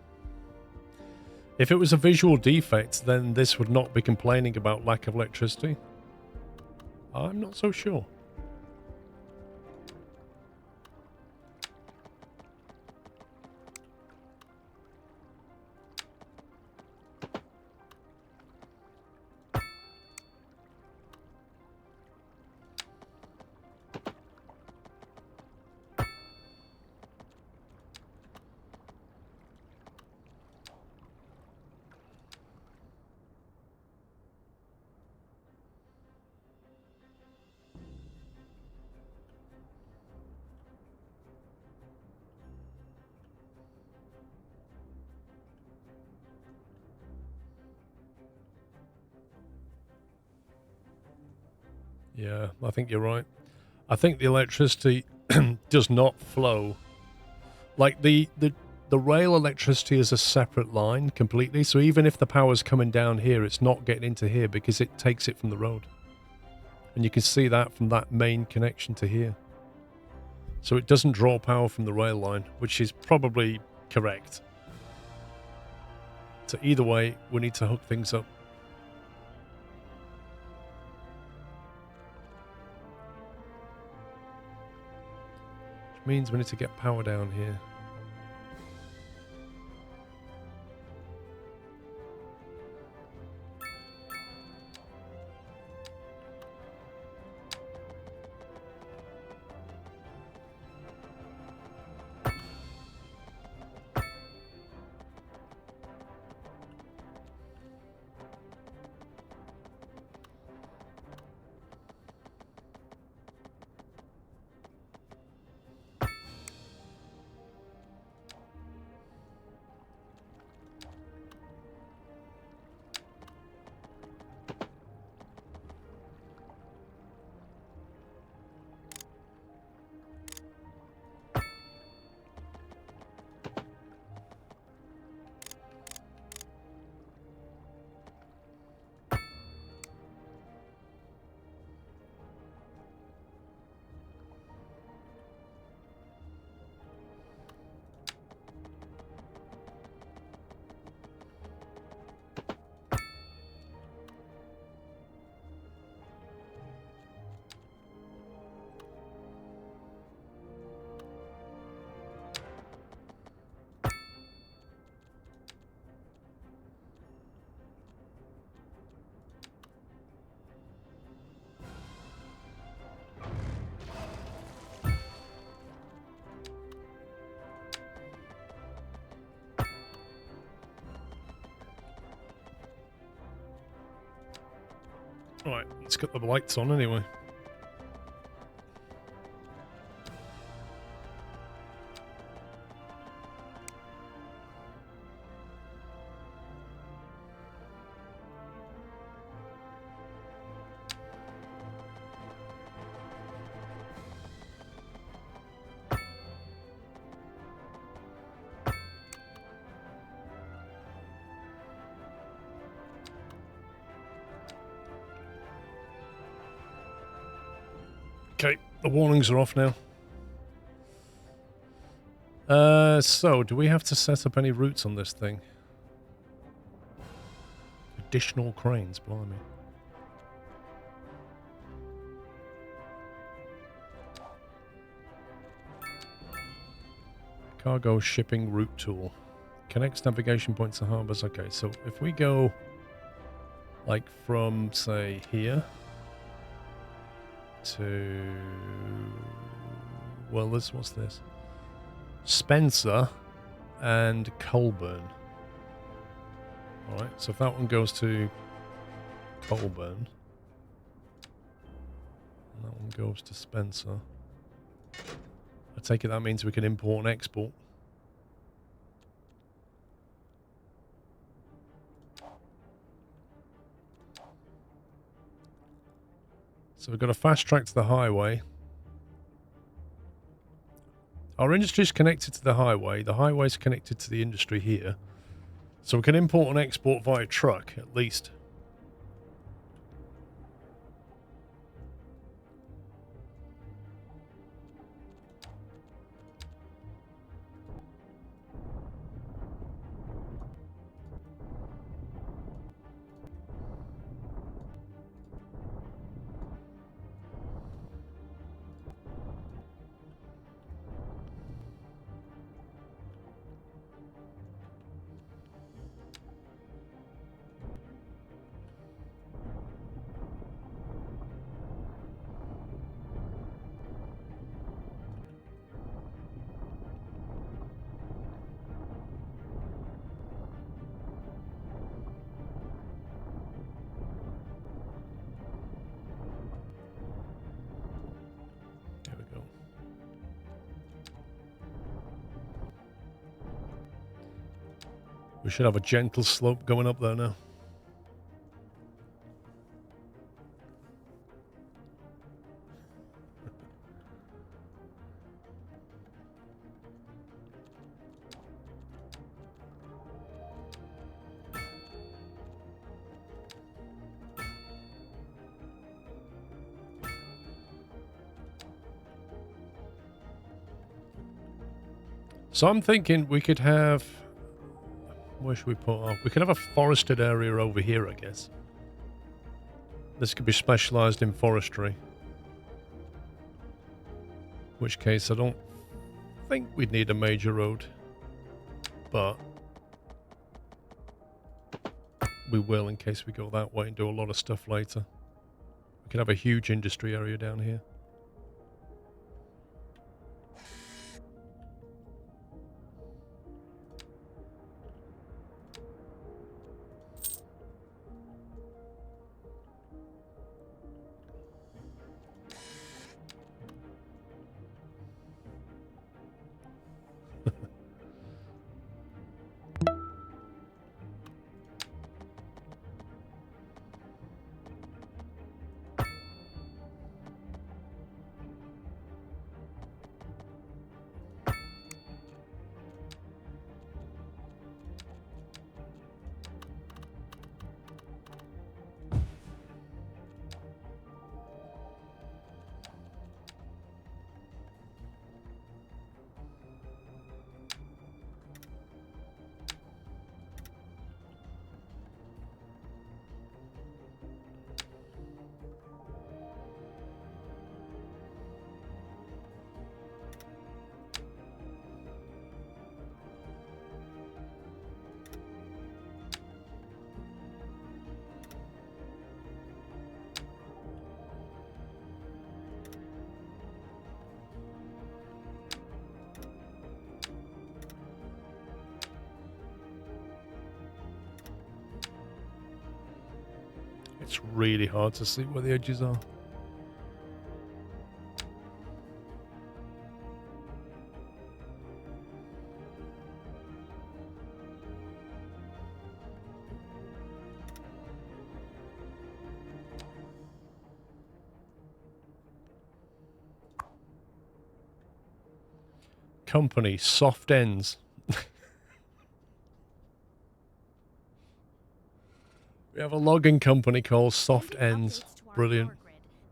Speaker 1: If it was a visual defect, then this would not be complaining about lack of electricity. I'm not so sure. Yeah, I think you're right. I think the electricity does not flow. Like the rail electricity is a separate line completely. So even if the power's coming down here, it's not getting into here because it takes it from the road. And you can see that from that main connection to here. So it doesn't draw power from the rail line, which is probably correct. So either way, we need to hook things up. Which means we need to get power down here. Right, let's get the lights on anyway. Okay, the warnings are off now. So, do we have to set up any routes on this thing? Additional cranes, blimey. Cargo shipping route tool. Connects navigation points to harbors. Okay, so if we go, like, from, say, here to... Well, what's this? Spencer and Colburn. Alright, so if that one goes to Colburn, and that one goes to Spencer, I take it that means we can import and export. So we've got a fast track to the highway. Our industry is connected to the highway is connected to the industry here. So we can import and export via truck, at least. There we go. We should have a gentle slope going up there now. So I'm thinking we could have... Where should we put off? We could have a forested area over here, I guess. This could be specialised in forestry. In which case I don't think we'd need a major road. But we will in case we go that way and do a lot of stuff later. We could have a huge industry area down here. It's really hard to see where the edges are. Company, soft ends. We have a logging company called Soft Ends. Brilliant.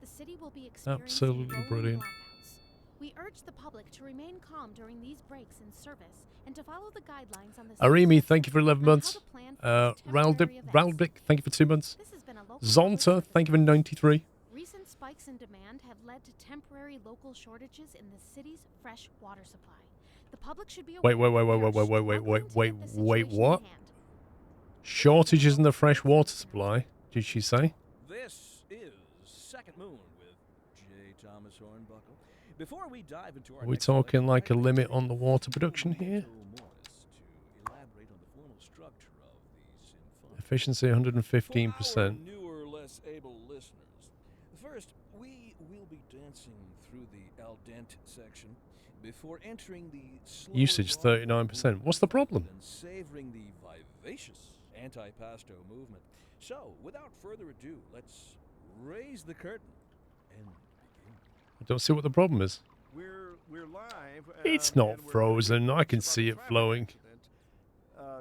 Speaker 6: The city will be experiencing
Speaker 1: Absolutely
Speaker 6: rolling
Speaker 1: brilliant.
Speaker 6: blackouts. We urge the public to remain calm during these breaks in service and to follow the guidelines on the
Speaker 1: Arimi,
Speaker 6: city's
Speaker 1: thank you for 11
Speaker 6: website on
Speaker 1: months.
Speaker 6: how to plan for these temporary events.
Speaker 1: Raldip, thank you for 2 months.
Speaker 6: This has been a local
Speaker 1: Zonta,
Speaker 6: public
Speaker 1: thank you for 93.
Speaker 6: Recent spikes in demand have led to temporary local shortages in the city's fresh water supply. The public should be aware
Speaker 1: Wait, what? Shortages in the fresh water supply, did she say?
Speaker 7: This is Second Moon with J. Thomas Hornbuckle. Before we dive into our
Speaker 1: Are we
Speaker 7: next
Speaker 1: talking
Speaker 7: selection,
Speaker 1: like a
Speaker 7: I'd
Speaker 1: limit
Speaker 7: to
Speaker 1: on the
Speaker 7: take
Speaker 1: water
Speaker 7: a
Speaker 1: production
Speaker 7: few
Speaker 1: here?
Speaker 7: moments to elaborate on the formal structure of the symphony.
Speaker 1: Efficiency
Speaker 7: For our
Speaker 1: 115%.
Speaker 7: newer, less able listeners, first we will be dancing through the al dente section before entering the slower
Speaker 1: Usage
Speaker 7: rock
Speaker 1: 39%. What's the problem?
Speaker 7: and savoring the vivacious anti-pasto movement. So, without further ado, let's raise the curtain and begin.
Speaker 1: I don't see what the problem is.
Speaker 3: We're live.
Speaker 1: It's not
Speaker 3: and we're
Speaker 1: frozen. I can
Speaker 3: about a
Speaker 1: see it
Speaker 3: traffic
Speaker 1: flowing.
Speaker 3: accident,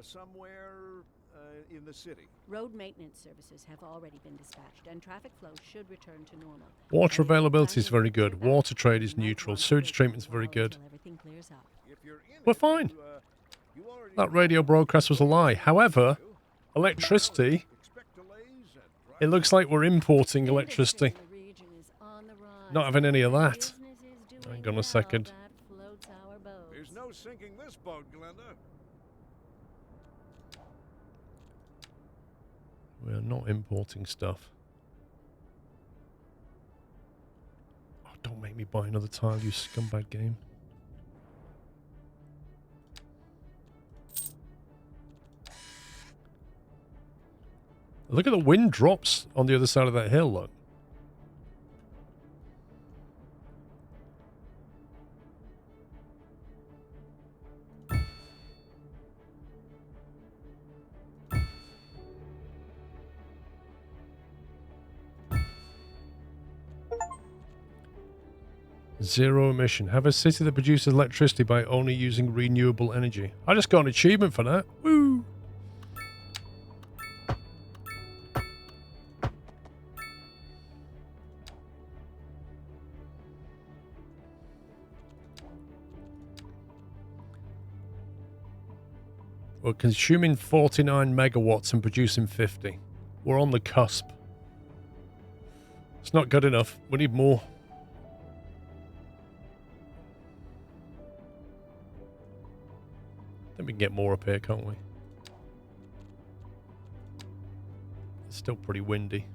Speaker 3: somewhere in the city.
Speaker 4: Road maintenance services have already been dispatched, and traffic flow should return to normal.
Speaker 1: Water
Speaker 4: Any
Speaker 1: availability is
Speaker 4: time you
Speaker 1: very good.
Speaker 4: get back,
Speaker 1: Water trade is
Speaker 4: you might
Speaker 1: neutral.
Speaker 4: want to
Speaker 1: Sewage
Speaker 4: wait
Speaker 1: treatment's
Speaker 4: a
Speaker 1: very
Speaker 4: while
Speaker 1: good.
Speaker 4: until everything clears up.
Speaker 3: If you're in
Speaker 1: We're
Speaker 3: it,
Speaker 1: fine.
Speaker 3: you already
Speaker 1: That
Speaker 3: know
Speaker 1: radio
Speaker 3: what
Speaker 1: broadcast was a lie.
Speaker 3: to do.
Speaker 1: However, electricity,
Speaker 3: Expect delays and
Speaker 1: it looks like we're importing electricity.
Speaker 4: Industry in the region is on the rise,
Speaker 1: Not having any of
Speaker 4: and
Speaker 1: that.
Speaker 4: business is doing
Speaker 1: Hang on a
Speaker 4: well
Speaker 1: second.
Speaker 4: that floats our boats.
Speaker 3: There's no sinking this boat, Glenda.
Speaker 1: We're not importing stuff. Oh, don't make me buy another tile, you scumbag game. Look at the wind drops on the other side of that hill, look. Zero emission. Have a city that produces electricity by only using renewable energy. I just got an achievement for that. Woo! We're consuming 49 megawatts and producing 50. We're on the cusp. It's not good enough. We need more. I think we can get more up here, can't we? It's still pretty windy.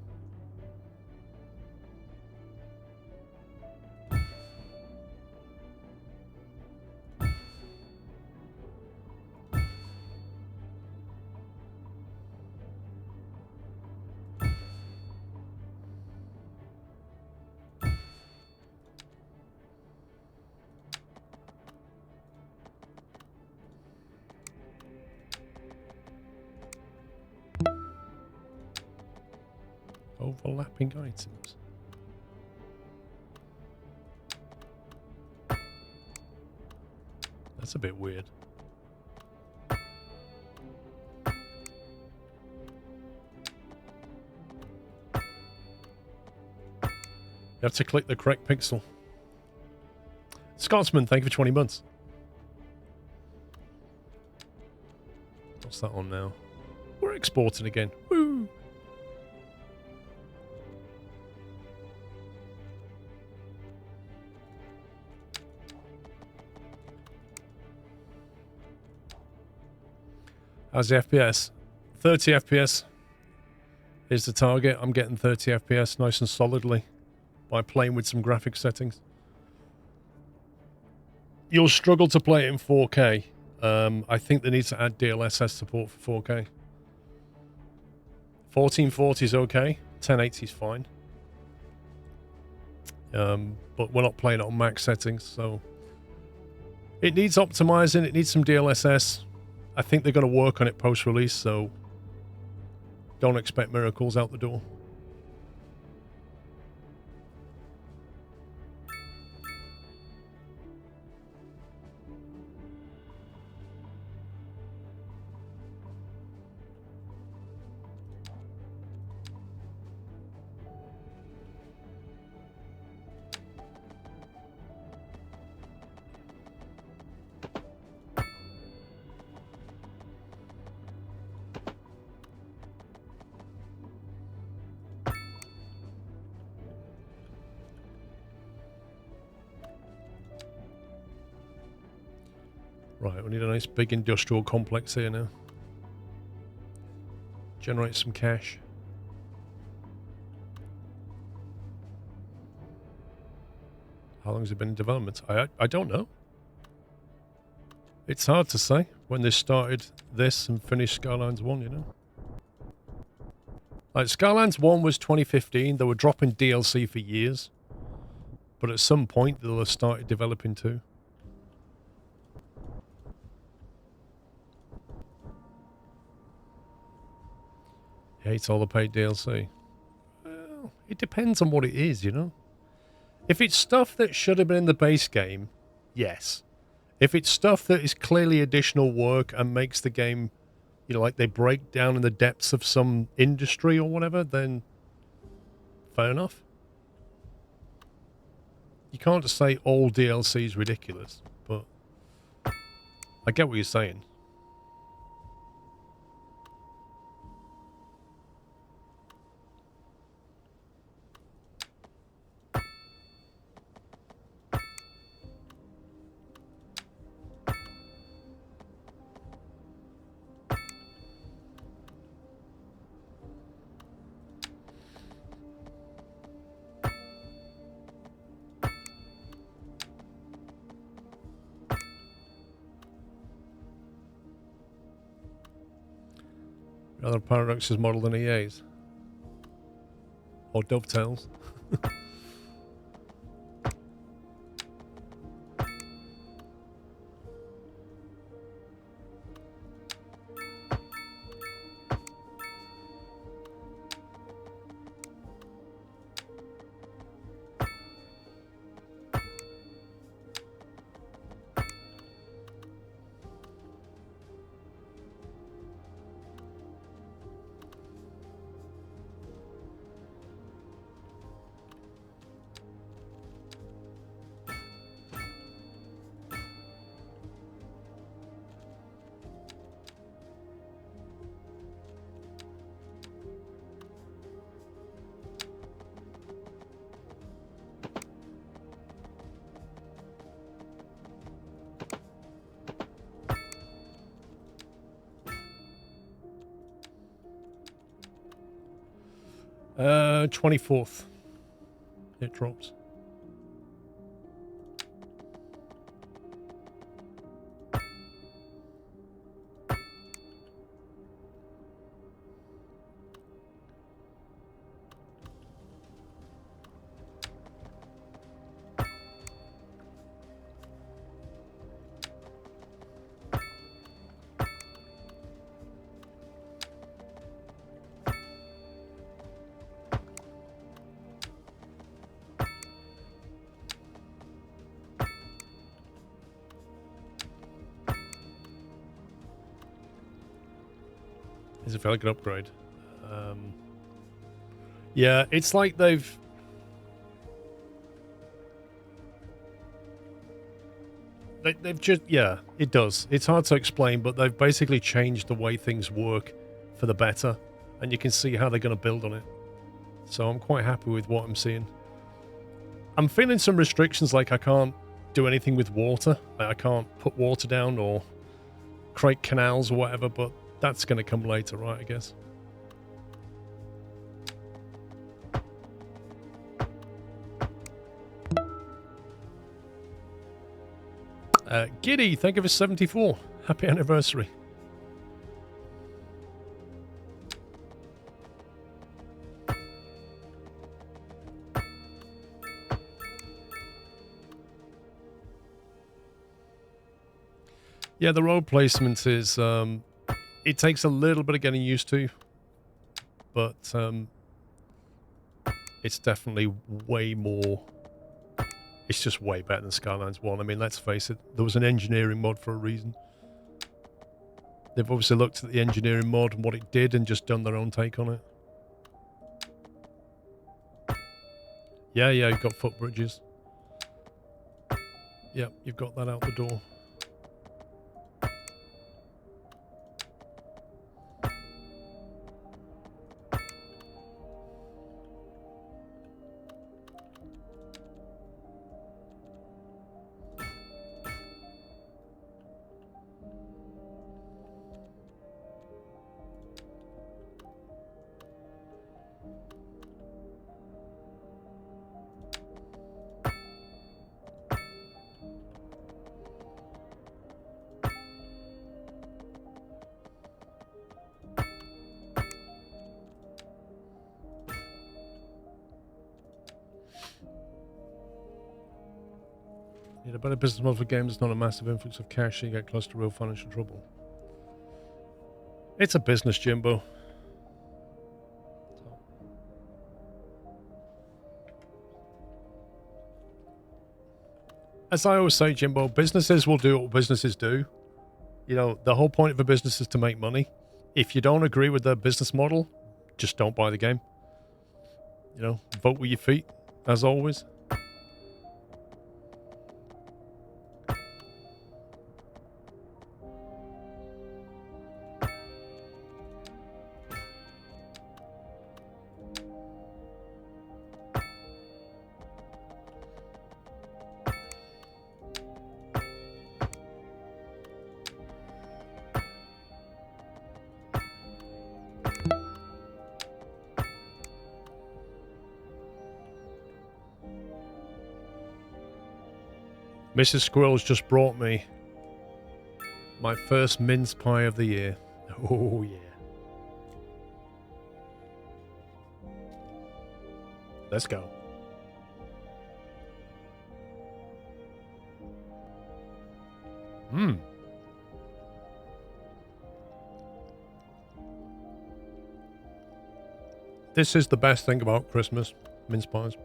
Speaker 1: Overlapping items. That's a bit weird. You have to click the correct pixel. Scotsman, thank you for 20 months. What's that on now? We're exporting again. Woo! How's the FPS? 30 FPS is the target. I'm getting 30 FPS nice and solidly by playing with some graphic settings. You'll struggle to play it in 4K. I think they need to add DLSS support for 4K. 1440 is okay. 1080 is fine. But we're not playing it on max settings, so it needs optimizing. It needs some DLSS. I think they're going to work on it post-release, so don't expect miracles out the door. Right, we need a nice big industrial complex here now. Generate some cash. How long has it been in development? I don't know. It's hard to say when they started this and finished Skylines 1, you know. Like, Skylines 1 was 2015. They were dropping DLC for years. But at some point, they'll have started developing too. Hates all the paid DLC. Well, it depends on what it is, you know. If it's stuff that should have been in the base game, yes. If it's stuff that is clearly additional work and makes the game, you know, like they break down in the depths of some industry or whatever, then fair enough. You can't just say all DLC is ridiculous, but I get what you're saying. Rather Paradox's model than EA's. Or Dovetails. Uh, 24th. It drops. It's a fairly good upgrade. Yeah, it's like they've... They've just... Yeah, it does. It's hard to explain, but they've basically changed the way things work for the better. And you can see how they're going to build on it. So I'm quite happy with what I'm seeing. I'm feeling some restrictions, like I can't do anything with water. I can't put water down or create canals or whatever, but that's going to come later, right, I guess. Giddy, thank you for 74. Happy anniversary. Yeah, the road placement is, it takes a little bit of getting used to, but it's definitely way more, it's just way better than Skylines 1. I mean, let's face it, there was an engineering mod for a reason. They've obviously looked at the engineering mod and what it did and just done their own take on it. Yeah, you've got footbridges. Yep, you've got that out the door. Need a better business model for games. It's not a massive influx of cash, so you get close to real financial trouble. It's a business, Jimbo. As I always say, Jimbo, businesses will do what businesses do. You know, the whole point of a business is to make money. If you don't agree with their business model, just don't buy the game. You know, vote with your feet, as always. Mrs. Squirrel's just brought me my first mince pie of the year. Oh, yeah. Let's go. Mmm. This is the best thing about Christmas, mince pies.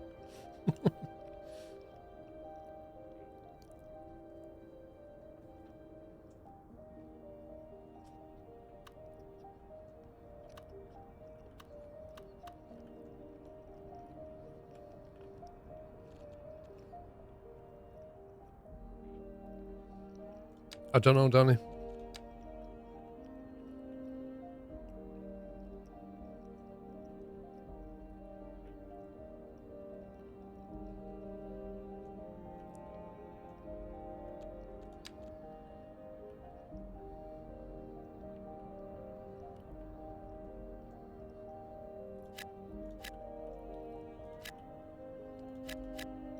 Speaker 1: I don't know, Danny.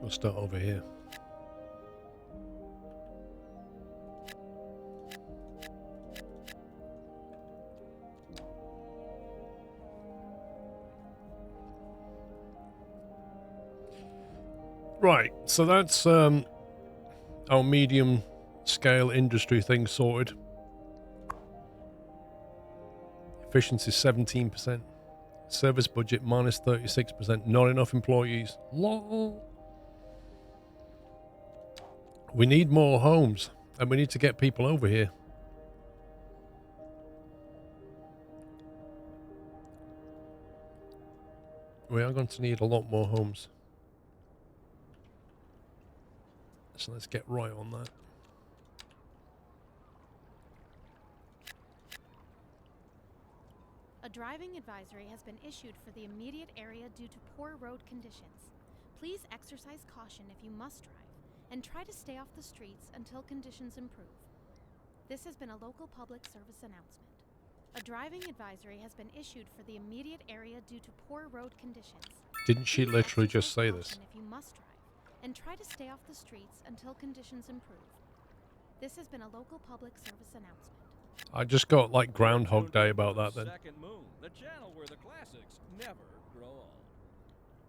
Speaker 1: We'll start over here. Right, so that's our medium scale industry thing sorted. Efficiency 17%. Service budget minus 36%. Not enough employees. Lol. We need more homes, and we need to get people over here. We are going to need a lot more homes. So let's get right on that.
Speaker 6: A driving advisory has been issued for the immediate area due to poor road conditions. Please exercise caution if you must drive, and try to stay off the streets until conditions improve. This has been a local public service announcement. A driving advisory has been issued for the immediate area due to poor road conditions.
Speaker 1: Didn't she
Speaker 6: Please
Speaker 1: literally just
Speaker 6: exercise
Speaker 1: say
Speaker 6: caution
Speaker 1: this?
Speaker 6: if you must drive, and try to stay off the streets until conditions improve. This has been a local public service announcement.
Speaker 1: I just got like Groundhog Day about that then.
Speaker 7: Second moon, the channel where the classics never grow old.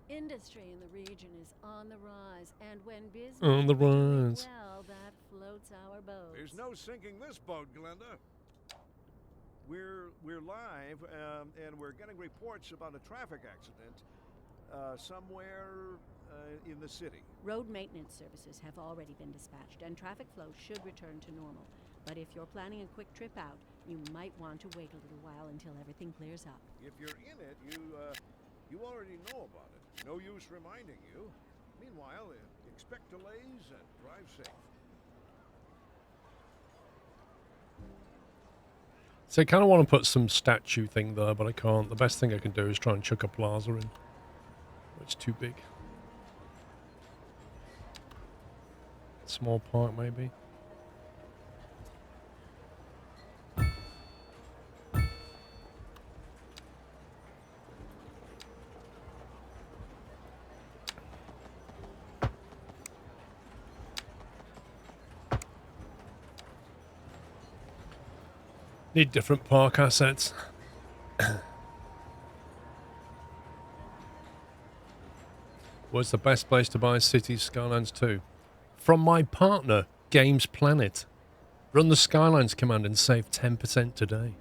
Speaker 4: Industry in the region is on the rise, and when business
Speaker 1: On the
Speaker 4: is doing
Speaker 1: rise.
Speaker 4: well, that floats our boat.
Speaker 3: There's no sinking this boat, Glenda. We're live, and we're getting reports about a traffic accident somewhere in the city.
Speaker 4: Road maintenance services have already been dispatched, and traffic flow should return to normal. But if you're planning a quick trip out, you might want to wait a little while until everything clears up.
Speaker 3: If you're in it, you already know about it. No use reminding you. Meanwhile, expect delays and drive safe.
Speaker 1: So I kind of want to put some statue thing there, but I can't. The best thing I can do is try and chuck a plaza in. It's too big. Small park, maybe. Need different park assets. What's the best place to buy Cities Skylines 2? From my partner, Games Planet. Run the Skylines command and save 10% today.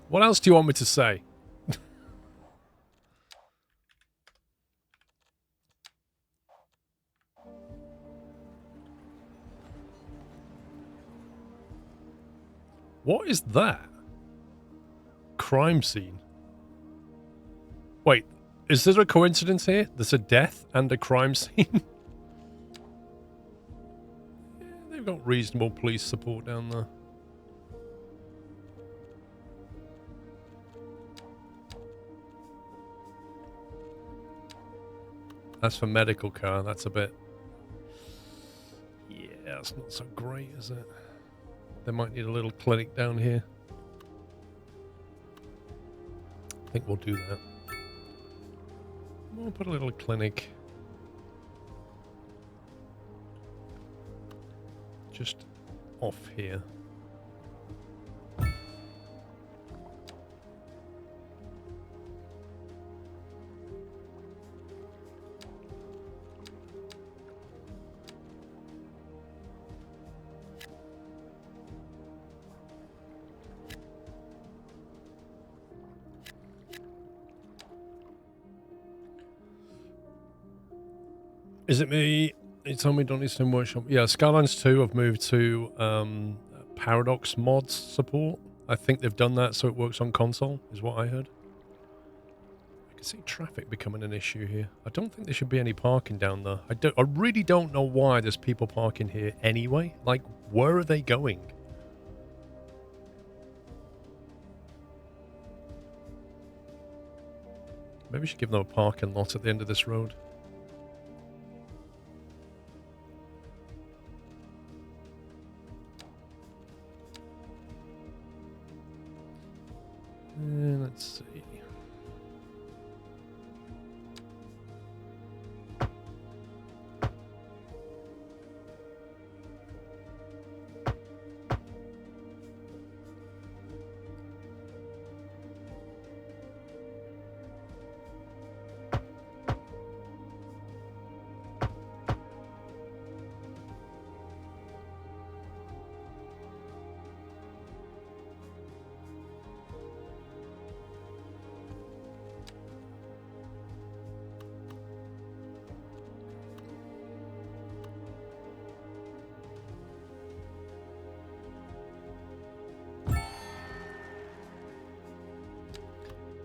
Speaker 1: What else do you want me to say? What is that? Crime scene. Wait, is there a coincidence here? There's a death and a crime scene? Yeah, they've got reasonable police support down there. That's for medical car. That's a bit... Yeah, that's not so great, is it? They might need a little clinic down here. I think we'll do that. We'll put a little clinic just off here. Is it me? You told me don't need Steam Workshop. Yeah, Skylines 2 have moved to Paradox mods support. I think they've done that so it works on console, is what I heard. I can see traffic becoming an issue here. I don't think there should be any parking down there. I really don't know why there's people parking here anyway. Like, where are they going? Maybe we should give them a parking lot at the end of this road. Let's see.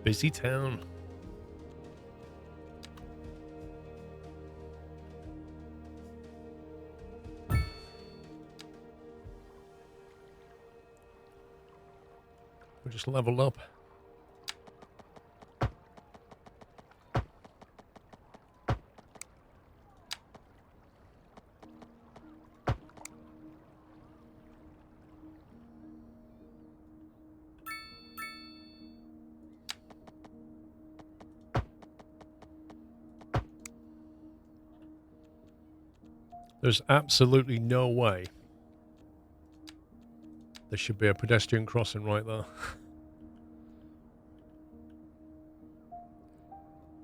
Speaker 1: Busy town. We just leveled up. There's absolutely no way there should be a pedestrian crossing right there.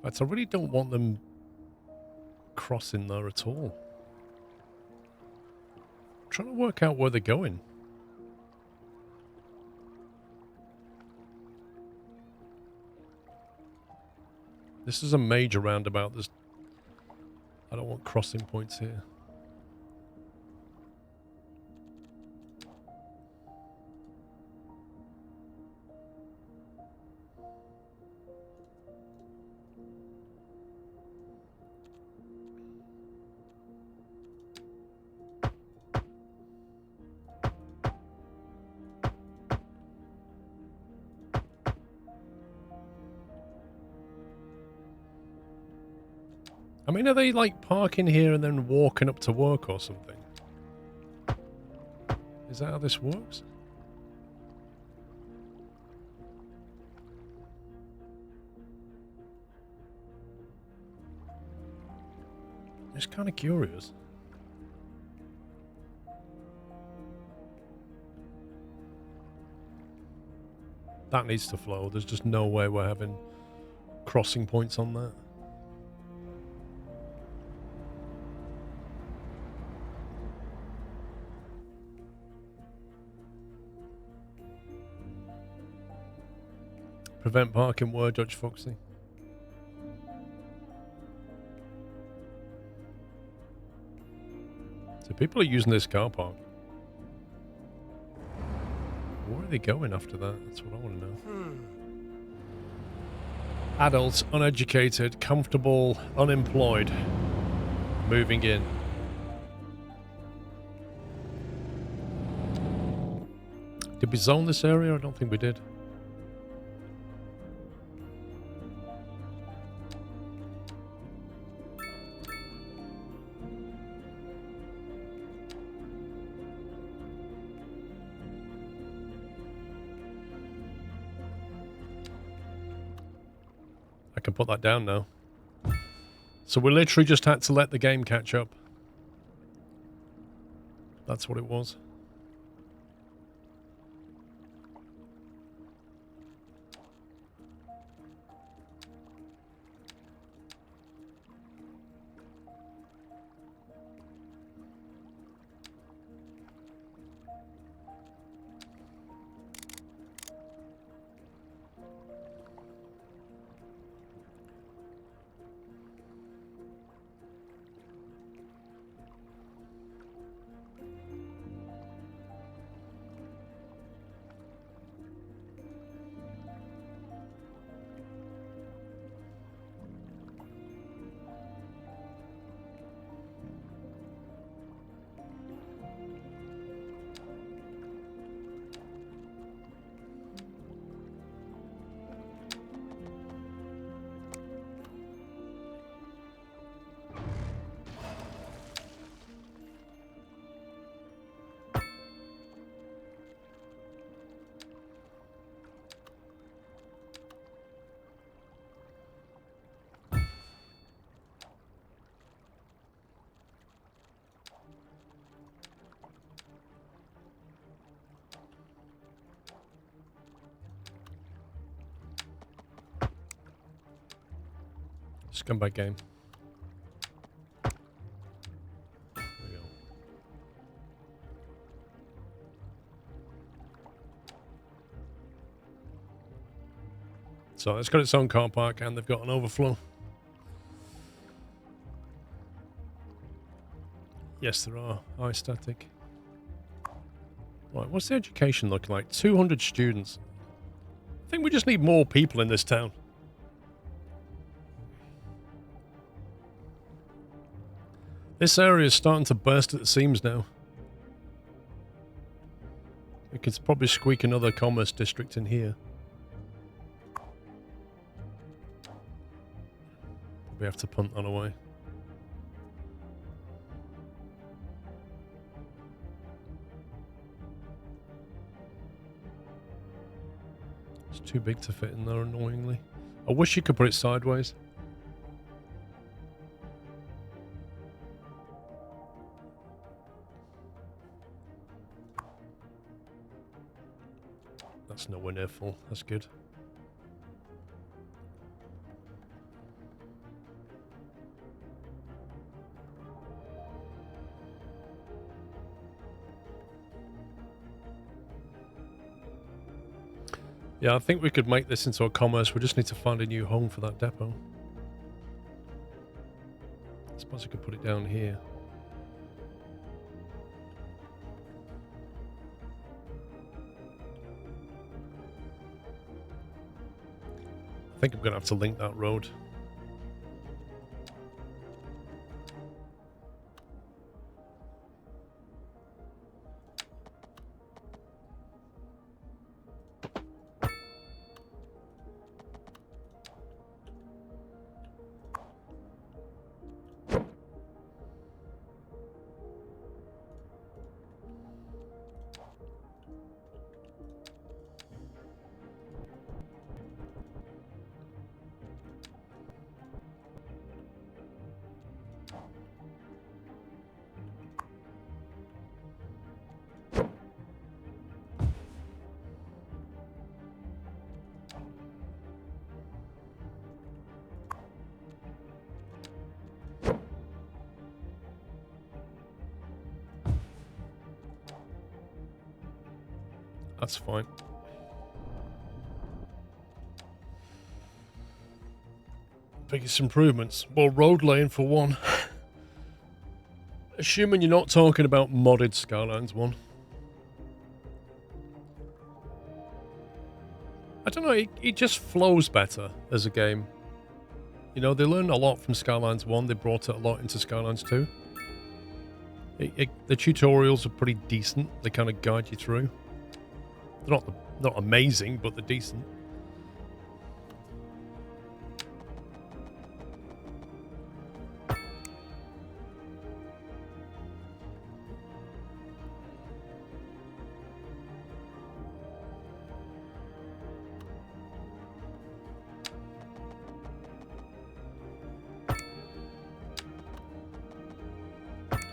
Speaker 1: But I really don't want them crossing there at all. I'm trying to work out where they're going. This is a major roundabout. I don't want crossing points here. I mean, are they like parking here and then walking up to work or something? Is that how this works? It's kind of curious. That needs to flow. There's just no way we're having crossing points on that. Prevent parking word, Judge Foxy. So people are using this car park. Where are they going after that? That's what I want to know. Adults, uneducated, comfortable, unemployed. Moving in. Did we zone this area? I don't think we did. I can put that down now. So we literally just had to let the game catch up. That's what it was. Scumbag game. There we go. So it's got its own car park and they've got an overflow. Yes, there are. High static. Right, what's the education looking like? 200 students. I think we just need more people in this town. This area is starting to burst at the seams now. We could probably squeak another commerce district in here. Probably have to punt that away. It's too big to fit in there, annoyingly. I wish you could put it sideways. That's nowhere near full. That's good. Yeah, I think we could make this into a commerce. We just need to find a new home for that depot. I suppose I could put it down here. I think I'm going to have to link that road. That's fine. Biggest improvements. Well, road lane for one. Assuming you're not talking about modded Skylines 1. I don't know, it just flows better as a game. You know, they learned a lot from Skylines 1. They brought it a lot into Skylines 2. The tutorials are pretty decent. They kind of guide you through. They're not amazing, but they're decent.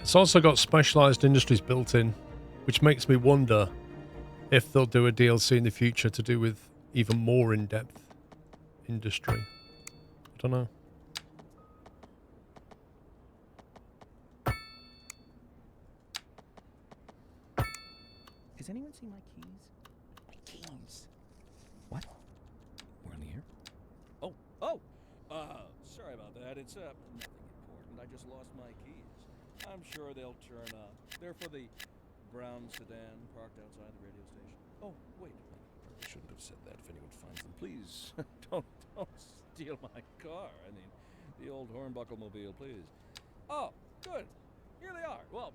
Speaker 1: It's also got specialized industries built in, which makes me wonder if they'll do a DLC in the future to do with even more in-depth industry. I don't know.
Speaker 2: Has anyone seen my keys? My keys. What? We're on the air?
Speaker 7: Sorry about that. It's nothing important. I just lost my keys. I'm sure they'll turn up. They're for the brown sedan parked outside the radio station. Oh, wait. I shouldn't have said that. If anyone finds them, please don't steal my car. I mean, the old hornbuckle mobile, please. Oh, good. Here they are. Well,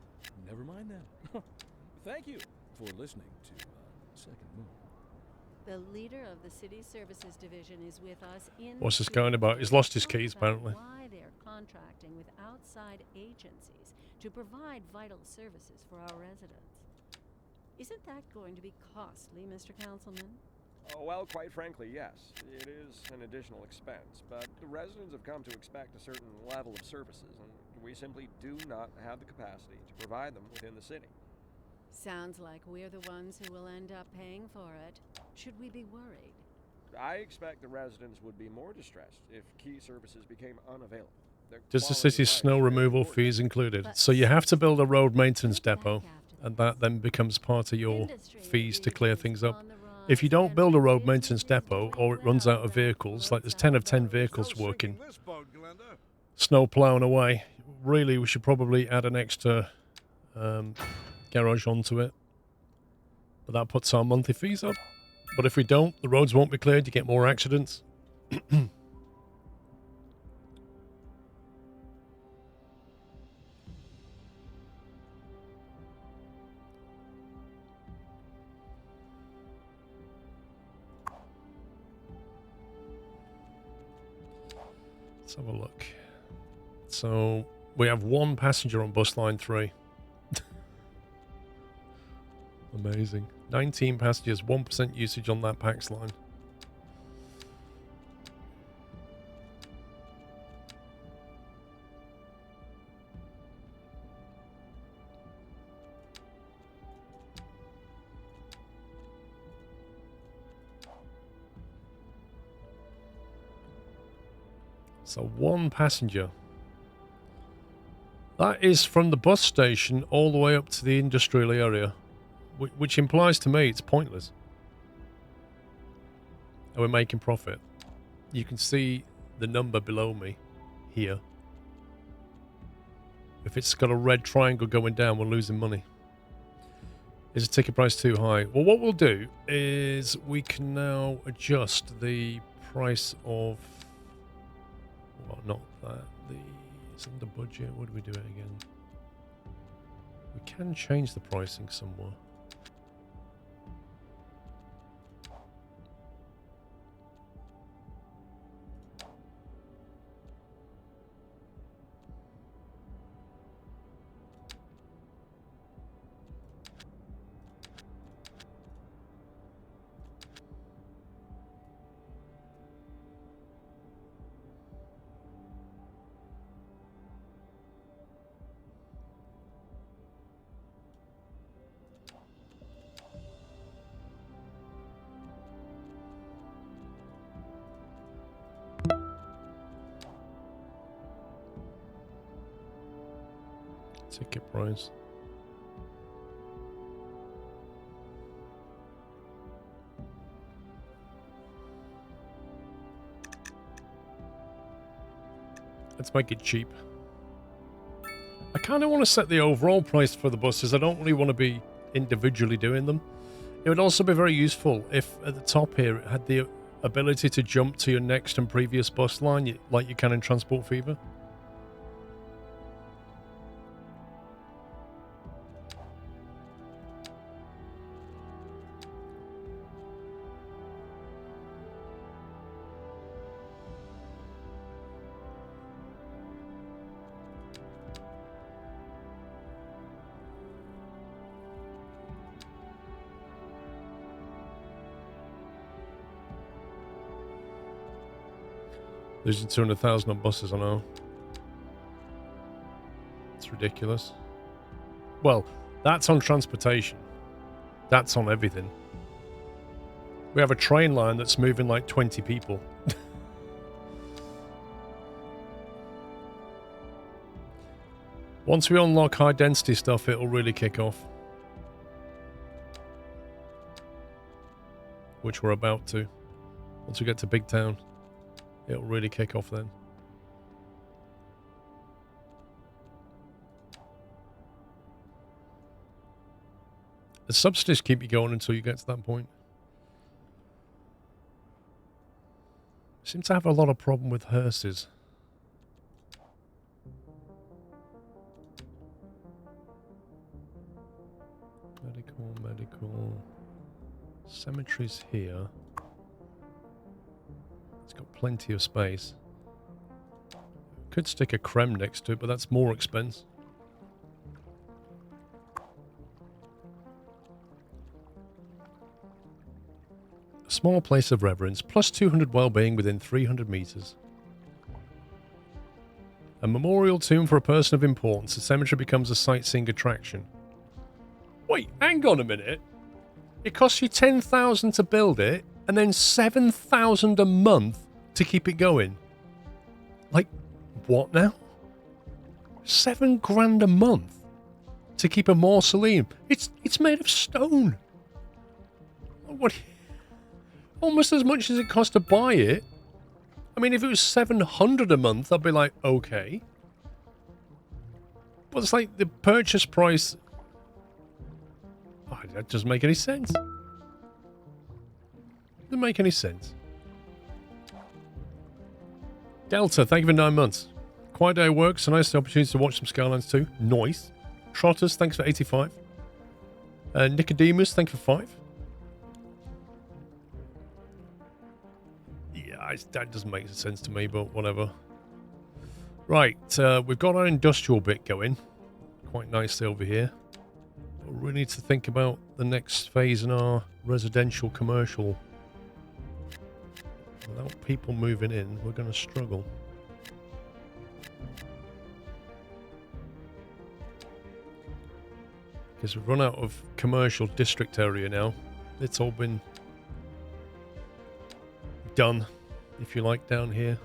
Speaker 7: never mind then. Thank you for listening to Second Moon.
Speaker 4: The leader of the City Services Division is with us in...
Speaker 1: What's this going about? He's lost his keys, apparently.
Speaker 4: Why they're contracting with outside agencies to provide vital services for our residents. Isn't that going to be costly, Mr. Councilman?
Speaker 8: Oh, well, quite frankly, yes. It is an additional expense, but the residents have come to expect a certain level of services, and we simply do not have the capacity to provide them within the city.
Speaker 4: Sounds like we're the ones who will end up paying for it. Should we be worried?
Speaker 8: I expect the residents would be more distressed if key services became unavailable.
Speaker 1: Does the city's snow removal fees included? So you have to build a road maintenance depot, and that then becomes part of your fees to clear things up. If you don't build a road maintenance depot, or it runs out of vehicles, like there's 10 of 10 vehicles working, snow plowing away, really we should probably add an extra garage onto it. But that puts our monthly fees up. But if we don't, the roads won't be cleared, you get more accidents. Let's have a look. So we have one passenger on bus line 3. Amazing. 19 passengers, 1% usage on that PAX line. So one passenger. That is from the bus station all the way up to the industrial area, which implies to me it's pointless. and we're making profit. You can see the number below me here. If it's got a red triangle going down, we're losing money. Is the ticket price too high? Well, what we'll do is we can now adjust the price of... Well, not that. It's under budget. What do we do it again? We can change the pricing somewhere. Ticket price. Let's make it cheap. I kind of want to set the overall price for the buses. I don't really want to be individually doing them. It would also be very useful if at the top here it had the ability to jump to your next and previous bus line like you can in Transport Fever. Losing 200,000 on buses, I know. It's ridiculous. Well, that's on transportation. That's on everything. We have a train line that's moving like 20 people. Once we unlock high density stuff, it'll really kick off. Which we're about to. Once we get to Big Town. It'll really kick off then. The subsidies keep you going until you get to that point. Seem to have a lot of problem with hearses. Medical. Cemeteries here. It's got plenty of space. Could stick a creme next to it, but that's more expense. A small place of reverence, plus 200 well-being within 300 meters. A memorial tomb for a person of importance. The cemetery becomes a sightseeing attraction. Wait, hang on a minute. It costs you 10,000 to build it, and then 7,000 a month to keep it going. Like, what now? 7 grand a month to keep a mausoleum. It's made of stone. What? Almost as much as it cost to buy it. I mean, if it was 700 a month, I'd be like, okay. But it's like the purchase price. Oh, that doesn't make any sense. Doesn't make any sense. Delta, thank you for 9 months. Quiet day works. A nice opportunity to watch some Skylines too. Nice. Trotters, thanks for 85. Nicodemus, thank you for 5. Yeah, that doesn't make sense to me, but whatever. Right, we've got our industrial bit going. Quite nicely over here. But we need to think about the next phase in our residential commercial. Without people moving in, we're going to struggle. Because we've run out of commercial district area now. It's all been done, if you like, down here.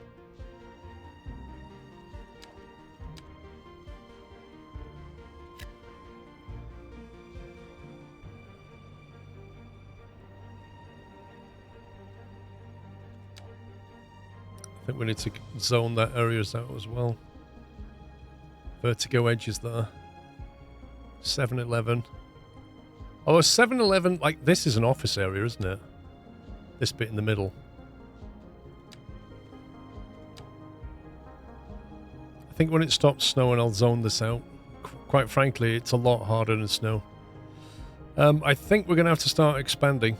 Speaker 1: think we need to zone that areas out as well. Vertigo edges there. 7-Eleven. Oh, 7-Eleven, like this is an office area, isn't it? This bit in the middle. I think when it stops snowing, I'll zone this out. Quite frankly, it's a lot harder than snow. I think we're going to have to start expanding.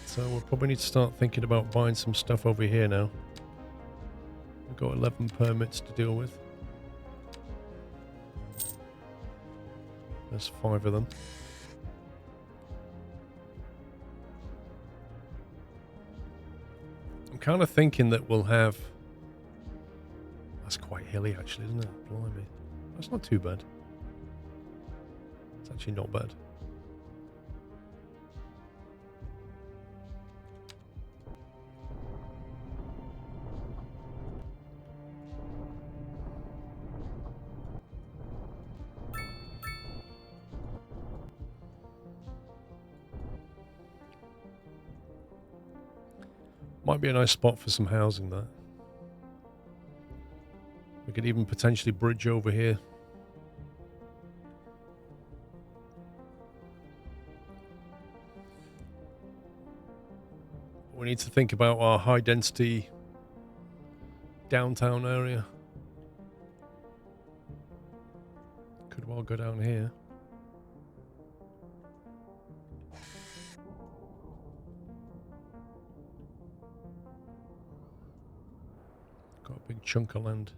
Speaker 1: So we'll probably need to start thinking about buying some stuff over here now. We've got 11 permits to deal with. There's 5 of them. I'm kind of thinking that we'll have... That's quite hilly actually, isn't it? Blimey. That's not too bad. It's actually not bad. Might be a nice spot for some housing there. We could even potentially bridge over here. We need to think about our high density downtown area. Could well go down here. Got a big chunk of land.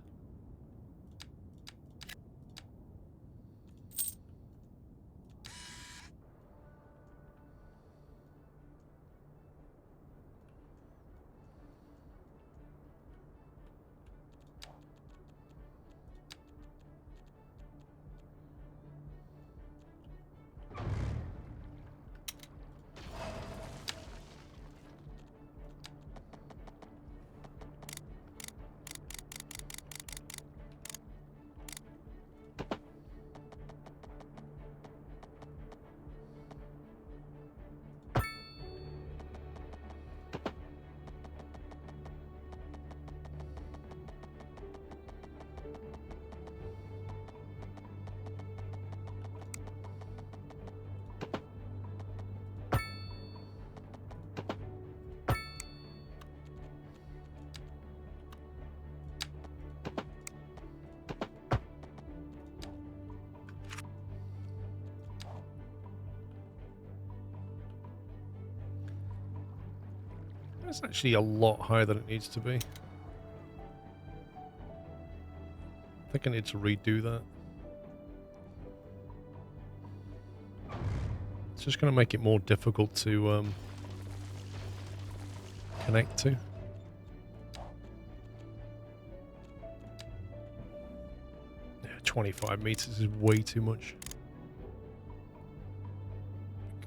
Speaker 1: That's actually a lot higher than it needs to be. I think I need to redo that. It's just going to make it more difficult to connect to. Yeah, 25 meters is way too much.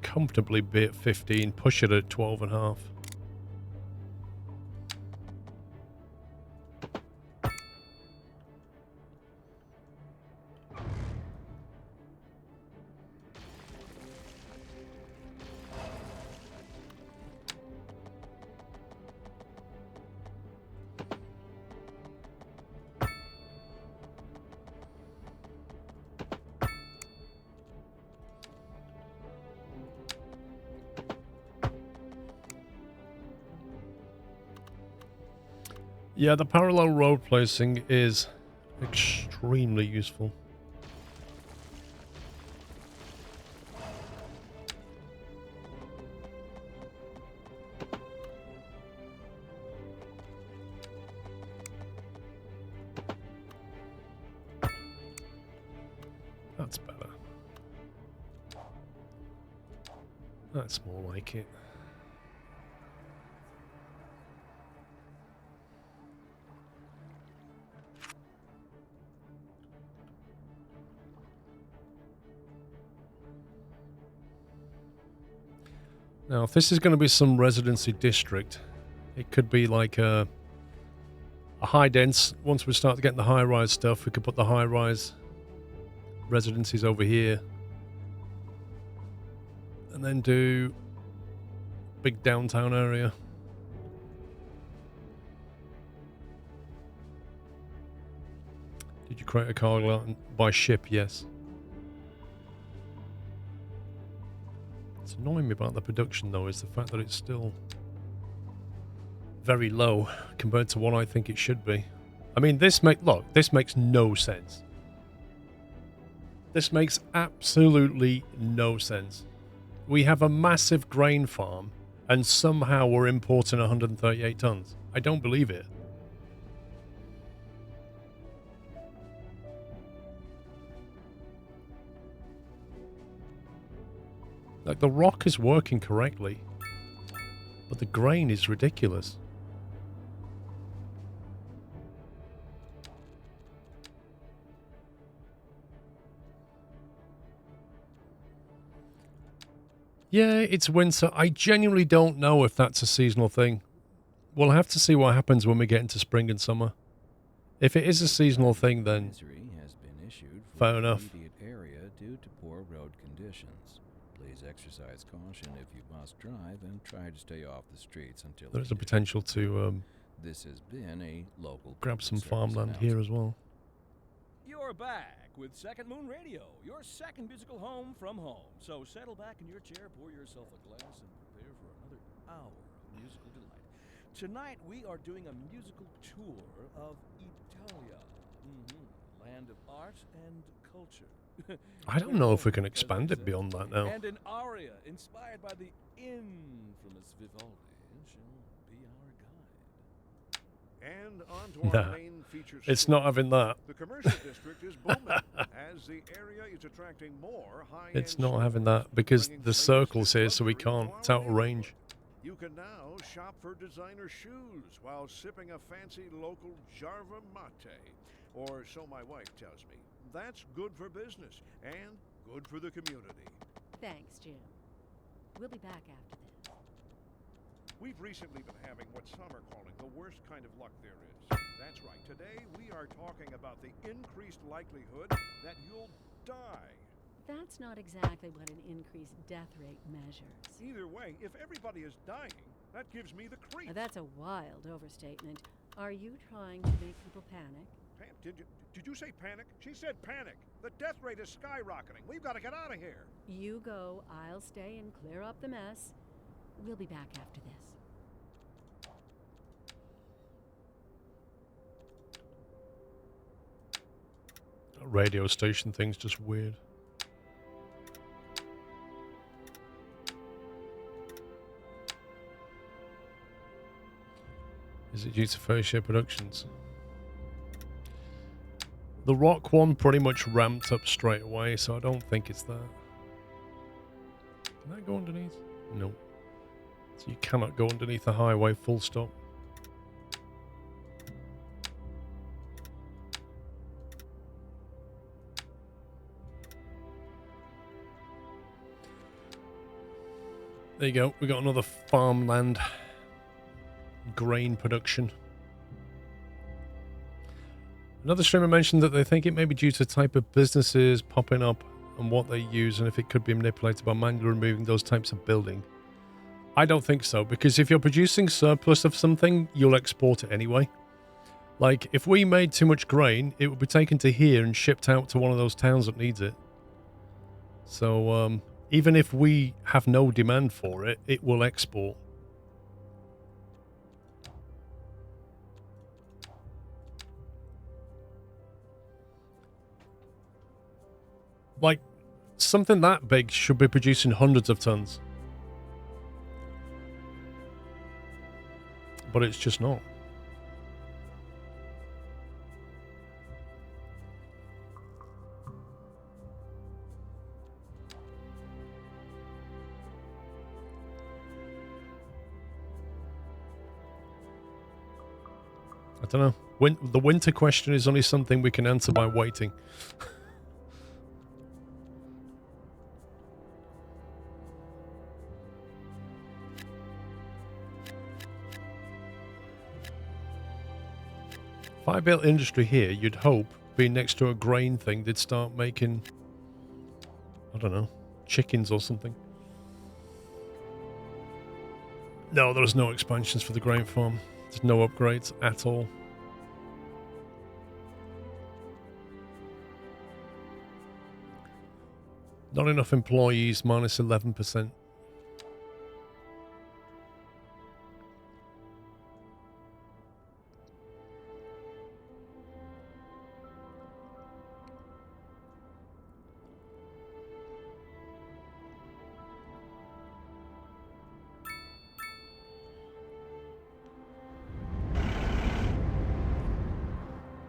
Speaker 1: Comfortably be at 15, push it at 12.5. Yeah, the parallel road placing is extremely useful. That's better. That's more like it. Now, if this is going to be some residency district, it could be like a high dense. Once we start getting the high rise stuff, we could put the high rise residencies over here. And then do big downtown area. Did you create a cargo by ship? Yes. What's annoying me about the production, though, is the fact that it's still very low compared to what I think it should be. I mean, this makes no sense. This makes absolutely no sense. We have a massive grain farm, and somehow we're importing 138 tons. I don't believe it. Like, the rock is working correctly, but the grain is ridiculous. Yeah, it's winter. I genuinely don't know if that's a seasonal thing. We'll have to see what happens when we get into spring and summer. If it is a seasonal thing, then
Speaker 2: Advisory has been issued for
Speaker 1: fair
Speaker 2: the
Speaker 1: enough.
Speaker 2: immediate area due to poor road conditions. Please exercise caution if you must drive and try to stay off the streets until
Speaker 1: There's a
Speaker 2: conditions
Speaker 1: potential to
Speaker 2: improve. This has been a local
Speaker 1: grab
Speaker 2: public
Speaker 1: some
Speaker 2: service
Speaker 1: farmland here as well.
Speaker 7: You're back with Second Moon Radio, your second musical home from home. So settle back in your chair, pour yourself a glass, and prepare for another hour of musical delight. Tonight we are doing a musical tour of Italia, land of art and culture.
Speaker 1: I don't know if we can expand it beyond that now.
Speaker 7: And an aria inspired by the infamous Vivaldi shall be our guide.
Speaker 3: And on to our
Speaker 1: Nah,
Speaker 3: main feature
Speaker 1: it's
Speaker 3: story.
Speaker 1: not having that.
Speaker 3: The commercial district is booming as the area is attracting more high-end
Speaker 1: It's not having
Speaker 3: stores,
Speaker 1: that because
Speaker 3: bringing
Speaker 1: the
Speaker 3: flavors
Speaker 1: circle's
Speaker 3: to
Speaker 1: here, so we
Speaker 3: luxury
Speaker 1: can't.
Speaker 3: while
Speaker 1: It's out of
Speaker 3: neighborhood.
Speaker 1: range.
Speaker 3: You can now shop for designer shoes while sipping a fancy local Jarva mate. Or so my wife tells me. That's good for business and good for the community.
Speaker 4: Thanks, Jim. We'll be back after this.
Speaker 3: We've recently been having what some are calling the worst kind of luck there is. That's right. Today we are talking about the increased likelihood that you'll die.
Speaker 4: That's not exactly what an increased death rate measures.
Speaker 3: Either way, if everybody is dying, that gives me the creeps.
Speaker 4: That's a wild overstatement. Are you trying to make people panic?
Speaker 3: Did you say panic? She said panic. The death rate is skyrocketing. We've got to get out of here.
Speaker 4: You go, I'll stay and clear up the mess. We'll be back after this.
Speaker 1: That radio station thing's just weird. Is it due to first year productions? The rock one pretty much ramped up straight away, so I don't think it's that. Can that go underneath? No. So you cannot go underneath the highway, full stop. There you go. We got another farmland grain production. Another streamer mentioned that they think it may be due to the type of businesses popping up and what they use, and if it could be manipulated by manually removing those types of building. I don't think so, because if you're producing surplus of something, you'll export it anyway. Like, if we made too much grain, it would be taken to here and shipped out to one of those towns that needs it. So, even if we have no demand for it, it will export. Like, something that big should be producing hundreds of tons. But it's just not. I don't know. The winter question is only something we can answer by waiting. If I built industry here, you'd hope, being next to a grain thing, they'd start making, I don't know, chickens or something. No, there's no expansions for the grain farm. There's no upgrades at all. Not enough employees, minus 11%.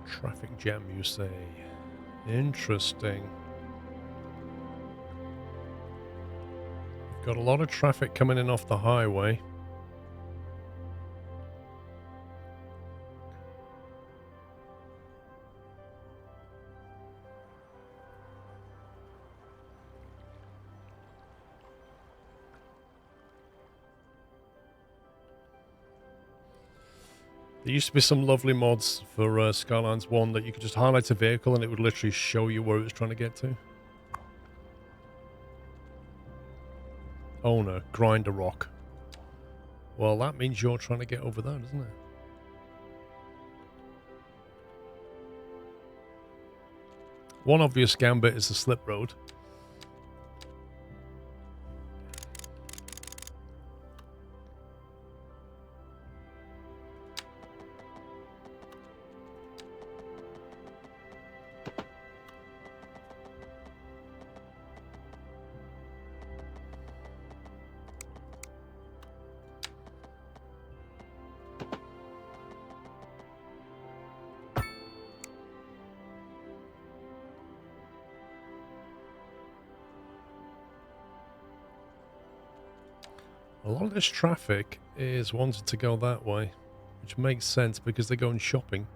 Speaker 1: Traffic jam, you say? Interesting. We've got a lot of traffic coming in off the highway. There used to be some lovely mods for Skylines 1 that you could just highlight a vehicle and it would literally show you where it was trying to get to. Owner, grinder rock. Well, that means you're trying to get over there, doesn't it? One obvious gambit is the slip road. A lot of this traffic is wanting to go that way, which makes sense because they're going shopping.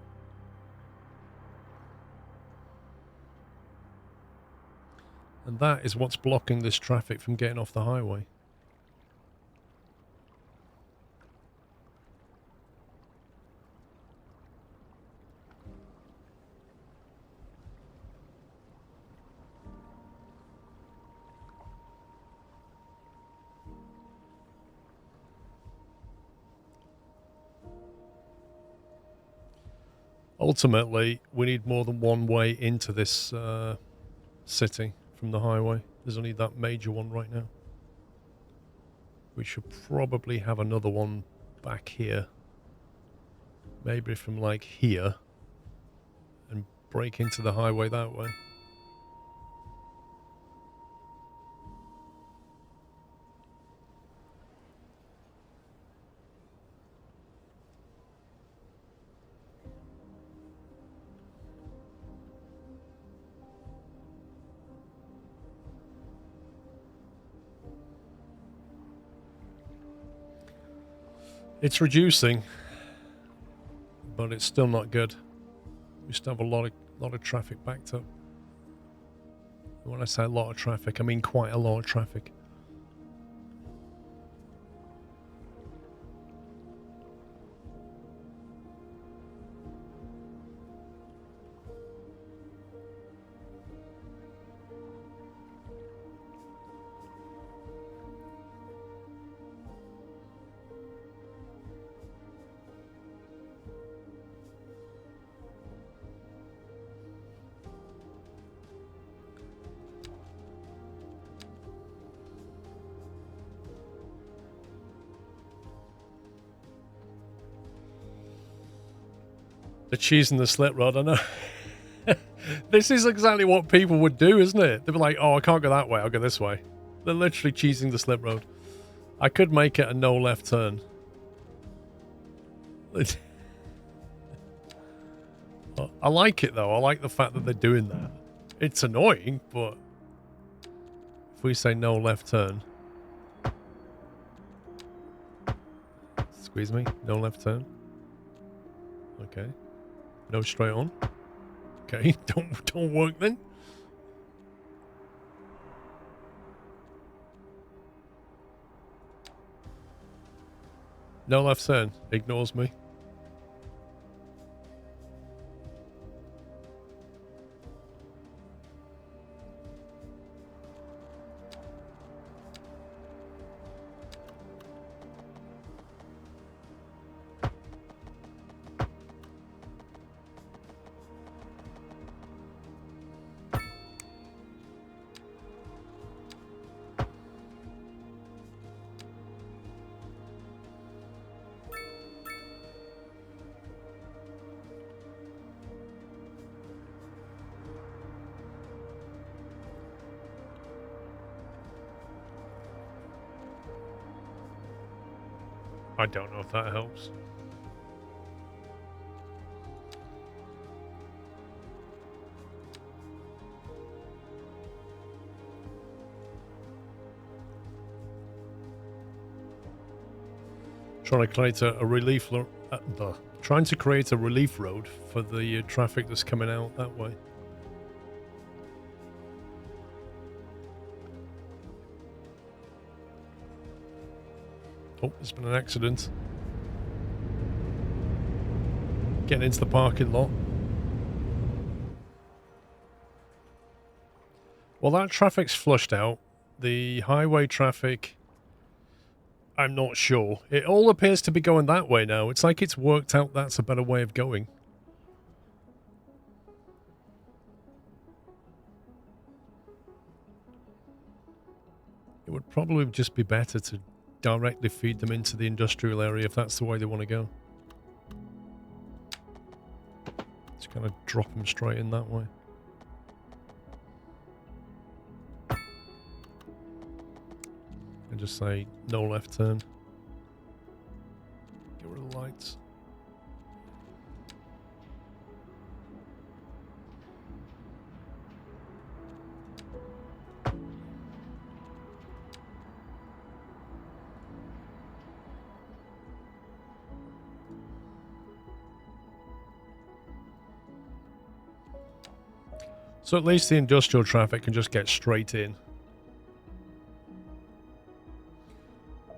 Speaker 1: And that is what's blocking this traffic from getting off the highway. Ultimately, we need more than one way into this city from the highway. There's only that major one right now. We should probably have another one back here. Maybe from like here and break into the highway that way. It's reducing, but it's still not good. We still have a lot of traffic backed up. When I say a lot of traffic, I mean quite a lot of traffic. The cheese and the slit rod, I know. This is exactly what people would do, isn't it? They'd be like, oh, I can't go that way, I'll go this way. They're literally cheesing the slip road. I could make it a no left turn. I like it, though. I like the fact that they're doing that. It's annoying, but if we say no left turn. Squeeze me. No left turn. Okay. No straight on. Okay, don't work then. No left turn. Ignores me. I don't know if that helps. Trying to create a relief trying to create a relief road for the traffic that's coming out that way. Oh, there's been an accident. Getting into the parking lot. Well, that traffic's flushed out. The highway traffic, I'm not sure. It all appears to be going that way now. It's like it's worked out that's a better way of going. It would probably just be better to directly feed them into the industrial area if that's the way they want to go. Just kind of drop them straight in that way. And just say no left turn. Get rid of the lights. So at least the industrial traffic can just get straight in.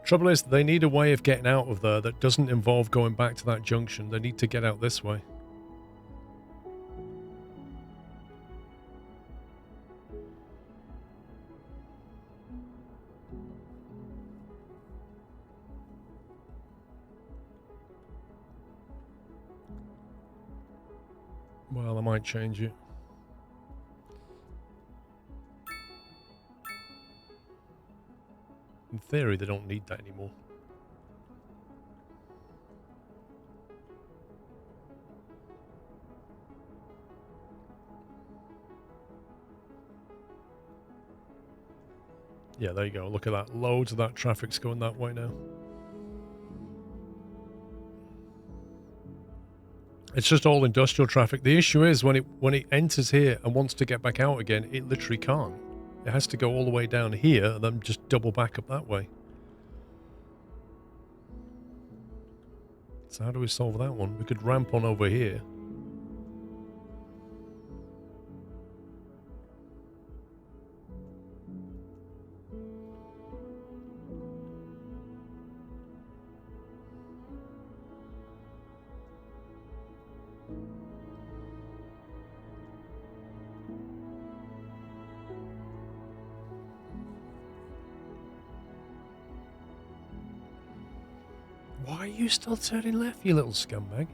Speaker 1: Trouble is, they need a way of getting out of there that doesn't involve going back to that junction. They need to get out this way. Well, I might change it. In theory, they don't need that anymore. Yeah, there you go. Look at that. Loads of that traffic's going that way now. It's just all industrial traffic. The issue is when it enters here and wants to get back out again, it literally can't. It has to go all the way down here and then just double back up that way. So how do we solve that one? We could ramp on over here. Why are you still turning left, you little scumbag?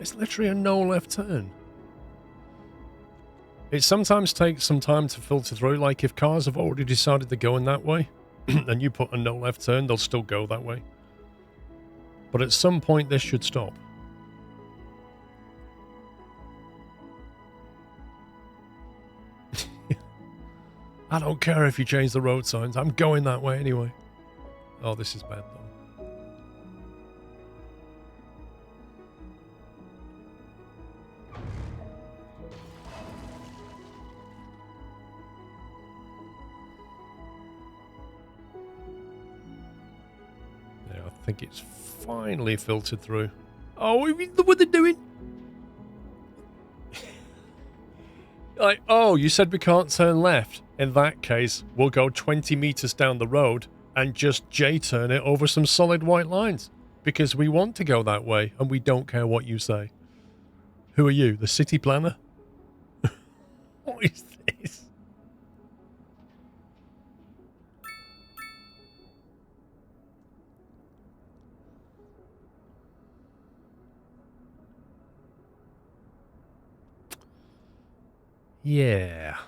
Speaker 1: It's literally a no left turn. It sometimes takes some time to filter through, like if cars have already decided they're going that way, and you put a no left turn, they'll still go that way. But at some point this should stop. I don't care if you change the road signs. I'm going that way anyway. Oh, this is bad though. Yeah, I think it's finally filtered through. Oh, look what they're doing. Like, oh, you said we can't turn left. In that case, we'll go 20 meters down the road and just J-turn it over some solid white lines. Because we want to go that way and we don't care what you say. Who are you, the city planner? What is this? Yeah.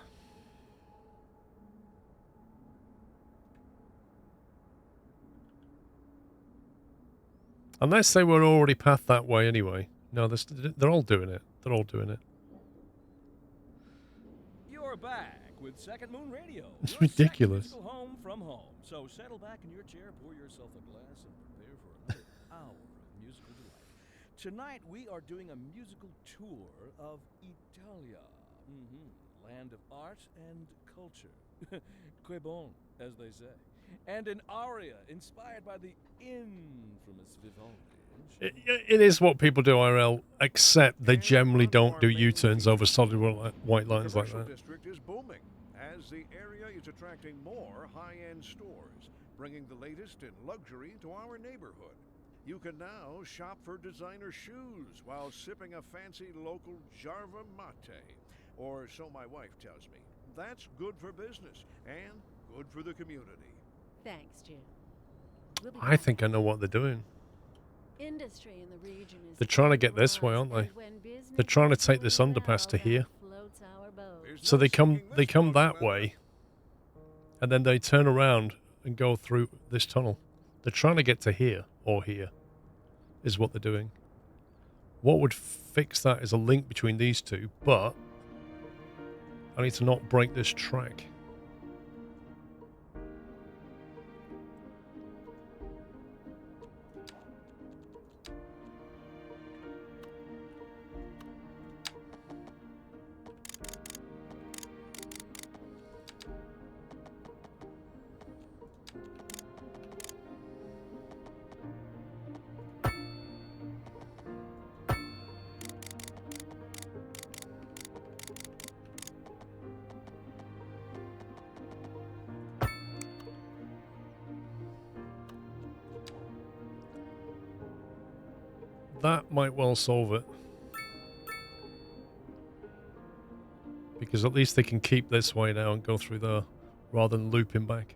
Speaker 1: Unless they were already pathed that way anyway. No, they're all doing it. They're all doing it.
Speaker 7: You're back with with Second Moon Radio.
Speaker 1: It's
Speaker 7: your
Speaker 1: ridiculous.
Speaker 7: Second musical home from home. So settle back in your chair, pour yourself a glass, and prepare for another hour of musical delight. Tonight we are doing a musical tour of Italia, land of art and culture. Que bon, as they say. And an aria inspired by the infamous Vivaldi.
Speaker 1: It is what people do IRL, except they generally don't do U-turns over solid white lines like
Speaker 3: The commercial
Speaker 1: that.
Speaker 3: district is booming as the area is attracting more high-end stores, bringing the latest in luxury to our neighborhood. You can now shop for designer shoes while sipping a fancy local Jarva mate, or so my wife tells me. That's good for business and good for the community.
Speaker 4: Thanks, Jim. We'll be
Speaker 1: I
Speaker 4: back.
Speaker 1: think I know what they're doing.
Speaker 4: Industry in the region is
Speaker 1: They're trying to
Speaker 4: on
Speaker 1: get
Speaker 4: the
Speaker 1: this way,
Speaker 4: rise,
Speaker 1: aren't they?
Speaker 4: and when business
Speaker 1: They're trying to
Speaker 4: is
Speaker 1: take this
Speaker 4: doing
Speaker 1: underpass to
Speaker 4: well,
Speaker 1: here.
Speaker 4: that floats our boat.
Speaker 3: There's
Speaker 1: So
Speaker 3: no
Speaker 1: they come
Speaker 3: singing this song,
Speaker 1: that
Speaker 3: Clever.
Speaker 1: way, and then they turn around and go through this tunnel. They're trying to get to here or here, is what they're doing. What would fix that is a link between these two, but I need to not break this track. That might well solve it. Because at least they can keep this way now and go through there rather than looping back.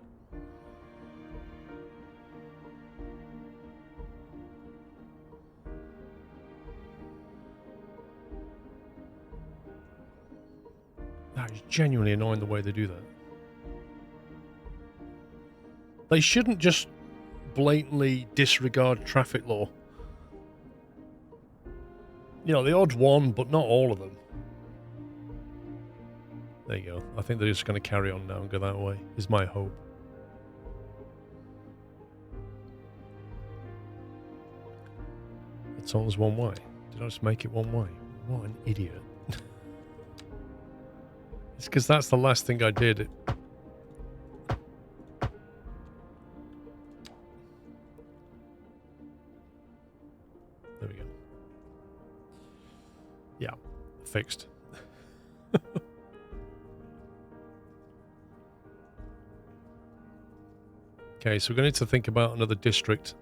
Speaker 1: That is genuinely annoying the way they do that. They shouldn't just blatantly disregard traffic law. You know, the odd one, but not all of them. There you go. I think they're just going to carry on now and go that way, is my hope. It's always one way. Did I just make it one way? What an idiot. It's because that's the last thing I did. There we go. Yeah, fixed. Okay, so we're going to need to think about another district.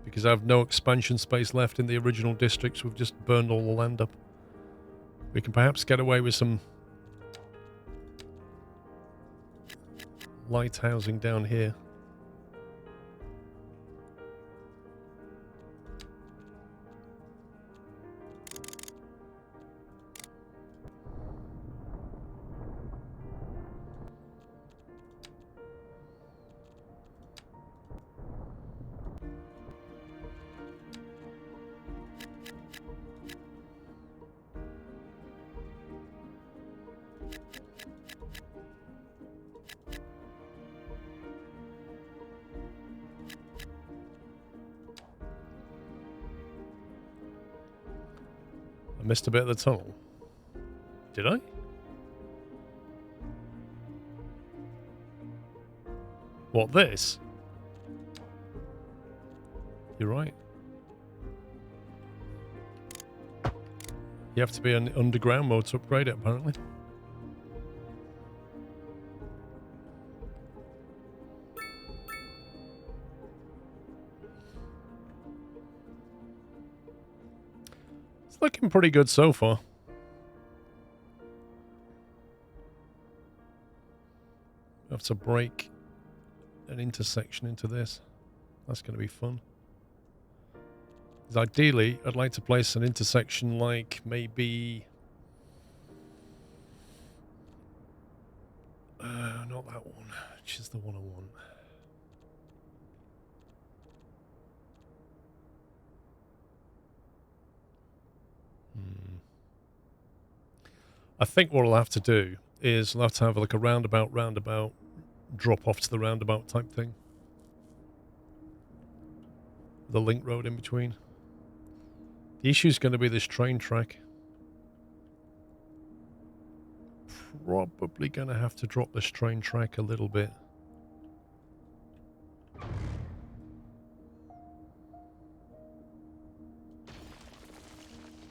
Speaker 1: Because I have no expansion space left in the original districts. We've just burned all the land up. We can perhaps get away with some light housing down here. I missed a bit of the tunnel. Did I? What, this? You're right. You have to be in underground mode to upgrade it, apparently. It's looking pretty good so far. I have to break an intersection into this. That's going to be fun. 'Cause ideally, I'd like to place an intersection like maybe... not that one, which is the one I want. I think what I'll have to do is we'll have to have like a roundabout, drop off to the roundabout type thing. The link road in between. The issue is going to be this train track. Probably going to have to drop this train track a little bit.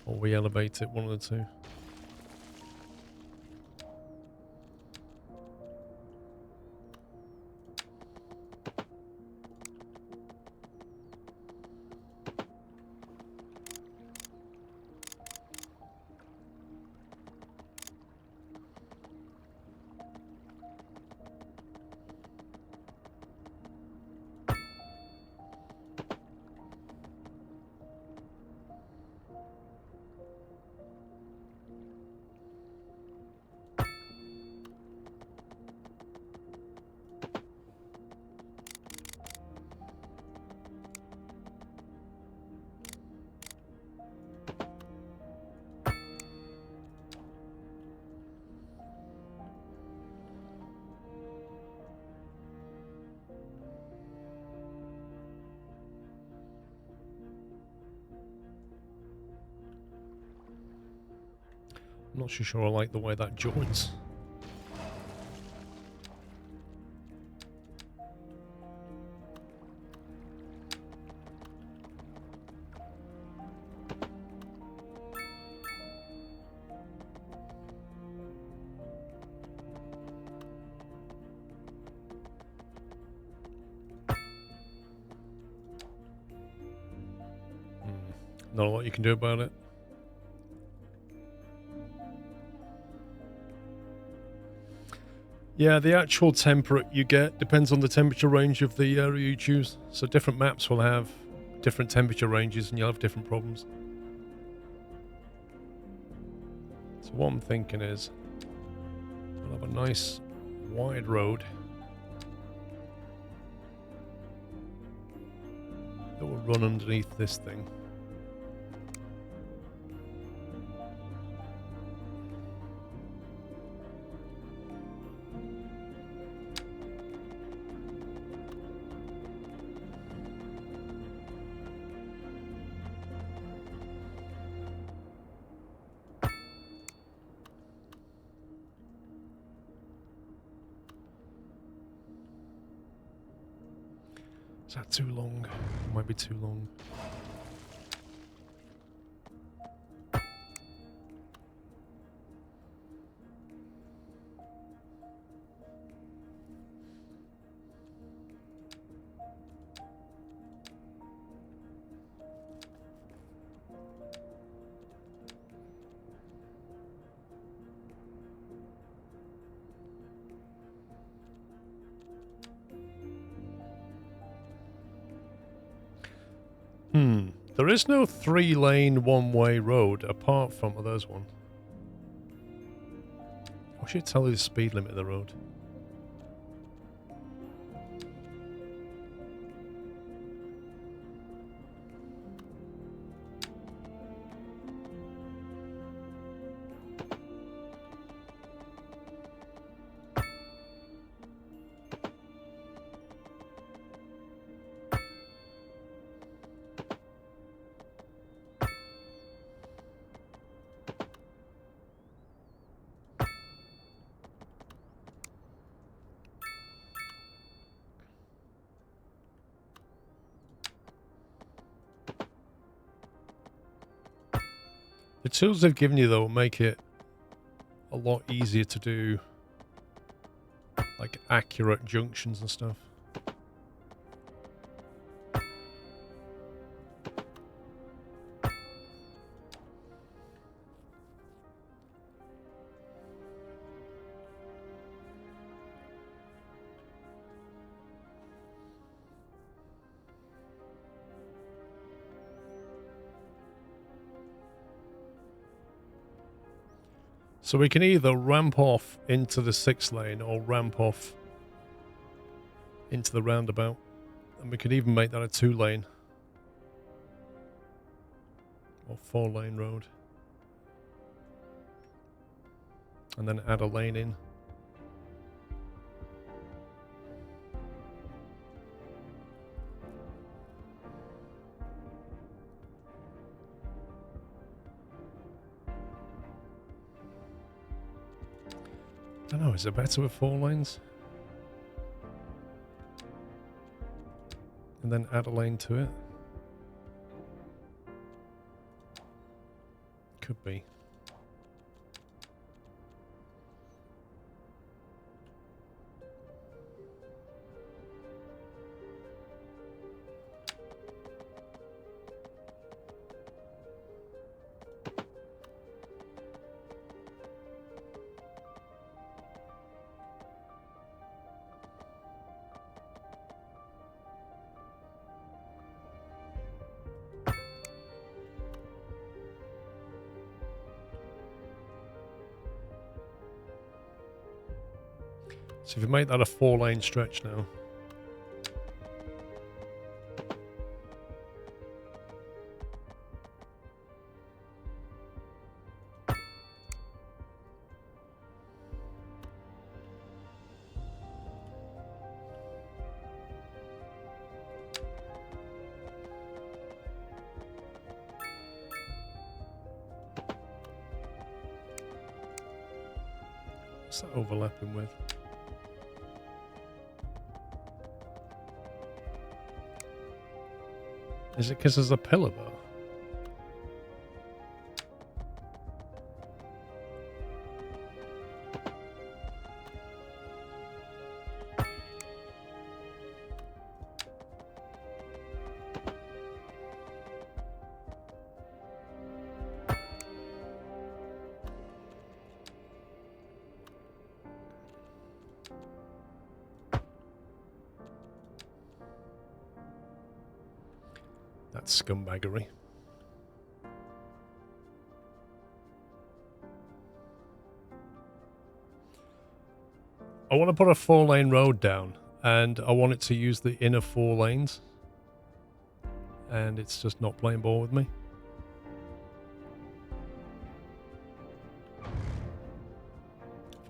Speaker 1: Or we elevate it, one of the two. I'm not too sure I like the way that joins. Not a lot you can do about it. Yeah, the actual temperate you get depends on the temperature range of the area you choose. So different maps will have different temperature ranges and you'll have different problems. So what I'm thinking is we'll have a nice wide road that will run underneath this thing. Is that too long? It might be too long. There is no 3-lane one-way road apart from there's one. I should tell you the speed limit of the road. The tools they've given you, though, make it a lot easier to do, like, accurate junctions and stuff. So we can either ramp off into the 6 lane or ramp off into the roundabout. And we could even make that a 2 lane or 4 lane road. And then add a lane in. I don't know, is it better with 4 lanes? And then add a lane to it? Could be. So if you make that a 4-lane stretch now. What's that overlapping with? Is it because there's a pillar bar? That's scumbaggery. I want to put a 4-lane road down, and I want it to use the inner 4 lanes. And it's just not playing ball with me. If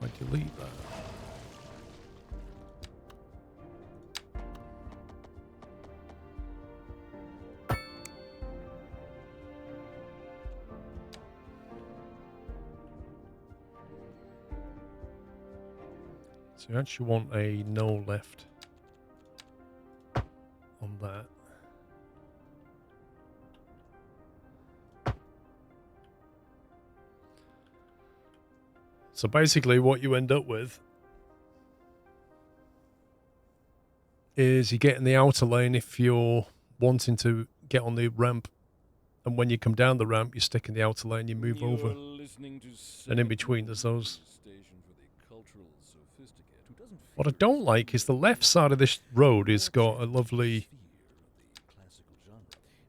Speaker 1: I delete that. So you actually want a no left on that. So basically what you end up with is you get in the outer lane if you're wanting to get on the ramp, and when you come down the ramp you stick in the outer lane, you move over, and in between there's those. What I don't like is the left side of this road has got a lovely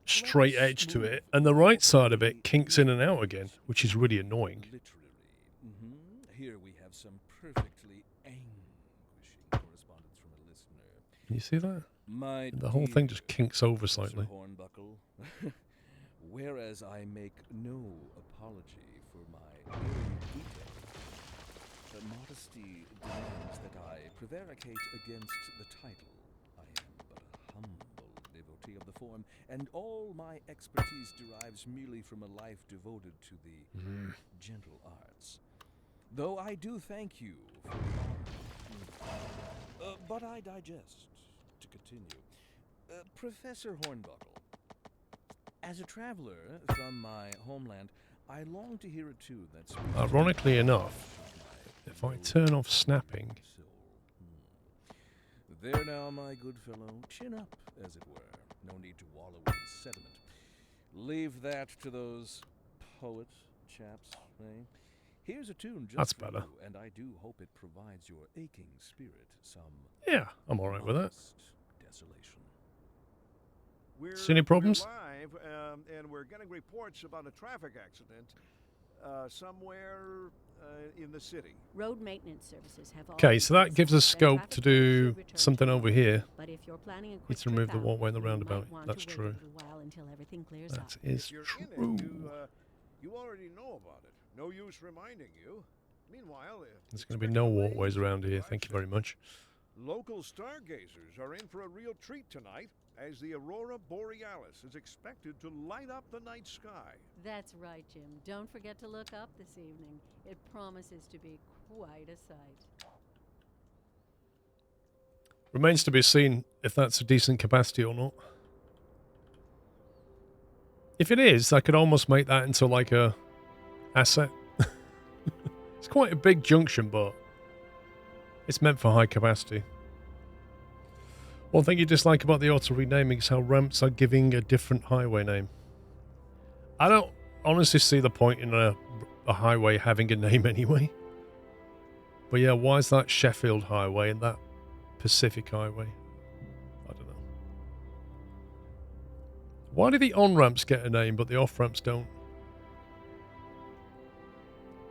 Speaker 1: straight edge to it, and the right side of it kinks in and out again, which is really annoying.
Speaker 7: Here we have some perfectly anguishing correspondence from a listener.
Speaker 1: Can you see that?
Speaker 7: My
Speaker 1: The whole thing just kinks over slightly.
Speaker 7: Hornbuckle, whereas I make no apology for my modesty demands that I prevaricate against the title. I am but a humble devotee of the form, and all my expertise derives merely from a life devoted to the gentle arts. Though I do thank you for the honor. But I digest. To continue. Professor Hornbuckle, as a traveler from my homeland, I long to hear a tune that's...
Speaker 1: Ironically enough, if I turn off snapping...
Speaker 7: There now, my good fellow. Chin up, as it were. No need to wallow in sediment. Leave that to those poet chaps, eh? Here's a tune just
Speaker 1: That's
Speaker 7: for
Speaker 1: better.
Speaker 7: you, and I do hope it provides your aching spirit some...
Speaker 1: Yeah, I'm alright with that.
Speaker 7: modest desolation.
Speaker 1: See any problems?
Speaker 3: We're live, and we're getting reports about a traffic accident somewhere in the city.
Speaker 4: Road maintenance services have
Speaker 1: Okay, so that gives us scope
Speaker 4: traffic
Speaker 1: to
Speaker 4: police
Speaker 1: do
Speaker 4: will return
Speaker 1: something
Speaker 4: to
Speaker 1: over
Speaker 4: normal.
Speaker 1: here.
Speaker 4: But if you're planning a quick
Speaker 1: Need to
Speaker 4: trip
Speaker 1: remove the
Speaker 4: out,
Speaker 1: walkway and the
Speaker 4: you might
Speaker 1: roundabout.
Speaker 4: want
Speaker 1: That's
Speaker 4: to wait
Speaker 1: true.
Speaker 4: a little while until everything clears
Speaker 1: That
Speaker 4: up.
Speaker 1: is
Speaker 3: If you're
Speaker 1: true.
Speaker 3: in it, you already know about it. No use reminding you. Meanwhile,
Speaker 1: There's going to be no walkways around here. Thank you very much.
Speaker 3: Local stargazers are in for a real treat tonight, as the aurora borealis is expected to light up the night sky.
Speaker 4: That's right, Jim. Don't forget to look up this evening. It promises to be quite a sight.
Speaker 1: Remains to be seen if that's a decent capacity or not. If it is, I could almost make that into like a asset. It's quite a big junction, but it's meant for high capacity. One thing you dislike about the auto renaming is how ramps are giving a different highway name. I don't honestly see the point in a highway having a name anyway. But yeah, why is that Sheffield Highway and that Pacific Highway? I don't know. Why do the on-ramps get a name but the off-ramps don't?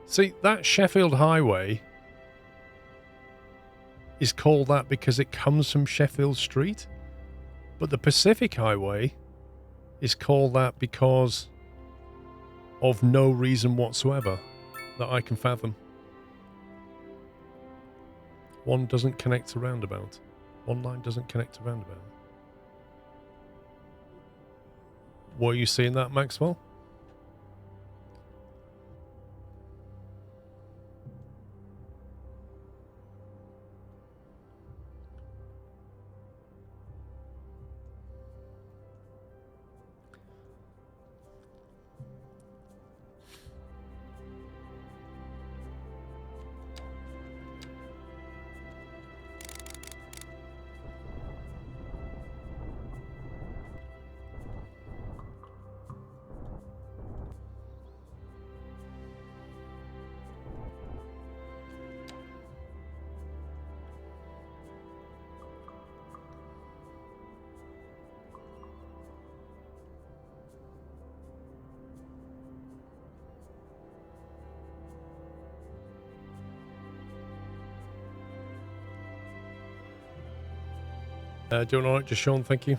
Speaker 1: See, that Sheffield Highway is called that because it comes from Sheffield Street. But the Pacific Highway is called that because of no reason whatsoever that I can fathom. One doesn't connect to roundabout. One line doesn't connect to roundabout. Were you seeing that, Maxwell? Doing alright, just Sean, thank you.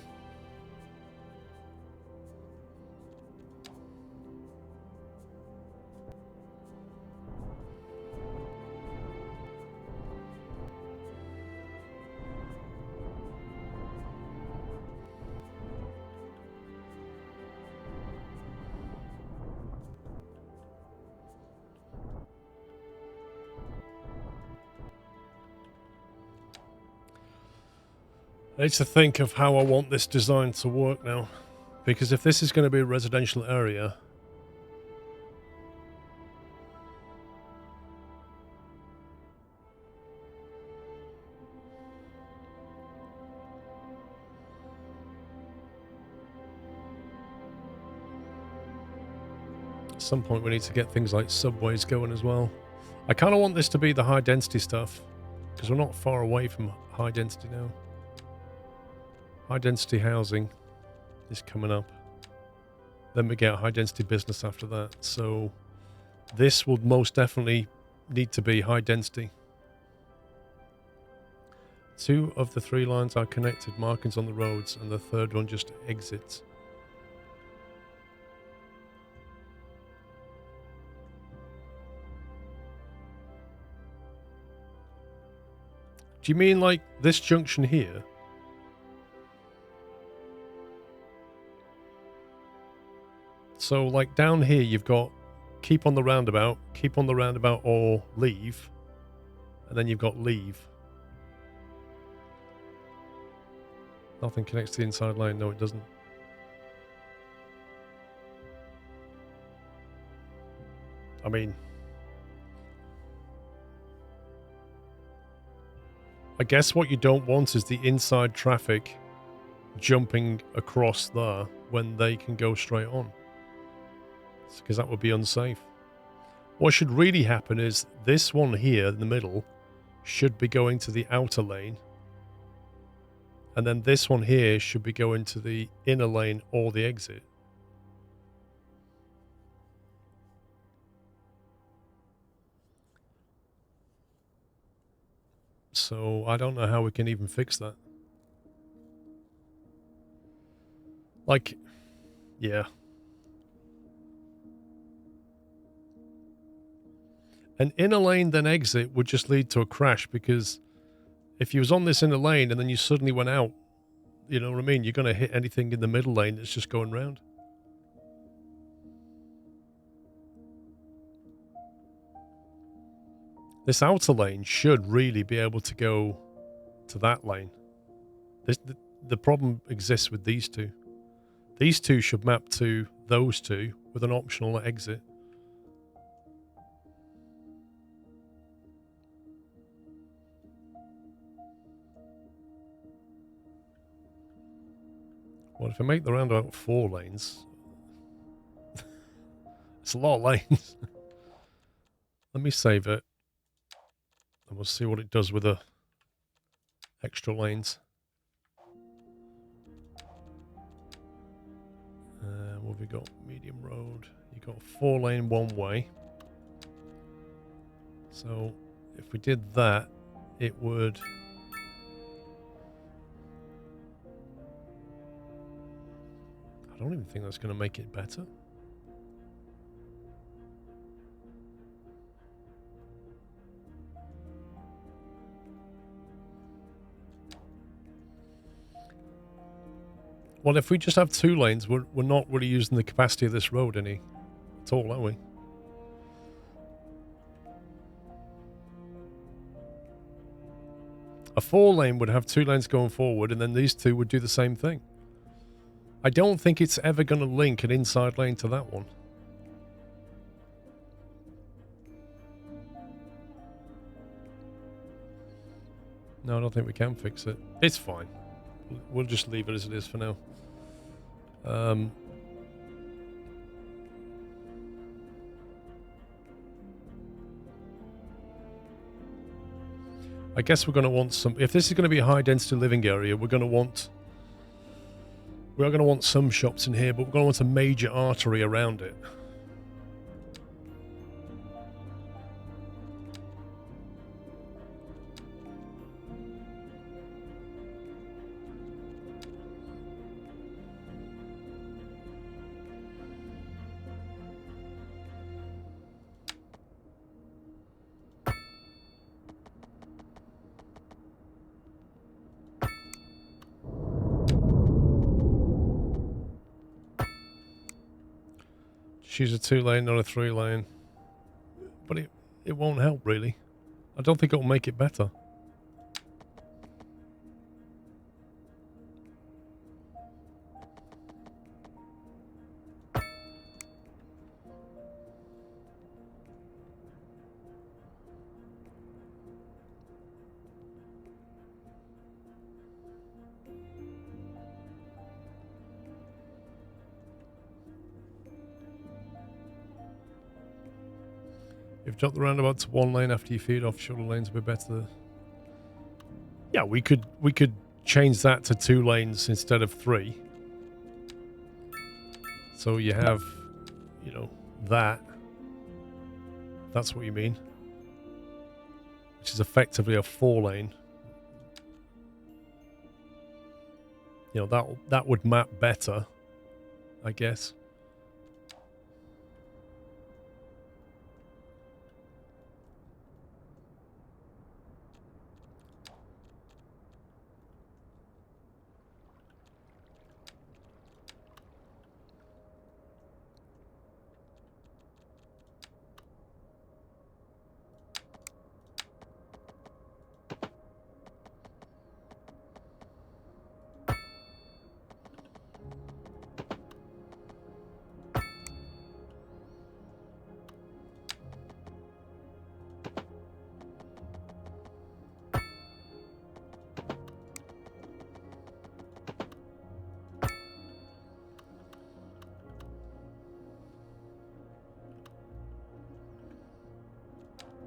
Speaker 1: I need to think of how I want this design to work now. Because if this is going to be a residential area, at some point we need to get things like subways going as well. I kind of want this to be the high density stuff, because we're not far away from high density now. High density housing is coming up. Then we get high density business after that. So this would most definitely need to be high density. 2 of the 3 lines are connected, markings on the roads, and the third one just exits. Do you mean like this junction here? So, like, down here, you've got keep on the roundabout or leave. And then you've got leave. Nothing connects to the inside lane. No, it doesn't. I mean, I guess what you don't want is the inside traffic jumping across there when they can go straight on. Because that would be unsafe. What should really happen is this one here in the middle should be going to the outer lane. And then this one here should be going to the inner lane or the exit. So I don't know how we can even fix that. Like, yeah. An inner lane then exit would just lead to a crash, because if you was on this inner lane and then you suddenly went out, you know what I mean? You're going to hit anything in the middle lane that's just going round. This outer lane should really be able to go to that lane. The problem exists with these two. These two should map to those two with an optional exit. Well, if I make the roundabout 4 lanes, it's a lot of lanes. Let me save it, and we'll see what it does with the extra lanes. What have we got? Medium road. You got 4 lane one way. So if we did that, it would. I don't even think that's going to make it better. Well, if we just have 2 lanes, we're not really using the capacity of this road any at all, are we? A 4 lane would have 2 lanes going forward, and then these 2 would do the same thing. I don't think it's ever going to link an inside lane to that one. No, I don't think we can fix it. It's fine. We'll just leave it as it is for now. I guess we're going to want some. If this is going to be a high density living area, we are going to want some shops in here, but we're going to want a major artery around it. Use a 2 lane, not a 3 lane. But it won't help, really. I don't think it'll make it better. You've dropped the roundabout to 1 lane after you feed off. Shoulder lanes will be better. Yeah, we could change that to 2 lanes instead of 3. So you have, you know, that. That's what you mean. Which is effectively a 4 lane. You know, that would map better, I guess.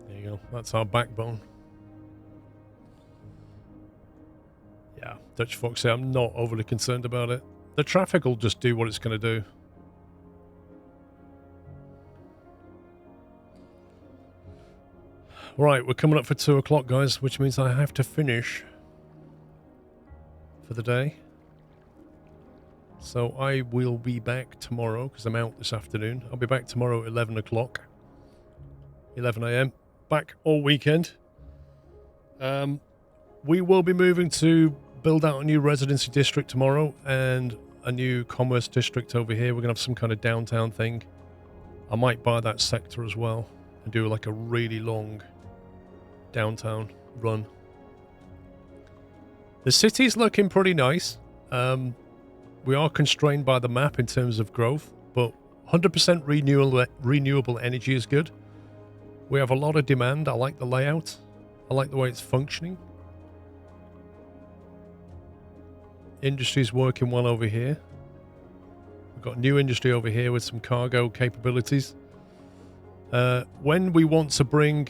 Speaker 1: There you go. That's our backbone. Yeah, Dutch Foxy, I'm not overly concerned about it. The traffic will just do what it's going to do. Right, we're coming up for 2 o'clock, guys, which means I have to finish for the day. So I will be back tomorrow, because I'm out this afternoon. I'll be back tomorrow at 11 o'clock. 11 a.m. back all weekend. We will be moving to build out a new residency district tomorrow and a new commerce district over here. We're going to have some kind of downtown thing. I might buy that sector as well and do like a really long downtown run. The city's looking pretty nice. We are constrained by the map in terms of growth, but 100% renewable energy is good. We have a lot of demand. I like the layout. I like the way it's functioning. Industry's working well over here. We've got new industry over here with some cargo capabilities. When we want to bring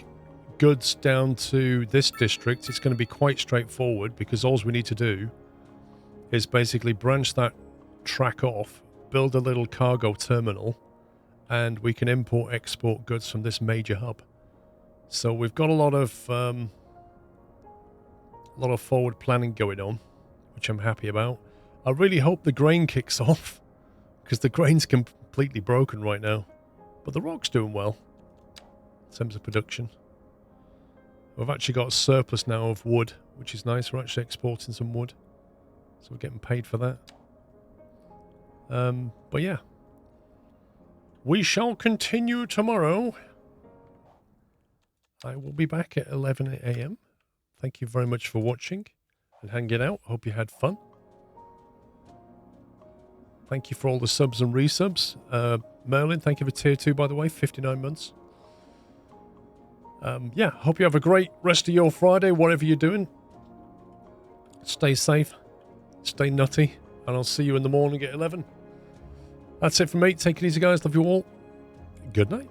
Speaker 1: goods down to this district, it's going to be quite straightforward because all we need to do is basically branch that track off, build a little cargo terminal, and we can import export goods from this major hub. So we've got a lot of forward planning going on, which I'm happy about. I really hope the grain kicks off because the grain's completely broken right now, but the rock's doing well in terms of production. We've actually got a surplus now of wood, which is nice. We're actually exporting some wood, so we're getting paid for that. But yeah, we shall continue tomorrow. I will be back at 11 a.m. Thank you very much for watching and hanging out. Hope you had fun. Thank you for all the subs and resubs. Merlin, thank you for tier 2, by the way, 59 months. Yeah, hope you have a great rest of your Friday, whatever you're doing. Stay safe, stay nutty, and I'll see you in the morning at 11. That's it from me. Take it easy, guys. Love you all. Good night.